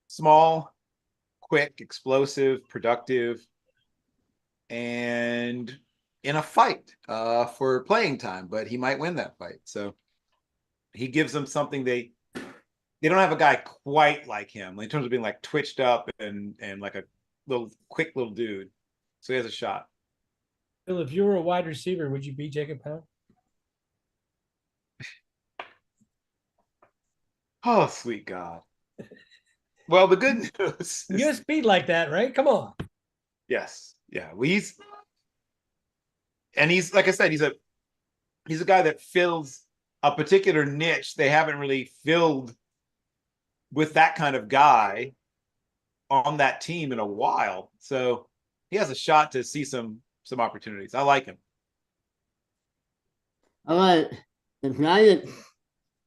Small, quick, explosive, productive, and in a fight for playing time, but he might win that fight. So he gives them something they don't have a guy quite like him in terms of being like twitched up and like a little quick little dude. So he has a shot.
Bill, if you were a wide receiver, would you beat Jacob Pound?
Oh, sweet God. Well, the good news
You get speed like that, right? Come on.
Yes. Yeah. Well, he's like I said, he's a guy that fills a particular niche they haven't really filled with that kind of guy on that team in a while. So he has a shot to see some opportunities. I like him.
All right. The Giants.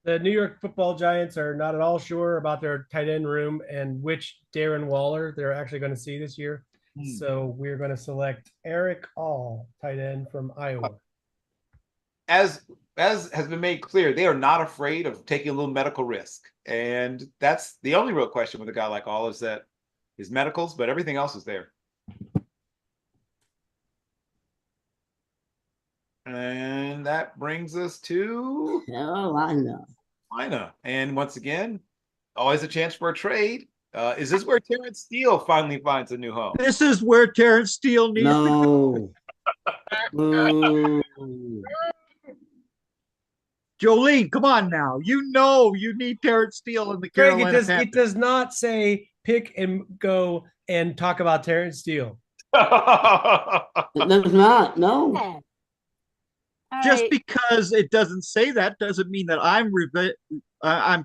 The New York Football Giants are not at all sure about their tight end room and which Darren Waller they're actually going to see this year. So we're going to select Eric All, tight end from Iowa.
As has been made clear, they are not afraid of taking a little medical risk. And that's the only real question with a guy like All is that his medicals, but everything else is there. And that brings us to Carolina. And once again, always a chance for a trade. Is this where Terrence Steele finally finds a new home?
This is where Terrence Steele needs
to go.
Jolene, come on now. You know you need Terrence Steele in the
Craig,
Carolina
it
Panthers.
does not say pick and go and talk about Terrence Steele.
It does not. No.
Just because it doesn't say that doesn't mean that I'm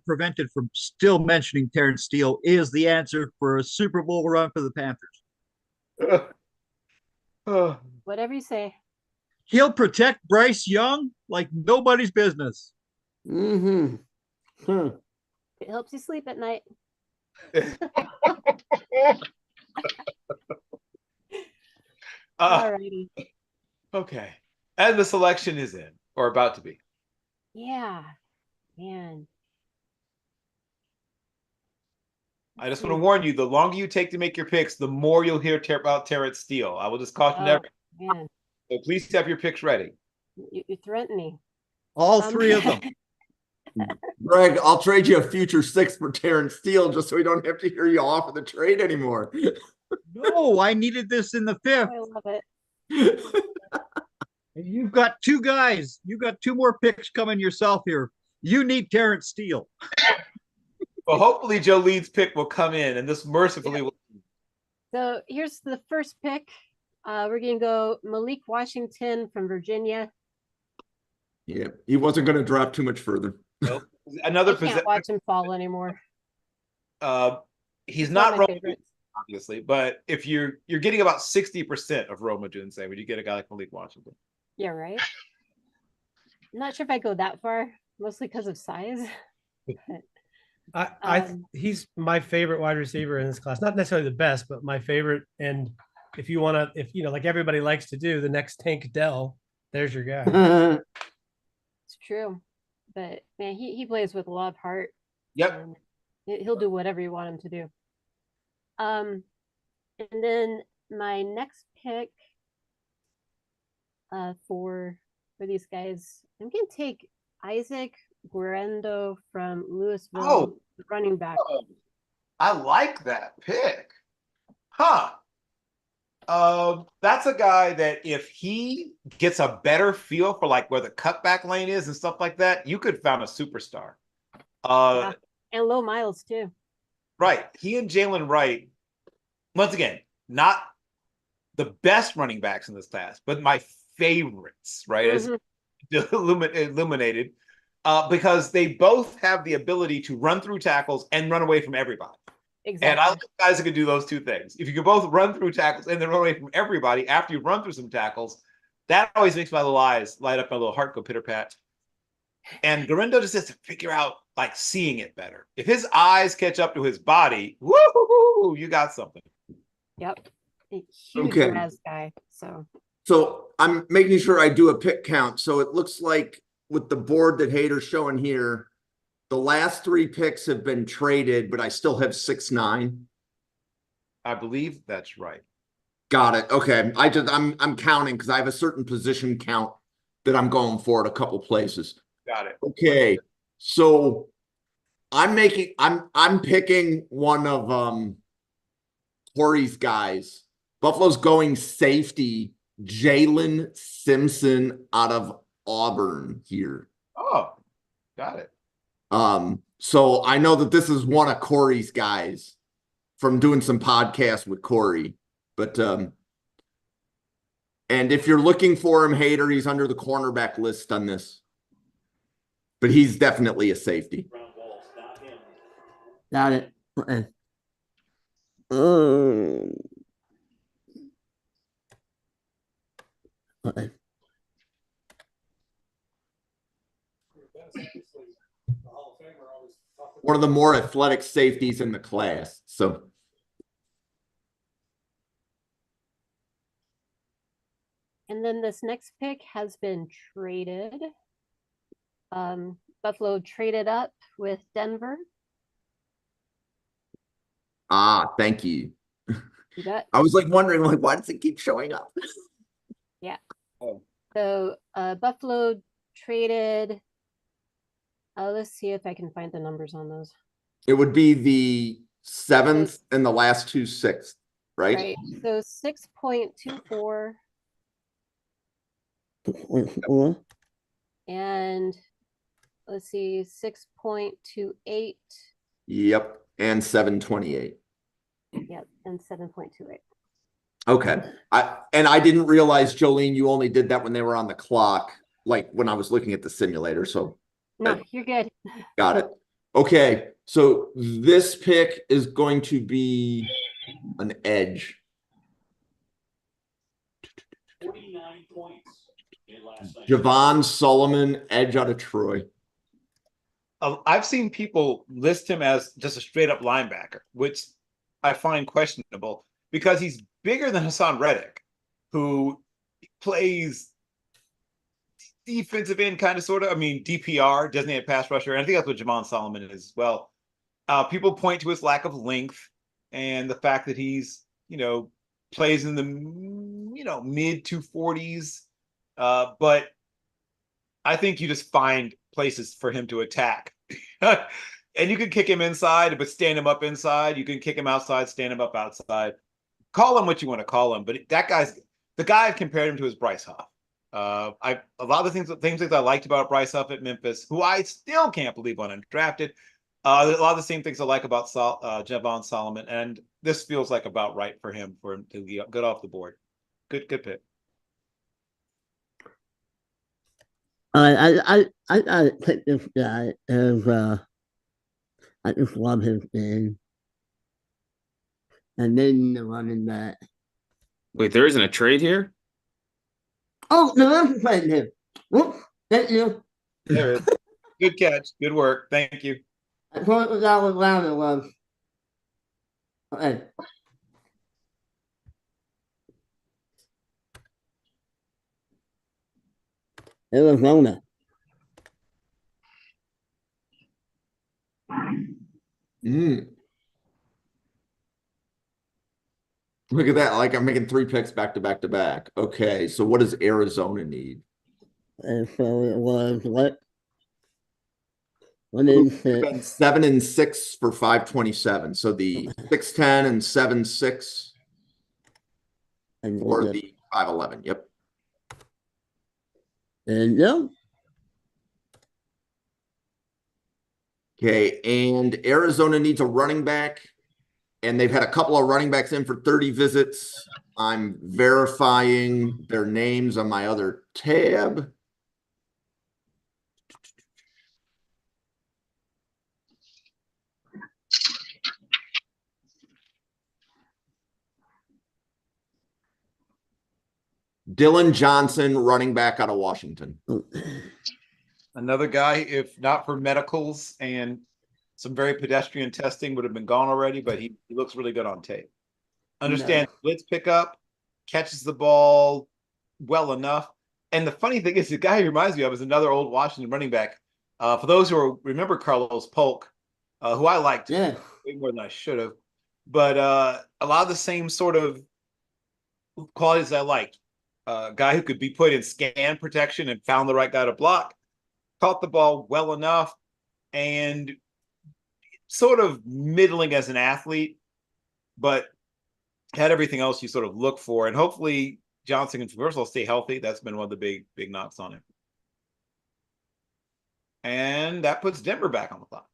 prevented from still mentioning Terrence Steele is the answer for a Super Bowl run for the Panthers.
Whatever you say.
He'll protect Bryce Young like nobody's business.
Mm-hmm. Sure.
It helps you sleep at night. Alrighty.
Okay. And the selection is in, or about to be.
Yeah, man.
I just want to warn you, the longer you take to make your picks, the more you'll hear about Terrence Steele. I will just caution everyone.
Man.
So please have your picks ready.
You threaten me.
All three of them.
Greg, I'll trade you a future 6 for Terrence Steele just so we don't have to hear you offer the trade anymore.
No, I needed this in the 5th.
I love it.
You've got 2 guys. You've got 2 more picks coming yourself here. You need Terrence Steele.
Well, hopefully Jolene's pick will come in, and this mercifully will.
So here's the first pick. We're going to go Malik Washington from Virginia.
Yeah, he wasn't going to drop too much further.
Nope. Another
I can't watch him fall anymore.
He's not Roma, obviously, but if you're getting about 60% of Roma Junse, would you get a guy like Malik Washington?
Yeah, right. I'm not sure if I go that far, mostly because of size.
He's my favorite wide receiver in this class. Not necessarily the best, but my favorite. And if you want to, like everybody likes to do, the next Tank Dell, there's your guy.
It's true, but man, he plays with a lot of heart.
Yep.
He'll do whatever you want him to do. And then my next pick for these guys, I'm gonna take Isaac Guerendo from Louisville, running back.
I like that pick. Huh. That's a guy that if he gets a better feel for like where the cutback lane is and stuff like that, you could found a superstar.
Yeah. And low miles too.
Right. He and Jalen Wright, once again, not the best running backs in this class, but my favorites, right? As illuminated, because they both have the ability to run through tackles and run away from everybody.
Exactly.
And I like guys that can do those two things. If you can both run through tackles and then run away from everybody after you run through some tackles, That always makes my little eyes light up, my little heart go pitter pat. And Garindo just has to figure out like seeing it better. If his eyes catch up to his body, woo, you got something.
Yep. A huge
Okay.
Raz guy.
So I'm making sure I do a pick count. So it looks like with the board that Hader's showing here, the last 3 picks have been traded, but I still have 6-9.
I believe that's right.
Got it. Okay. I'm counting because I have a certain position count that I'm going for at a couple places.
Got it.
Okay. So I'm picking one of Corey's guys. Buffalo's going safety, Jalen Simpson out of Auburn here.
Oh, got it.
So I know that this is one of Corey's guys from doing some podcasts with Corey, but and if you're looking for him, Hader, he's under the cornerback list on this, but he's definitely a safety.
Got it. Okay. Okay.
One of the more athletic safeties in the class. So
And then this next pick has been traded. Buffalo traded up with Denver.
thank you.
You bet.
I was like wondering, like, why does it keep showing up?
Yeah.
Oh.
So Buffalo traded. Let's see if I can find the numbers on those.
It would be the 7th and the last 2 6th, right?
Right. So 6.24 and let's see, 6.28.
Yep, and 728.
Yep, and 7.28.
Okay. I didn't realize, Jolene, you only did that when they were on the clock, like when I was looking at the simulator. So
No, you're good.
got it. Okay. So this pick is going to be an edge.
49 points in last night.
Javon Solomon, edge out of Troy.
I've seen people list him as just a straight up linebacker, which I find questionable because he's bigger than Hassan Reddick, who plays defensive end kind of sort of. I mean, DPR, designated pass rusher. And I think that's what Javon Solomon is as well. People point to his lack of length and the fact that he's, plays in the, mid 240s. But I think you just find places for him to attack. And you can kick him inside, but stand him up inside. You can kick him outside, stand him up outside. Call him what you want to call him. But the guy I've compared him to is Bryce Huff. A lot of the things I liked about Bryce Huff at Memphis, who I still can't believe went undrafted. A lot of the same things I like about Javon Solomon, and this feels like about right for him to get off the board. Good pick.
I picked this guy as I just love his game. And then the running back.
Wait, there isn't a trade here?
Oh, no, I'm playing him. Whoops, thank you.
There it is. Good catch. Good work. Thank you.
I thought it was out what round it was. Okay. Arizona.
Look at that. Like I'm making 3 picks back to back to back. Okay. So what does Arizona need?
And so it was what?
7 and 6 for 527. So the 610 and 7-6 for the 511. Yep.
And no.
Okay. And Arizona needs a running back. And they've had a couple of running backs in for 30 visits. I'm verifying their names on my other tab. Dylan Johnson, running back out of Washington.
Another guy, if not for medicals and some very pedestrian testing, would have been gone already, but he looks really good on tape. Understand blitz pickup, catches the ball well enough. And the funny thing is, the guy he reminds me of is another old Washington running back. For those who remember Carlos Polk, who I liked way more than I should have, but a lot of the same sort of qualities I liked. Guy who could be put in scan protection and found the right guy to block, caught the ball well enough, and sort of middling as an athlete, but had everything else you sort of look for. And hopefully Johnson and Traversal stay healthy. That's been one of the big knocks on him. And that puts Denver back on the clock.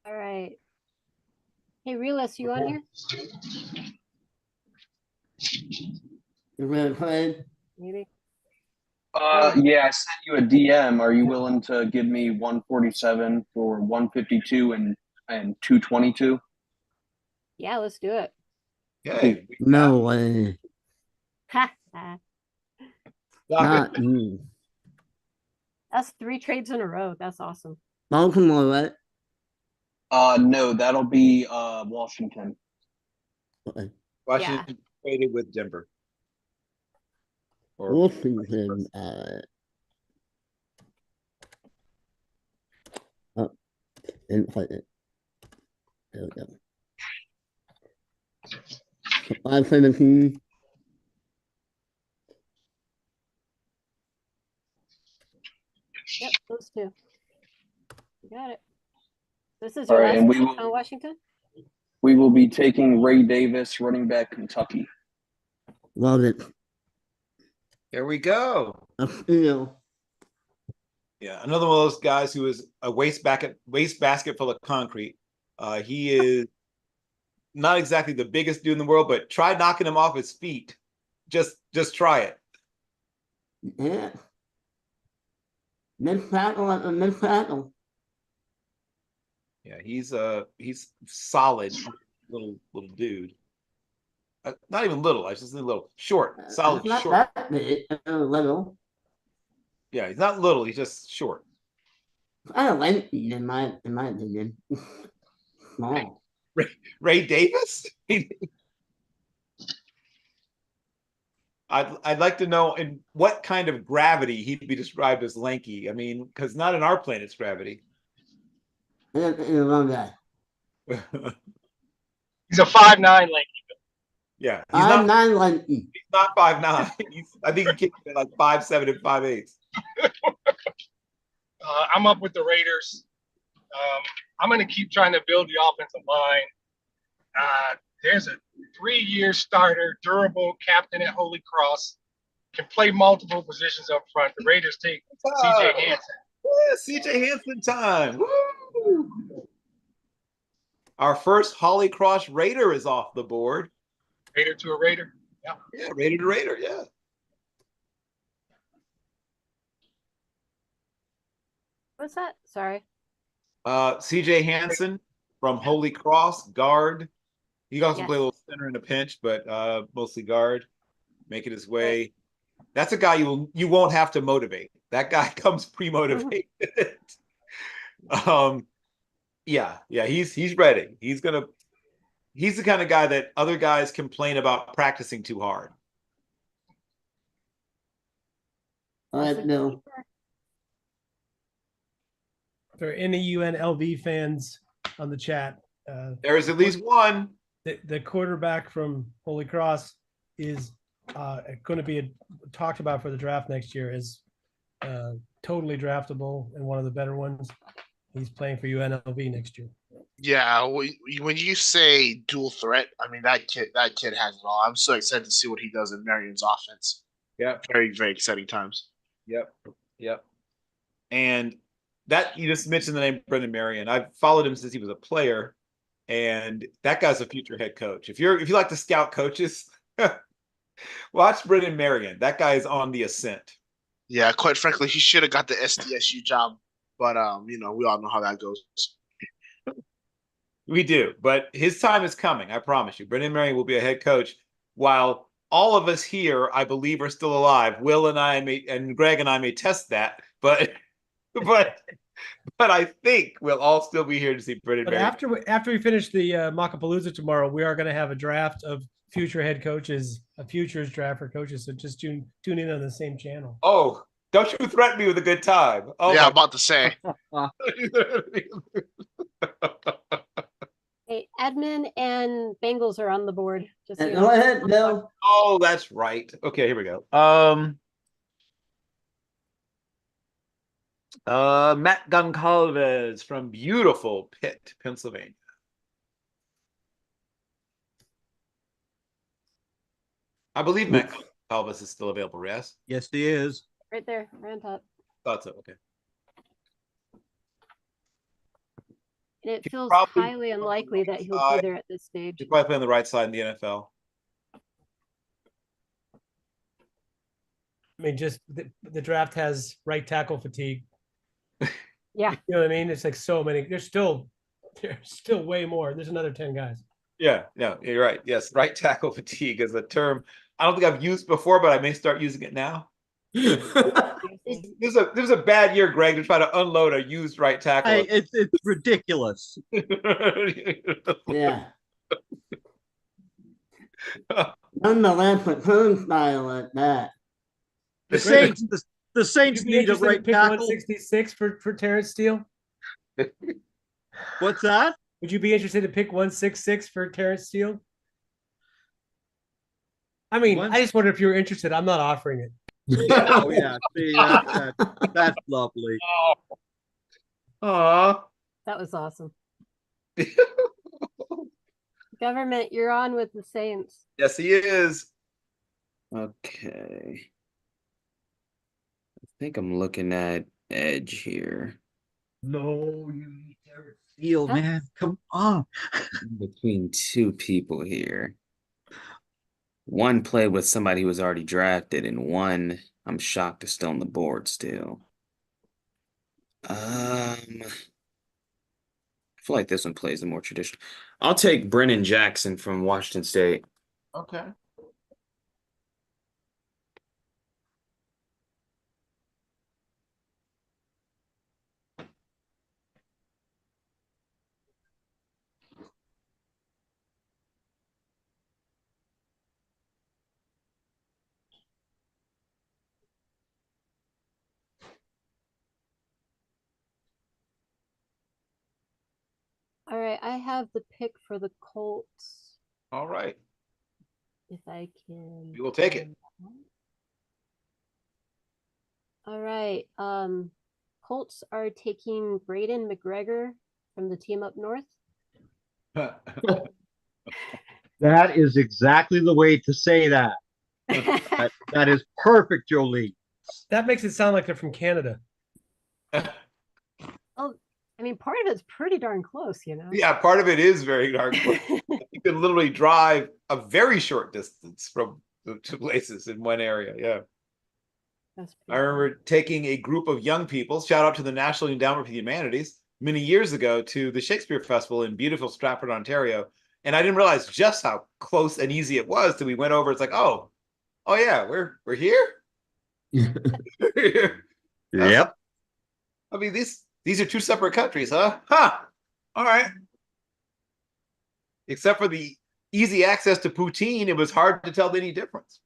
All right. Hey, Realist, you on here? Maybe.
Yeah, I sent you a DM. Are you willing to give me 147 for 152 and 222?
Yeah, let's do it.
Okay.
No way.
Ha.
Not you.
That's 3 trades in a row. That's awesome.
Baltimore, right?
No, that'll be Washington.
Washington traded with Denver.
Washington. Didn't fight it. There we go. 517.
Yep, those 2. Got it. This is
All
your
right,
last
and we
pick
will-
on Washington?
We will be taking Ray Davis, running back, Kentucky.
Love it.
Here we go.
A steal.
Yeah, another one of those guys who is a waste basket full of concrete. He is not exactly the biggest dude in the world, but try knocking him off his feet. Just try it.
Yeah. Mid tackle at the mid tackle.
Yeah, he's solid little dude. Not even little. I just think little, short, solid,
Not
short.
that big, little.
Yeah, he's not little. He's just short.
Kind of lengthy in my opinion. Small.
Ray Davis. I'd like to know in what kind of gravity he'd be described as lanky. I mean, because not in our planet's gravity.
In the wrong guy.
He's a 5'9" lanky.
Yeah,
he's not 9 lanky.
He's not 5'9". I think he kicked it like 5'7" and 5'8".
I'm up with the Raiders. I'm going to keep trying to build the offensive line. There's a 3-year starter, durable captain at Holy Cross, can play multiple positions up front. The Raiders take C.J. Hansen.
Yeah, C.J. Hansen time. Woo! Our first Holy Cross Raider is off the board.
Raider to a Raider. Yeah.
Yeah, Raider to Raider. Yeah.
What's that? Sorry.
C.J. Hansen from Holy Cross, guard. He can also
Yes.
play a little center in a pinch, but mostly guard. Making his way. That's a guy you won't have to motivate. That guy comes pre-motivated. Yeah, he's ready. He's the kind of guy that other guys complain about practicing too hard.
All right, Bill.
For any UNLV fans on the chat,
there is at least one.
The quarterback from Holy Cross is going to be talked about for the draft next year. Is totally draftable and one of the better ones. He's playing for UNLV next year.
Yeah, when you say dual threat, I mean that kid has it all. I'm so excited to see what he does in Marion's offense.
Yeah,
very exciting times.
Yep. And that you just mentioned the name Brendan Marion. I've followed him since he was a player, and that guy's a future head coach. If you like to scout coaches, watch Brendan Marion. That guy is on the ascent.
Yeah, quite frankly, he should have got the SDSU job, but we all know how that goes.
We do, but his time is coming. I promise you. Brendan Marion will be a head coach while all of us here, I believe, are still alive. Will and I may, and Greg and I may test that, but I think we'll all still be here to see Brendan
But
Marion.
after we finish the Mock-A-Palooza tomorrow, we are going to have a draft of future head coaches, a futures draft for coaches. So just tune in on the same channel.
Oh, don't you threaten me with a good time. Oh,
yeah, I'm about to say.
Hey, admin and Bengals are on the board. Just so you
Go
know.
ahead, Bill.
Oh, that's right. Okay, here we go. Matt Goncalves from beautiful Pitt, Pennsylvania. I believe Matt Goncalves is still available, yes?
Yes, he is.
Right there, right on top.
Thought so, okay.
And it
He's
feels
probably
highly unlikely that he'll be there at this stage.
He's probably playing on the right side in the NFL.
I mean, just the draft has right tackle fatigue.
Yeah.
You know what I mean? It's like so many. There's still way more. There's another 10 guys.
Yeah, no, you're right. Yes, right tackle fatigue is a term I don't think I've used before, but I may start using it now. There's a bad year, Greg, to try to unload a used right tackle.
Hey, it's ridiculous.
Yeah. Nonetheless, a turnstile at that.
The Saints need a right
pick
tackle.
166 for Terrence Steele.
What's that?
Would you be interested to pick 166 for Terrence Steele? I mean, I just wonder if you're interested. I'm not offering it.
Oh yeah, see that's lovely.
Aw.
That was awesome. Government, you're on with the Saints.
Yes, he is.
Okay. I think I'm looking at edge here.
No, you need Terrence Steele, man. Come on.
Between two people here. One played with somebody who was already drafted, and one I'm shocked is still on the board still. I feel like this one plays the more traditional. I'll take Brennan Jackson from Washington State.
Okay.
All right, I have the pick for the Colts.
All right.
If I can.
We will take it.
All right. Colts are taking Braden McGregor from the team up north.
That is exactly the way to say that. that is perfect, Jolie.
That makes it sound like they're from Canada.
Oh, I mean, part of it's pretty darn close, you know?
Yeah, part of it is very dark. You can literally drive a very short distance from the two places in one area. Yeah. I remember taking a group of young people, shout out to the National Endowment for the Humanities, many years ago to the Shakespeare Festival in beautiful Stratford, Ontario. And I didn't realize just how close and easy it was till we went over. It's like, oh yeah, we're here.
Yep.
I mean, these are two separate countries, huh? Huh. All right. Except for the easy access to poutine, it was hard to tell any difference.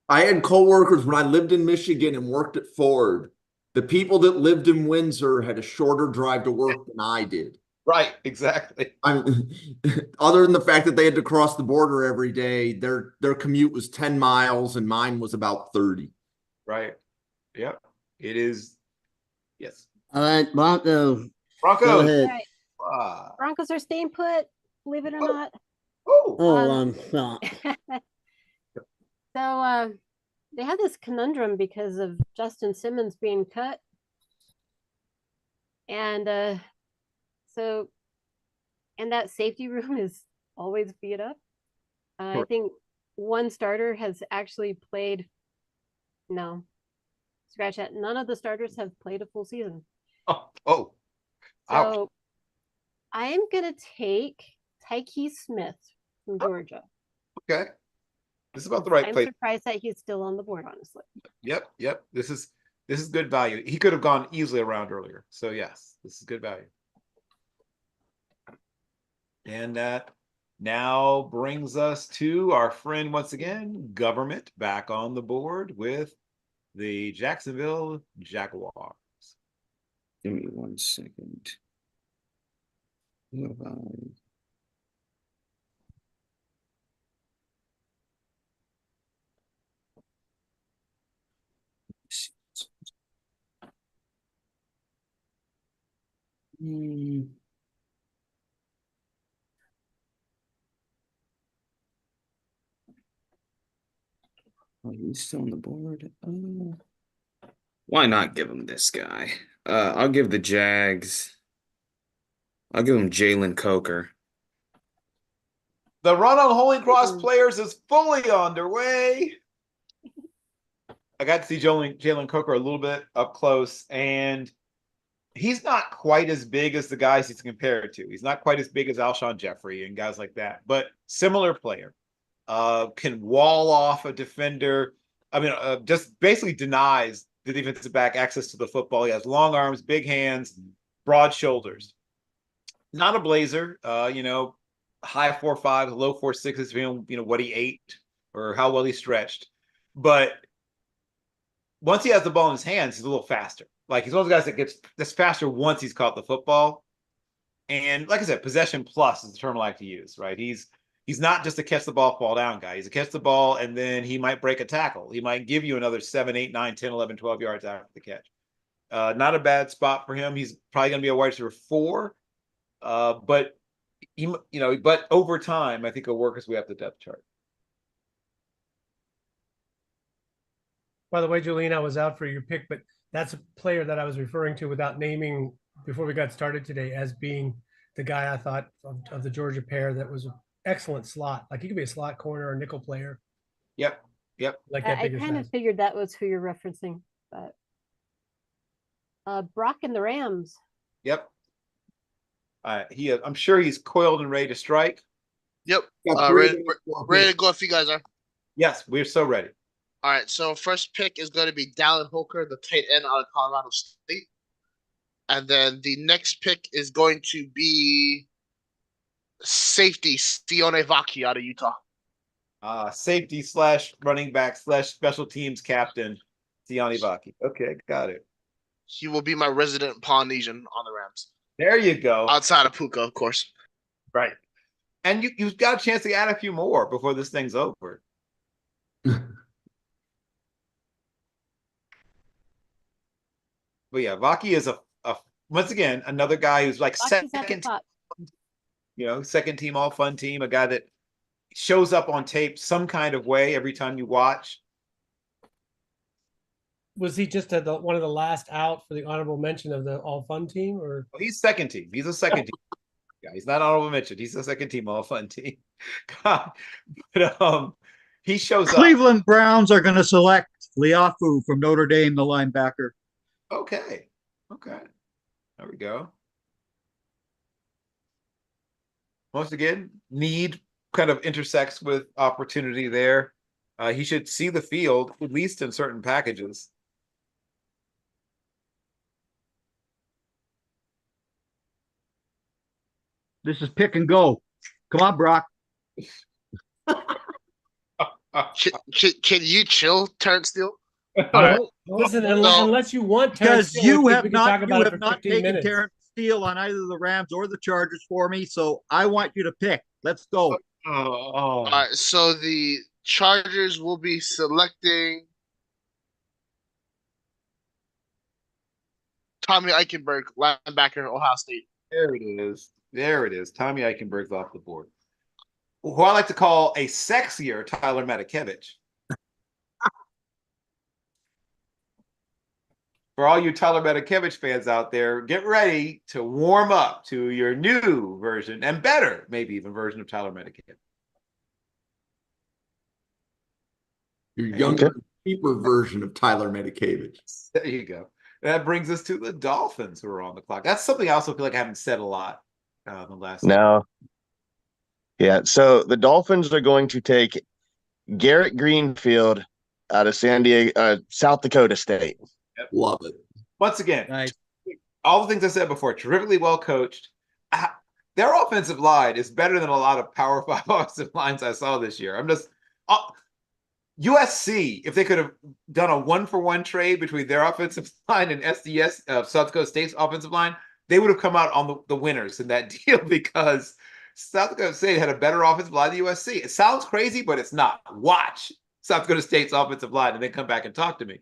I had coworkers when I lived in Michigan and worked at Ford. The people that lived in Windsor had a shorter drive to work than I did.
Right, exactly.
Other than the fact that they had to cross the border every day, their commute was 10 miles and mine was about 30.
Right. Yep. It is. Yes.
All right, Broncos.
Broncos.
Go ahead.
Right. Broncos are staying put, believe it or not.
I'm shocked.
So they had this conundrum because of Justin Simmons being cut. And and that safety room is always beat up. I think one starter has actually played. No, scratch that. None of the starters have played a full season.
Oh.
So I am gonna take Tyke Smith from Georgia.
Okay. This is about the right
I'm
place.
surprised that he's still on the board, honestly.
Yep. This is good value. He could have gone easily around earlier. So yes, this is good value. And that now brings us to our friend once again, government, back on the board with the Jacksonville Jaguars.
Give me 1 second. What have I- Hmm. Oh, he's still on the board. Why not give him this guy? I'll give the Jags. I'll give him Jalen Coker.
The run on Holy Cross players is fully underway. I got to see Jalen Coker a little bit up close, and he's not quite as big as the guys he's compared to. He's not quite as big as Alshon Jeffrey and guys like that, but similar player. Can wall off a defender. I mean, just basically denies the defensive back access to the football. He has long arms, big hands, broad shoulders. Not a blazer, high 4.5, low 4.6s, what he ate or how well he stretched. But once he has the ball in his hands, he's a little faster. Like he's one of those guys that's faster once he's caught the football. And like I said, possession plus is the term I like to use, right? He's not just a catch the ball, fall down guy. He's a catch the ball, and then he might break a tackle. He might give you another 7, 8, 9, 10, 11, 12 yards after the catch. Not a bad spot for him. He's probably going to be a wide receiver 4. But but over time, I think he'll work his way up the depth chart.
By the way, Julian, I was out for your pick, but that's a player that I was referring to without naming before we got started today as being the guy I thought of the Georgia pair that was an excellent slot. Like he could be a slot corner or nickel player.
Yep.
Like that
I kind of figured that was who you're referencing, but Brock and the Rams.
Yep. I'm sure he's coiled and ready to strike.
Yep. Ready to go if you guys are.
Yes, we're so ready.
All right. So first pick is going to be Dallin Holker, the tight end out of Colorado State. And then the next pick is going to be safety Sione Vaki out of Utah.
Safety / running back / special teams captain Sione Vaki. Okay, got it.
He will be my resident Polynesian on the Rams.
There you go.
Outside of Puka, of course.
Right. And you've got a chance to add a few more before this thing's over. But yeah, Vaki is a once again another guy who's like second team all fun team, a guy that shows up on tape some kind of way every time you watch.
Was he just one of the last out for the honorable mention of the all fun team, or
he's second team? He's a second team. Yeah, he's not honorable mention. He's a second team all fun team. God. But he shows up.
Cleveland Browns are going to select Liafu from Notre Dame, the linebacker.
Okay. There we go. Once again, need kind of intersects with opportunity there. He should see the field, at least in certain packages.
This is pick and go. Come on, Brock.
Can you chill, Turnstile?
Listen, unless you want to,
because you have not taken Turnstile on either the Rams or the Chargers for me, so I want you to pick. Let's go.
All right, so the Chargers will be selecting Tommy Eichenberg, linebacker, Ohio State.
There it is. Tommy Eichenberg's off the board. Who I like to call a sexier Tyler Matakevich. For all you Tyler Matakevich fans out there, get ready to warm up to your new version and better, maybe even version of Tyler Matakevich.
Your younger, cheaper version of Tyler Matakevich.
There you go. That brings us to the Dolphins, who are on the clock. That's something I also feel like I haven't said a lot. The last.
No. Yeah. So the Dolphins are going to take Garrett Greenfield out of South Dakota State.
Yep.
Love it.
Once again,
Nice.
all the things I said before, terrifically well coached. Their offensive line is better than a lot of Power 5 offensive lines I saw this year. I'm just USC, if they could have done a 1-for-1 trade between their offensive line and SDS, South Dakota State's offensive line, they would have come out on the winners in that deal because South Dakota State had a better offensive line than USC. It sounds crazy, but it's not. Watch South Dakota State's offensive line and then come back and talk to me.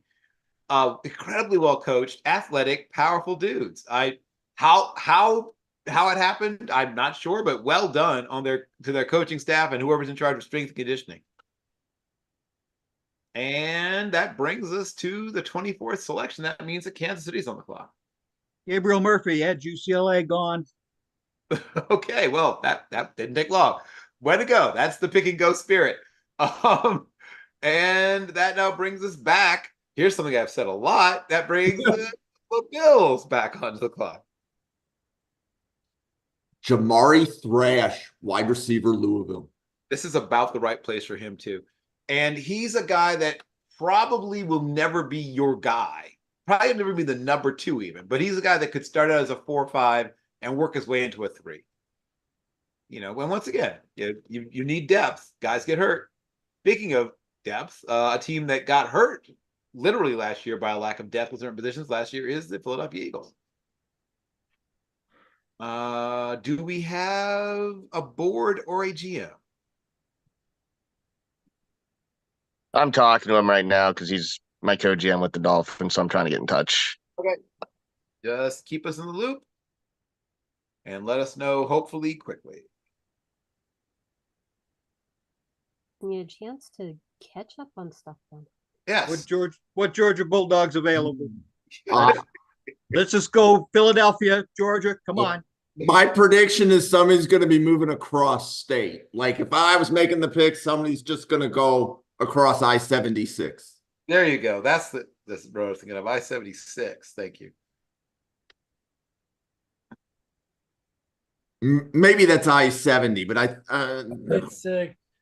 Incredibly well coached, athletic, powerful dudes. How it happened, I'm not sure, but well done to their coaching staff and whoever's in charge of strength and conditioning. And that brings us to the 24th selection. That means that Kansas City's on the clock.
Gabriel Murphy, Edge, UCLA gone.
Okay, well, that didn't take long. Way to go. That's the pick and go spirit. And that now brings us back. Here's something I've said a lot. That brings the Bills back onto the clock.
Jamari Thrash, wide receiver, Louisville.
This is about the right place for him, too. And he's a guy that probably will never be your guy. Probably never be the number 2 even. But he's a guy that could start out as a 4-5 and work his way into a 3. You know, and once again, you need depth. Guys get hurt. Speaking of depth, a team that got hurt literally last year by a lack of depth with certain positions last year is the Philadelphia Eagles. Do we have a board or a GM?
I'm talking to him right now because he's my co-GM with the Dolphins, so I'm trying to get in touch.
Okay. Just keep us in the loop and let us know, hopefully, quickly.
You need a chance to catch up on stuff then.
Yes.
What Georgia Bulldogs available? Let's just go Philadelphia, Georgia. Come on.
My prediction is somebody's going to be moving across state. Like if I was making the pick, somebody's just going to go across I-76.
There you go. That's this road I was thinking of. I-76. Thank you.
Maybe that's I-70, but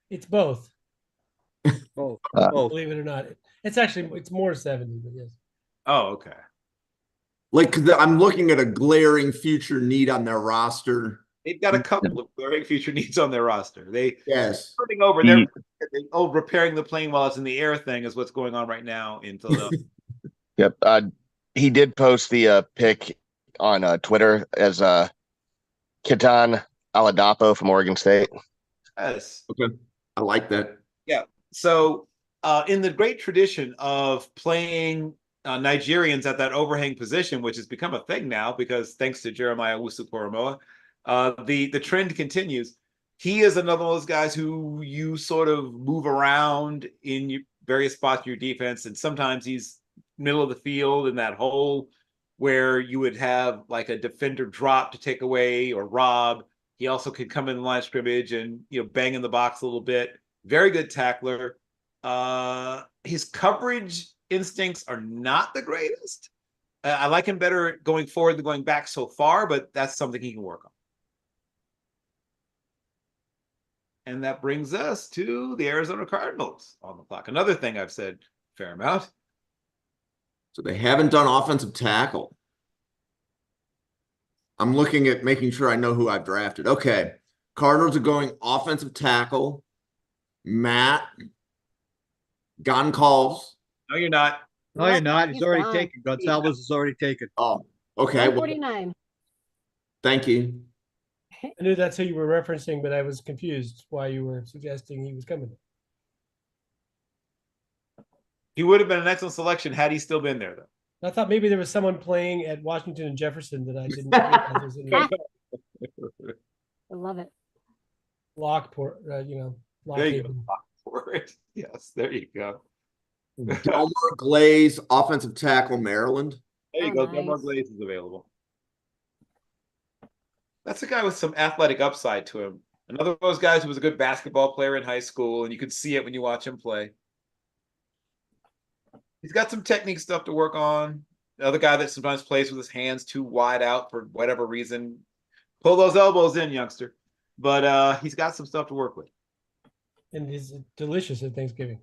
it's both.
Both.
Believe it or not, it's more 70, but yes.
Oh, okay.
Like I'm looking at a glaring future need on their roster.
They've got a couple of glaring future needs on their roster.
Yes.
Turning over. They're repairing the plane while it's in the air thing is what's going on right now in Philadelphia.
Yep. He did post the pick on Twitter as Ketan Aladapo from Oregon State.
Yes.
Okay. I like that.
Yeah. So in the great tradition of playing Nigerians at that overhang position, which has become a thing now because thanks to Jeremiah Owusu-Koramoah, the trend continues. He is another one of those guys who you sort of move around in various spots in your defense, and sometimes he's middle of the field in that hole where you would have like a defender drop to take away or rob. He also could come in the line of scrimmage and bang in the box a little bit. Very good tackler. His coverage instincts are not the greatest. I like him better going forward than going back so far, but that's something he can work on. And that brings us to the Arizona Cardinals on the clock. Another thing I've said a fair amount.
So they haven't done offensive tackle. I'm looking at making sure I know who I've drafted. Okay. Cardinals are going offensive tackle. Matt Goncalves.
No, you're not.
No, you're not. He's already taken. Gonzalez is already taken.
Oh, okay.
49.
Thank you.
I knew that's who you were referencing, but I was confused why you were suggesting he was coming.
He would have been an excellent selection had he still been there, though.
I thought maybe there was someone playing at Washington and Jefferson that I didn't realize was in there.
I love it.
Lockport,
There you
Lockhaven.
go. Lockport. Yes, there you go.
Delmar Glaze, offensive tackle, Maryland.
There you go. Delmar Glaze is available. That's a guy with some athletic upside to him. Another of those guys who was a good basketball player in high school, and you could see it when you watch him play. He's got some technique stuff to work on. Another guy that sometimes plays with his hands too wide out for whatever reason. Pull those elbows in, youngster. But he's got some stuff to work with.
And it's delicious at Thanksgiving.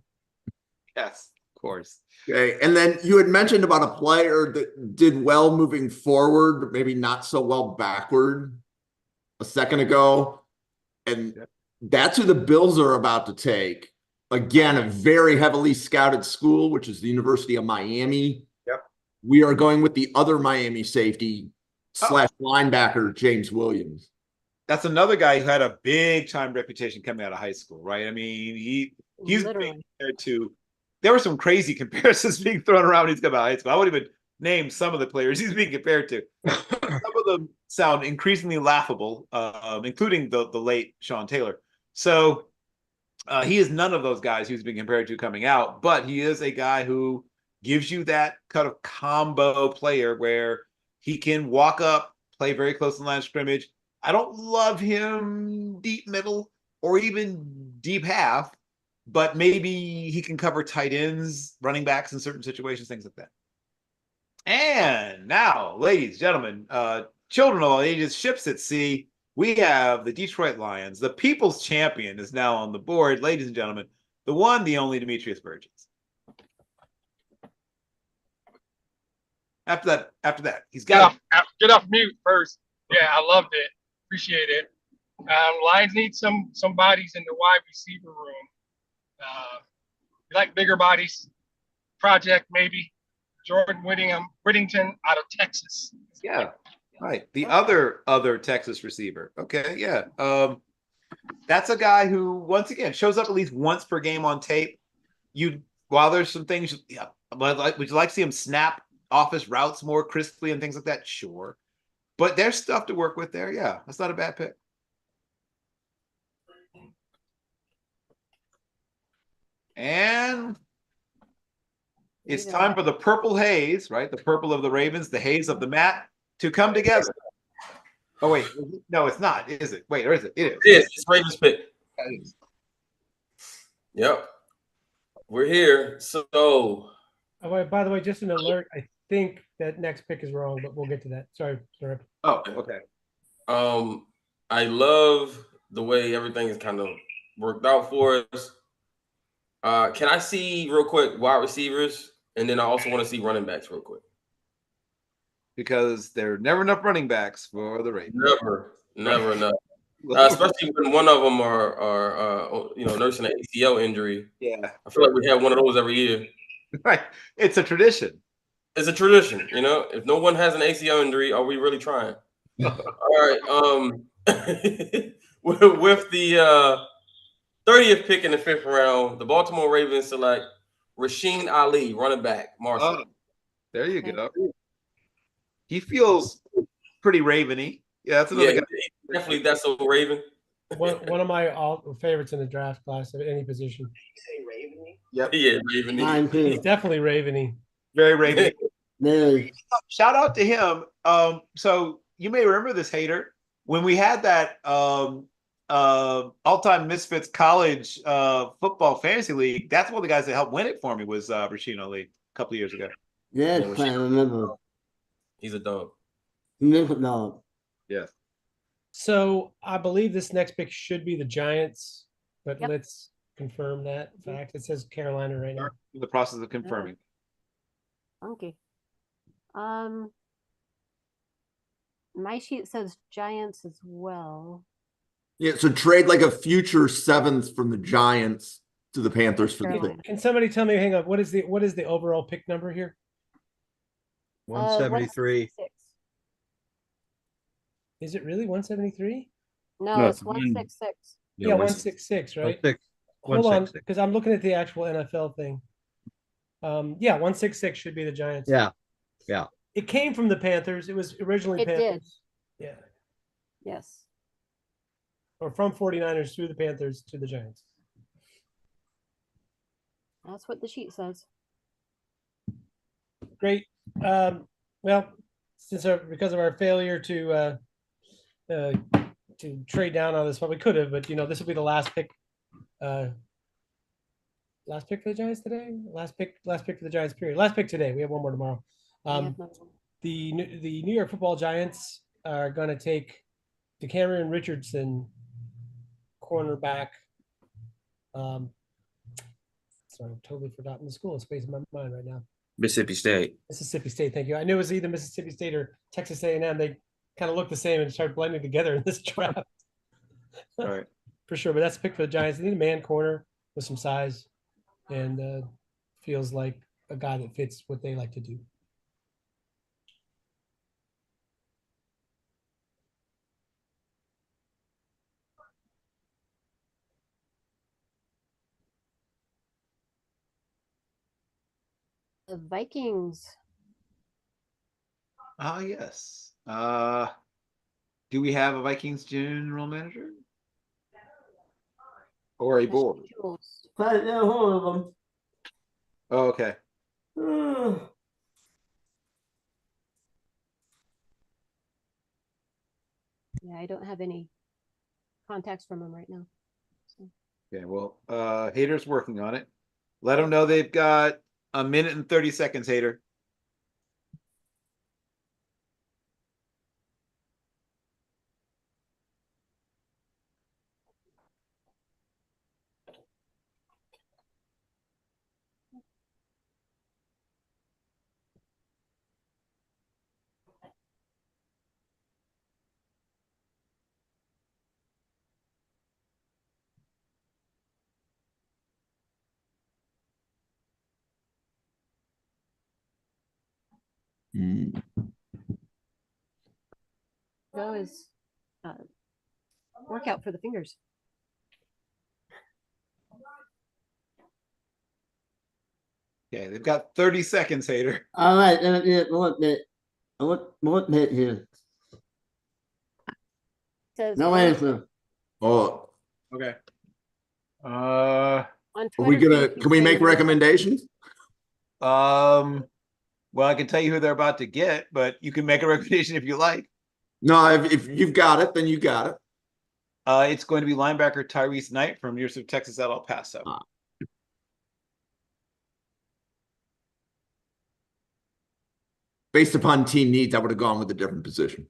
Yes, of course.
Okay, and then you had mentioned about a player that did well moving forward, but maybe not so well backward a second ago. And that's who the Bills are about to take. Again, a very heavily scouted school, which is the University of Miami.
Yep.
We are going with the other Miami safety slash linebacker, James Williams.
That's another guy who had a big time reputation coming out of high school, right? I mean, he's being compared to. There were some crazy comparisons being thrown around when he's coming out of high school. I won't even name some of the players he's being compared to. Some of them sound increasingly laughable, including the late Sean Taylor. So he is none of those guys who's been compared to coming out, but he is a guy who gives you that kind of combo player where he can walk up, play very close to the line of scrimmage. I don't love him deep middle or even deep half, but maybe he can cover tight ends, running backs in certain situations, things like that. And now, ladies, gentlemen, children of all ages, ships at sea, we have the Detroit Lions. The people's champion is now on the board. Ladies and gentlemen, the one, the only Demetrius Burgess. After that, he's got
get off mute first. Yeah, I loved it. Appreciate it. Lions need some bodies in the wide receiver room. You like bigger bodies? Project maybe. Jordan Whittington out of Texas.
Yeah, right. The other Texas receiver. Okay, yeah. That's a guy who, once again, shows up at least once per game on tape. While there's some things, would you like to see him snap off his routes more crisply and things like that? Sure. But there's stuff to work with there. Yeah, that's not a bad pick. And it's time for the purple haze, right? The purple of the Ravens, the haze of the mat to come together. Oh, wait. No, it's not, is it? Wait, or is it? It is.
It is. It's Ravens pick. Yep. We're here. So.
Oh, wait, by the way, just an alert. I think that next pick is wrong, but we'll get to that. Sorry.
Oh, okay.
I love the way everything is kind of worked out for us. Can I see real quick wide receivers? And then I also want to see running backs real quick.
Because there are never enough running backs for the Ravens.
Never enough. Especially when one of them are nursing an ACL injury.
Yeah.
I feel like we have one of those every year.
Right. It's a tradition.
It's a tradition, If no one has an ACL injury, are we really trying? All right. With the 30th pick in the 5th round, the Baltimore Ravens select Rasheen Ali, running back, Marshall.
Oh, there you go. He feels pretty Raven-y. Yeah, that's another guy.
Definitely that's so Raven.
One of my favorites in the draft class at any position.
Say Raven-y?
Yep.
Yeah, Raven-y.
He's definitely Raven-y.
Very Raven-y.
Really?
Shout out to him. So you may remember this, Hater, when we had that all-time Misfits college football fantasy league. That's one of the guys that helped win it for me was Rasheen Ali a couple of years ago.
Yes, I remember.
He's a dog.
He's a dog.
Yes.
So I believe this next pick should be the Giants, but let's confirm that fact. It says Carolina right now.
In the process of confirming.
Okay. My sheet says Giants as well.
Yeah, so trade like a future 7th from the Giants to the Panthers for the pick.
Can somebody tell me, hang on, what is the overall pick number here?
173.
Is it really 173?
No, it's 166.
Yeah, 166, right? Hold on, because I'm looking at the actual NFL thing. Yeah, 166 should be the Giants.
Yeah.
It came from the Panthers. It was originally Panthers. Yeah.
Yes.
Or from 49ers through the Panthers to the Giants.
That's what the sheet says.
Great. Well, because of our failure to trade down on this, well, we could have, but this will be the last pick. Last pick for the Giants today. Last pick for the Giants. Period. Last pick today. We have one more tomorrow. The New York Football Giants are going to take DeCameron Richardson, cornerback. Sorry, I've totally forgotten the school. It's spacing my mind right now.
Mississippi State.
Mississippi State. Thank you. I knew it was either Mississippi State or Texas A&M. They kind of look the same and start blending together in this draft.
Right.
For sure. But that's a pick for the Giants. They need a man corner with some size, and feels like a guy that fits what they like to do.
The Vikings.
Ah, yes. Do we have a Vikings general manager? Or a board?
Quite a hold of them.
Oh, okay.
Yeah, I don't have any contacts from him right now. So.
Okay, well, Hater's working on it. Let them know they've got a minute and 30 seconds, Hater.
Go is workout for the fingers.
Okay, they've got 30 seconds, Hater.
All right, let me get one bit. One bit here.
Says
No answer.
Oh,
okay.
On
are
Twitter,
we gonna? Can we make recommendations?
Well, I can tell you who they're about to get, but you can make a recommendation if you like.
No, if you've got it, then you got it.
It's going to be linebacker Tyrese Knight from University of Texas at El Paso.
Based upon team needs, I would have gone with a different position.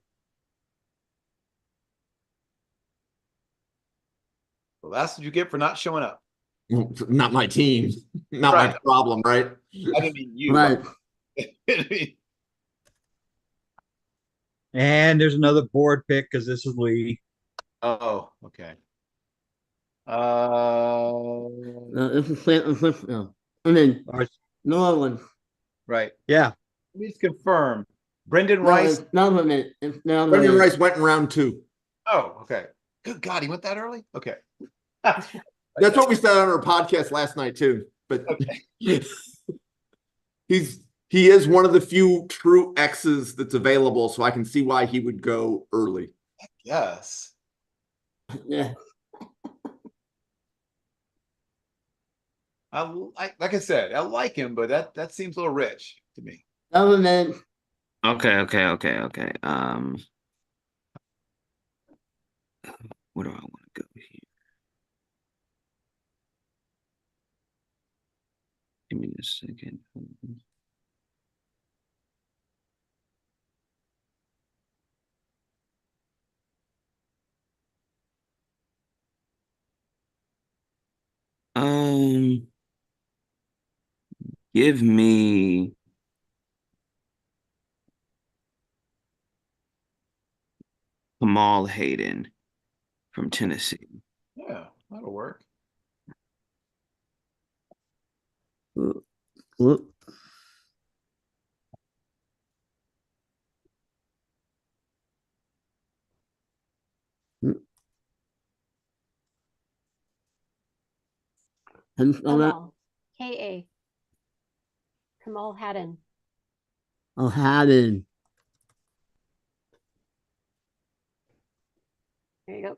Well, that's what you get for not showing up.
Not my team. Not my problem, right?
I didn't mean you.
Right.
And there's another board pick because this is Lee.
Oh, okay.
This is San Francisco. I mean, New Orleans.
Right.
Yeah.
Let me just confirm. Brendan
No,
Rice.
it's Melbourne. It's Melbourne.
Brendan Rice went in round 2.
Oh, okay. Good God, he went that early? Okay.
That's what we said on our podcast last night too. But he is one of the few true X's that's available, so I can see why he would go early.
Yes.
Yeah.
Like I said, I like him, but that seems a little rich to me.
Government.
Okay. Where do I want to go here? Give me a second. Give me Kamal Hayden from Tennessee.
Yeah, that'll work.
Whoop.
Kamal. K-A. Kamal Haddon.
Oh, Haddon.
There you go.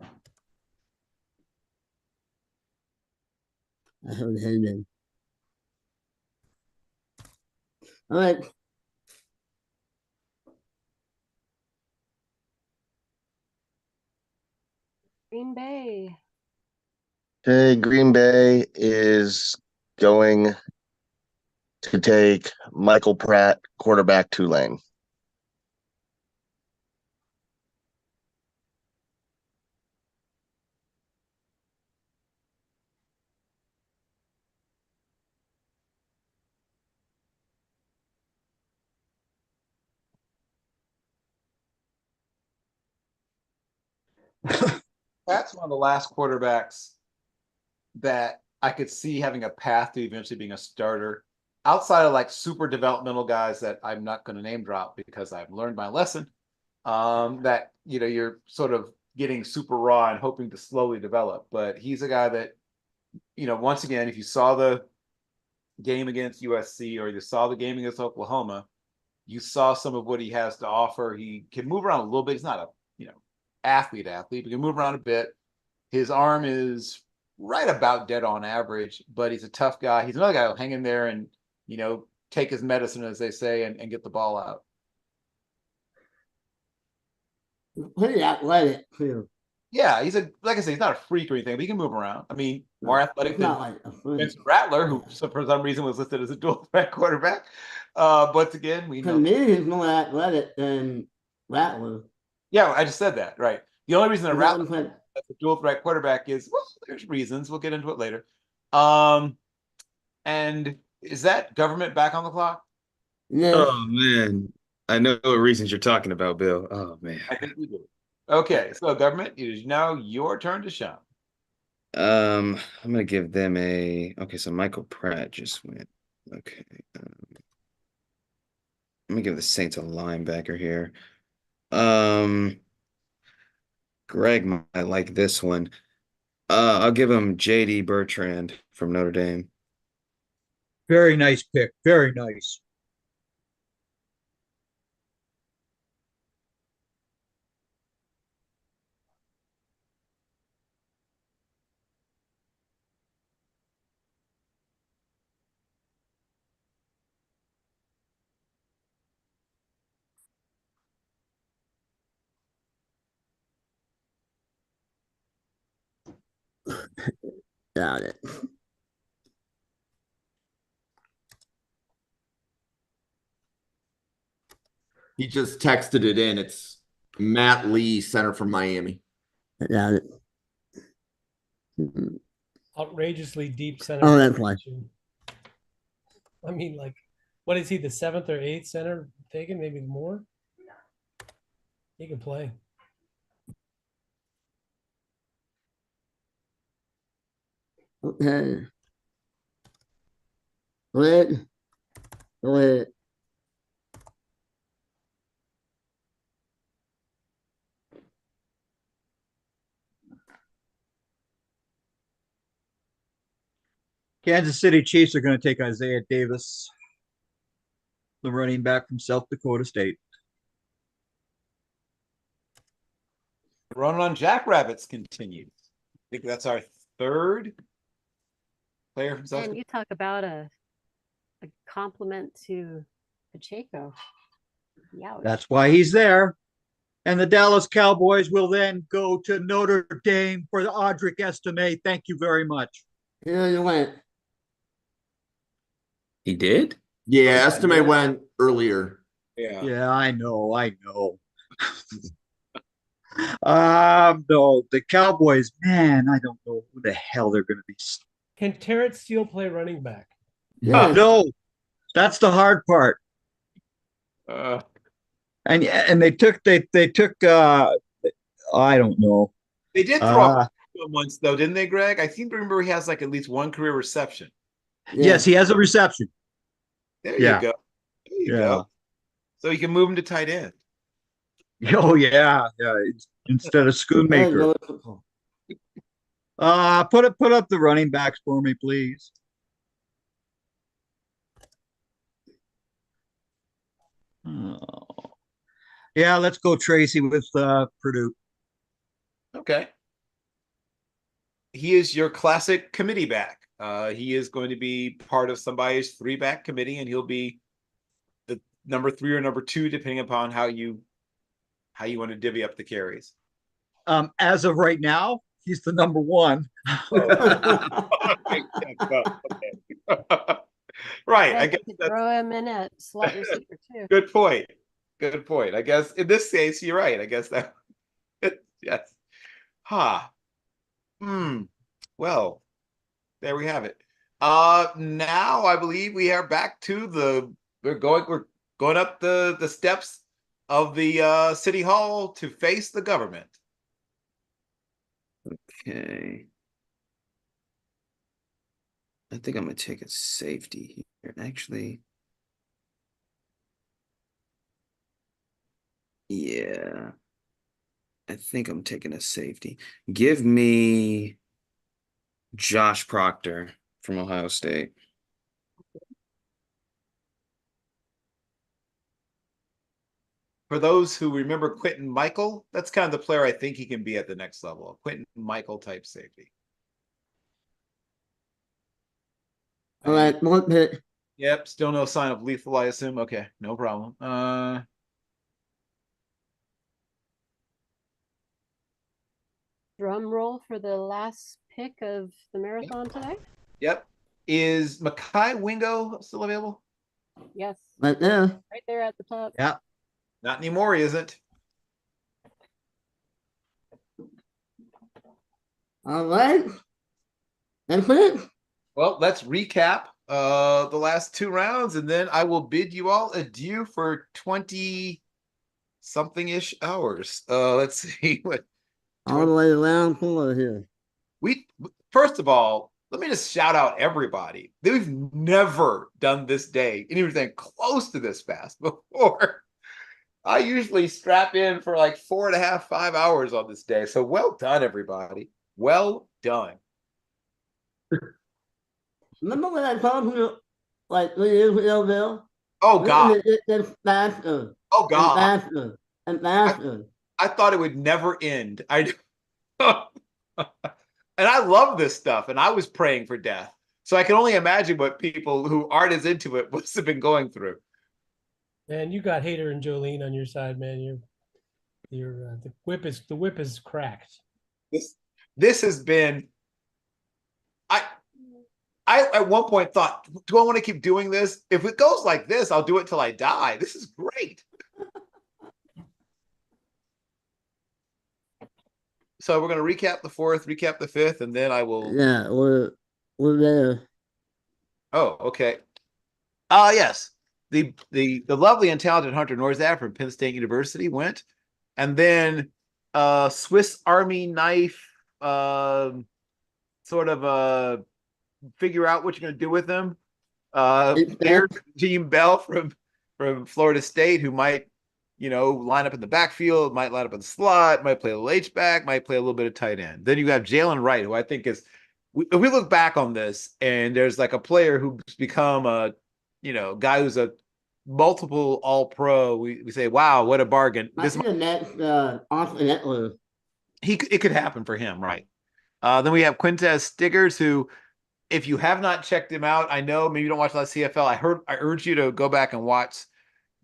I heard Hayden. All right.
Green Bay.
Okay, Green Bay is going to take Michael Pratt, quarterback Tulane.
That's one of the last quarterbacks that I could see having a path to eventually being a starter outside of like super developmental guys that I'm not going to name drop because I've learned my lesson. That, you know, you're sort of getting super raw and hoping to slowly develop. But he's a guy that, you know, once again, if you saw the game against USC or you saw the game against Oklahoma, you saw some of what he has to offer. He can move around a little bit. He's not a, you know, athlete, but he can move around a bit. His arm is right about dead on average, but he's a tough guy. He's another guy who'll hang in there and, you know, take his medicine, as they say, and get the ball out.
Pretty athletic too.
Yeah, he's like I say, he's not a freak or anything, but he can move around. I mean, more athletic
It's
than
not like a freak.
Vince Rattler, who for some reason was listed as a dual threat quarterback. But again, we
To
know.
me, he's more athletic than Rattler.
Yeah, I just said that, right? The only reason that
Is that
Rattler
what I'm saying?
as a dual threat quarterback is, well, there's reasons. We'll get into it later. And is that government back on the clock?
Yeah.
Oh man, I know what reasons you're talking about, Bill. Oh man.
I think we do. Okay, so government, it is now your turn to shine.
I'm gonna give them a okay. So Michael Pratt just went. Okay, I'm gonna give the Saints a linebacker here. Greg might like this one. I'll give him J.D. Bertrand from Notre Dame.
Very nice pick. Very nice.
Got it.
He just texted it in. It's Matt Lee, center from Miami.
Got it.
Outrageously deep center.
Oh, that's why.
I mean, like, what is he, the 7th or 8th center taken? Maybe more? He can play.
Okay. Go ahead. Go ahead.
Kansas City Chiefs are going to take Isaiah Davis, the running back from South Dakota State.
Run on Jackrabbits continues. I think that's our third player from South
And you talk about a compliment to Pacheco. Yeah.
That's why he's there. And the Dallas Cowboys will then go to Notre Dame for the Audric Estime. Thank you very much.
Here you went.
He did?
Yeah, Estime went earlier.
Yeah, I know. No, the Cowboys, man, I don't know who the hell they're going to be.
Can Terrence Steele play running back?
Yeah.
No, that's the hard part. And they took I don't know.
They did throw him once though, didn't they, Greg? I seem to remember he has like at least one career reception.
Yes, he has a reception.
There you go. There you go. So you can move him to tight end.
Oh yeah. Instead of Schoonmaker. Put up the running backs for me, please. Oh. Yeah, let's go Tracy with Purdue.
Okay. He is your classic committee back. He is going to be part of somebody's 3-back committee, and he'll be the number 3 or number 2, depending upon how you want to divvy up the carries.
As of right now, he's the number 1.
Right. I guess
throw him in at slot receiver too.
Good point. Good point. I guess in this case, you're right. I guess that yes. Well, there we have it. Now I believe we are back to we're going up the steps of the city hall to face the government.
Okay. I think I'm gonna take a safety here. Actually, yeah. I think I'm taking a safety. Give me Josh Proctor from Ohio State.
For those who remember Quentin Michael, that's kind of the player I think he can be at the next level. A Quentin Michael type safety.
All right, one pick.
Yep, still no sign of lethal, I assume. Okay, no problem.
Drum roll for the last pick of the marathon today.
Yep. Is Makai Wingo still available?
Yes.
Right there.
Right there at the top.
Yeah.
Not anymore, he isn't.
All right. That's it.
Well, let's recap the last two rounds, and then I will bid you all adieu for 20 something-ish hours. Let's see what
All the way around 4 here.
we first of all, let me just shout out everybody. We've never done this day anything close to this fast before. I usually strap in for like 4.5, 5 hours on this day. So well done, everybody. Well done.
Remember when I told you, like 3 years ago, Bill?
Oh, God.
It's faster.
Oh, God.
And faster. And faster.
I thought it would never end. And I love this stuff, and I was praying for death. So I can only imagine what people who aren't as into it must have been going through.
And you got Hater and Jolene on your side, man. The whip is cracked.
This has been. I at one point thought, do I want to keep doing this? If it goes like this, I'll do it till I die. This is great. So we're going to recap the fourth, recap the fifth, and then I will.
Yeah, we're there.
Oh, okay. Yes. The lovely and talented Hunter Norzak from Penn State University went, and then Swiss Army knife, sort of figure out what you're going to do with them. Team Bell from Florida State, who might, line up in the backfield, might line up in the slot, might play a little H-back, might play a little bit of tight end. Then you have Jalen Wright, who I think is, if we look back on this, and there's like a player who's become a, guy who's a multiple All-Pro, we say, wow, what a bargain.
This might be the next Austin Eckler.
It could happen for him, right? Then we have Quintez Stiggers, who, if you have not checked him out, I know maybe you don't watch a lot of CFL. I urge you to go back and watch.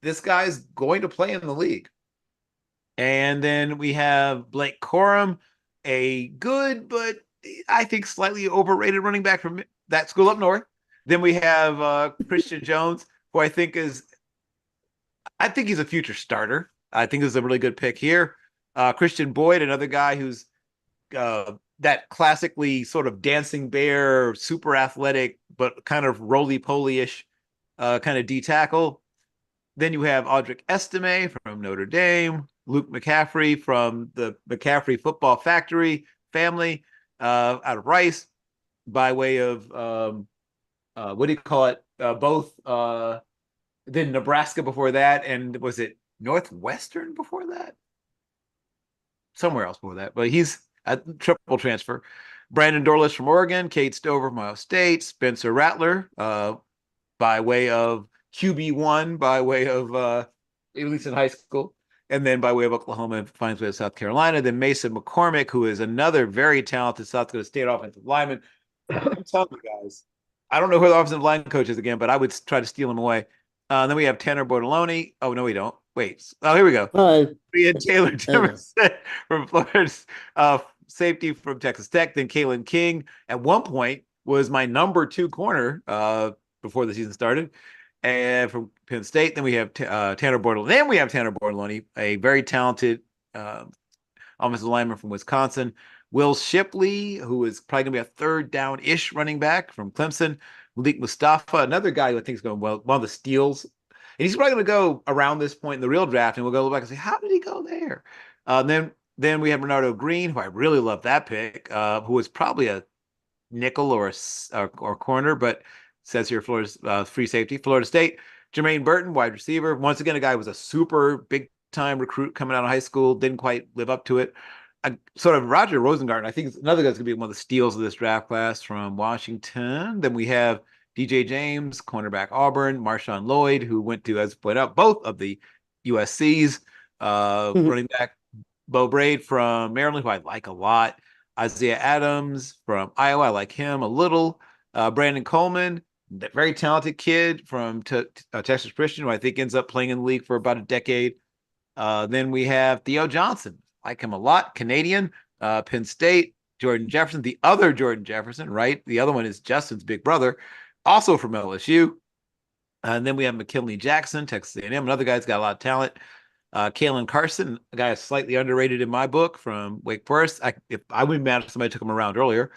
This guy's going to play in the league. And then we have Blake Corum, a good, but I think slightly overrated running back from that school up north. Then we have Christian Jones, who I think he's a future starter. I think this is a really good pick here. Christian Boyd, another guy who's that classically sort of dancing bear, super athletic, but kind of roly-poly-ish kind of D tackle. Then you have Audric Estime from Notre Dame, Luke McCaffrey from the McCaffrey Football Factory family out of Rice, by way of what do you call it? Both then Nebraska before that, and was it Northwestern before that? Somewhere else before that, but he's a triple transfer. Brandon Dorless from Oregon, Cade Stover from Ohio State, Spencer Rattler by way of QB1, by way of at least in high school, and then by way of Oklahoma and finds way of South Carolina. Then Mason McCormick, who is another very talented South Dakota State offensive lineman. I'm telling you guys, I don't know who the offensive line coach is again, but I would try to steal him away. Then we have Tanner Bortoloni. Oh, no, we don't. Wait. Oh, here we go. We had Taylor Jefferson from Florida, safety from Texas Tech. Then Kalen King at one point was my number 2 corner before the season started, and from Penn State. Then we have Tanner Bortoloni. Then we have Tanner Bortoloni, a very talented offensive lineman from Wisconsin. Will Shipley, who is probably going to be a third down-ish running back from Clemson. Malik Mustafa, another guy who I think is going well, one of the steals. And he's probably going to go around this point in the real draft, and we'll go back and say, how did he go there? Then Then we have Bernardo Green, who I really love that pick, who was probably a nickel or corner, but says here Florida's free safety. Florida State, Jermaine Burton, wide receiver. Once again, a guy who was a super big time recruit coming out of high school, didn't quite live up to it. Sort of Roger Rosengarten, I think another guy's going to be one of the steals of this draft class from Washington. Then we have DJ James, cornerback Auburn, Marshawn Lloyd, who went to, as pointed out, both of the USC's, running back Bo Braid from Maryland, who I like a lot. Isaiah Adams from Iowa, I like him a little. Brandon Coleman, that very talented kid from Texas Christian, who I think ends up playing in the league for about a decade. Then we have Theo Johnson, like him a lot, Canadian, Penn State. Jordan Jefferson, the other Jordan Jefferson, right? The other one is Justin's big brother, also from LSU. And then we have McKinley Jackson, Texas A&M. Another guy's got a lot of talent. Kalen Carson, a guy slightly underrated in my book from Wake Forest. I wouldn't be mad if somebody took him around earlier.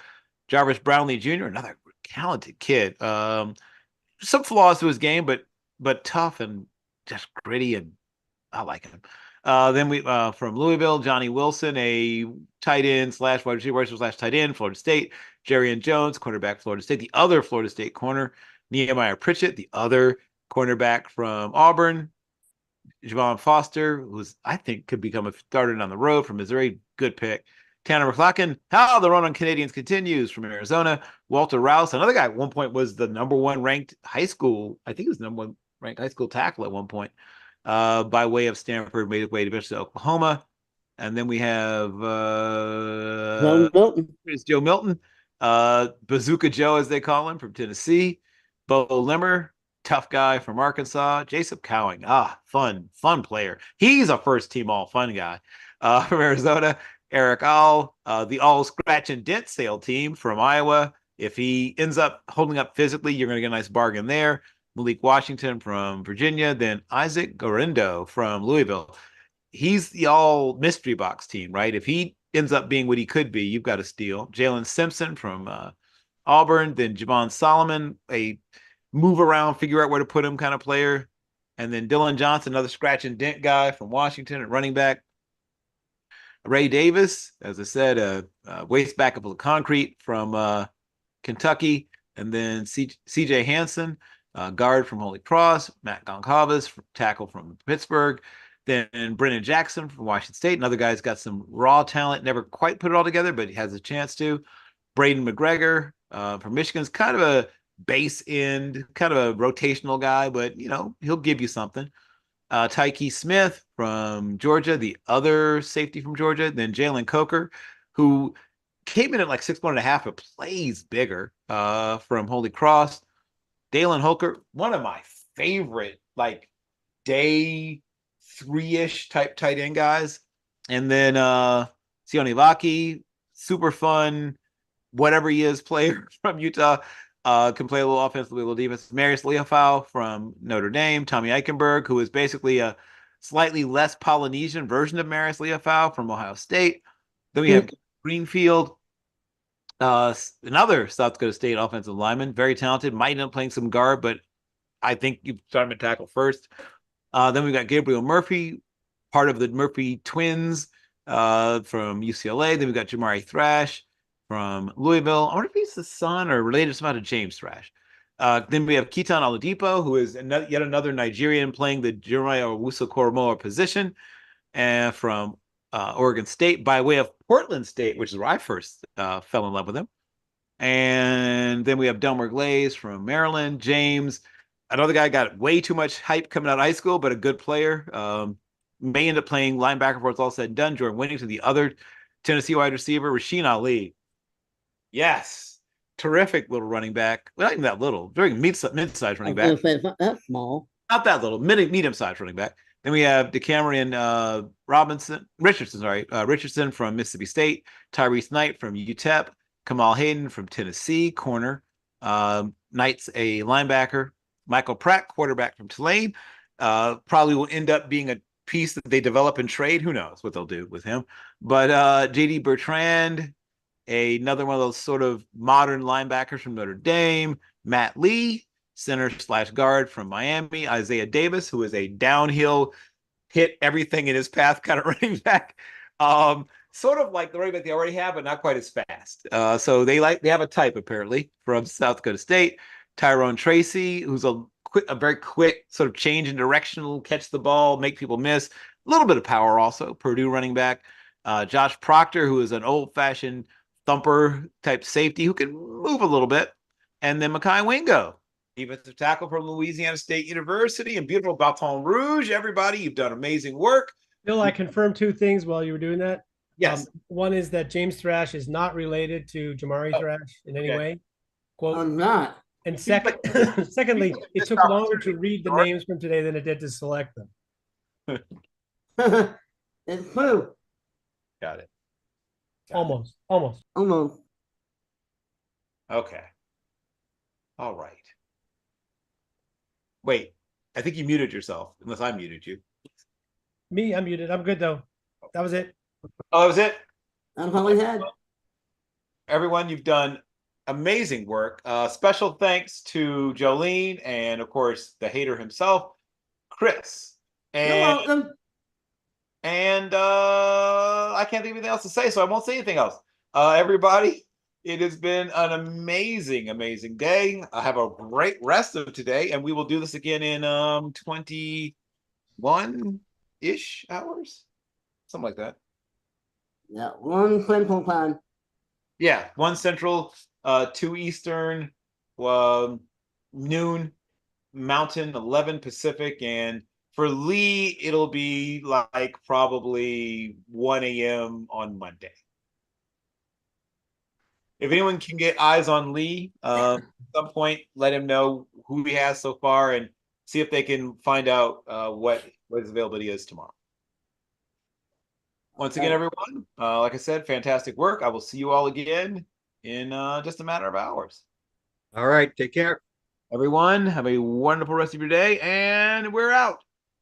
Jarvis Brownlee Jr., another talented kid. Some flaws to his game, but tough and just gritty, and I like him. Then we from Louisville, Johnny Wilson, a tight end / wide receiver / tight end, Florida State. Jerrion Jones, cornerback, Florida State. The other Florida State corner, Nehemiah Pritchett, the other cornerback from Auburn. Javon Foster, who's I think could become a starter down the road from Missouri. Good pick. Tanner McClocken, how the run on Canadians continues from Arizona. Walter Rouse, another guy at one point was the number one ranked high school. I think he was number one ranked high school tackle at one point. By way of Stanford, made his way to Oklahoma. And then we have Joe Milton, Bazooka Joe, as they call him, from Tennessee. Bo Limmer, tough guy from Arkansas. Jason Cowing, fun player. He's a first team all fun guy from Arizona. Eric All, the all scratch and dent sale team from Iowa. If he ends up holding up physically, you're going to get a nice bargain there. Malik Washington from Virginia, then Isaac Gorindo from Louisville. He's the all mystery box team, right? If he ends up being what he could be, you've got to steal. Jalen Simpson from Auburn, then Javon Solomon, a move around, figure out where to put him kind of player. And then Dylan Johnson, another scratch and dent guy from Washington at running back. Ray Davis, as I said, a waist back of the concrete from Kentucky. And then CJ Hansen, guard from Holy Cross. Matt Goncalves, tackle from Pittsburgh. Then Brennan Jackson from Washington State. Another guy's got some raw talent, never quite put it all together, but he has a chance to. Braden McGregor from Michigan's kind of a base end, kind of a rotational guy, but, he'll give you something. Tyke Smith from Georgia, the other safety from Georgia. Then Jalen Coker, who came in at like 6'1.5", but plays bigger from Holy Cross. Dalen Holker, one of my favorite, day 3-ish type tight end guys. And then Sione Vaki, super fun, whatever he is, player from Utah. Can play a little offense, a little defense. Marius Leofau from Notre Dame. Tommy Eichenberg, who is basically a slightly less Polynesian version of Marius Leofau from Ohio State. Then we have Greenfield, another South Dakota State offensive lineman, very talented. Might end up playing some guard, but I think you start him at tackle first. Then we've got Gabriel Murphy, part of the Murphy twins from UCLA. Then we've got Jamari Thrash from Louisville. I wonder if he's the son or related somehow to James Thrash. Then we have Keaton Oladipo, who is yet another Nigerian playing the Jeremiah Owusu-Koramoah position, and from Oregon State by way of Portland State, which is where I first fell in love with him. And then we have Delmer Glaze from Maryland. James, another guy got way too much hype coming out of high school, but a good player. May end up playing linebacker before it's all said and done. Jordan Whittington, the other Tennessee wide receiver. Rasheen Ali. Yes. Terrific little running back. Well, not even that little. Very mid-sized running back.
It's not that small.
Not that little. Medium-sized running back. Then we have DeCameron Richardson from Mississippi State. Tyrese Knight from UTEP. Kamal Hayden from Tennessee, corner. Knight's a linebacker. Michael Pratt, quarterback from Tulane. Probably will end up being a piece that they develop and trade. Who knows what they'll do with him. But J.D. Bertrand, another one of those sort of modern linebackers from Notre Dame. Matt Lee, center/guard from Miami. Isaiah Davis, who is a downhill, hit everything in his path kind of running back Sort of like the running back they already have, but not quite as fast. So they have a type apparently from South Dakota State, Tyrone Tracy, who's a very quick sort of change in directional, catch the ball, make people miss. A little bit of power also. Purdue running back, Josh Proctor, who is an old-fashioned thumper type safety who can move a little bit, and then Mekhi Wingo, defensive tackle from Louisiana State University and beautiful Baton Rouge. Everybody, you've done amazing work.
Bill, I confirmed two things while you were doing that.
Yes.
One is that James Thrash is not related to Jamari Thrash in any way. Quote.
I'm not.
And secondly, it took longer to read the names from today than it did to select them.
It's true.
Got it.
Almost.
Okay. All right. Wait, I think you muted yourself, unless I muted you.
Me, I'm muted. I'm good though. That was it.
Oh, that was it?
That's all we had.
Everyone, you've done amazing work. Special thanks to Jolene and, of course, the hater himself, Chris.
You're welcome.
And I can't think of anything else to say, so I won't say anything else. Everybody, it has been an amazing, amazing day. I have a great rest of today, and we will do this again in 21-ish hours, something like that.
Yeah, 1 Central Time.
Yeah, 1 Central, 2 Eastern, noon Mountain, 11 Pacific, and for Lee, it'll be like probably 1 a.m. on Monday. If anyone can get eyes on Lee, at some point, let him know who he has so far and see if they can find out what his availability is tomorrow. Once again, everyone, like I said, fantastic work. I will see you all again in just a matter of hours.
All right. Take care.
Everyone, have a wonderful rest of your day, and we're out.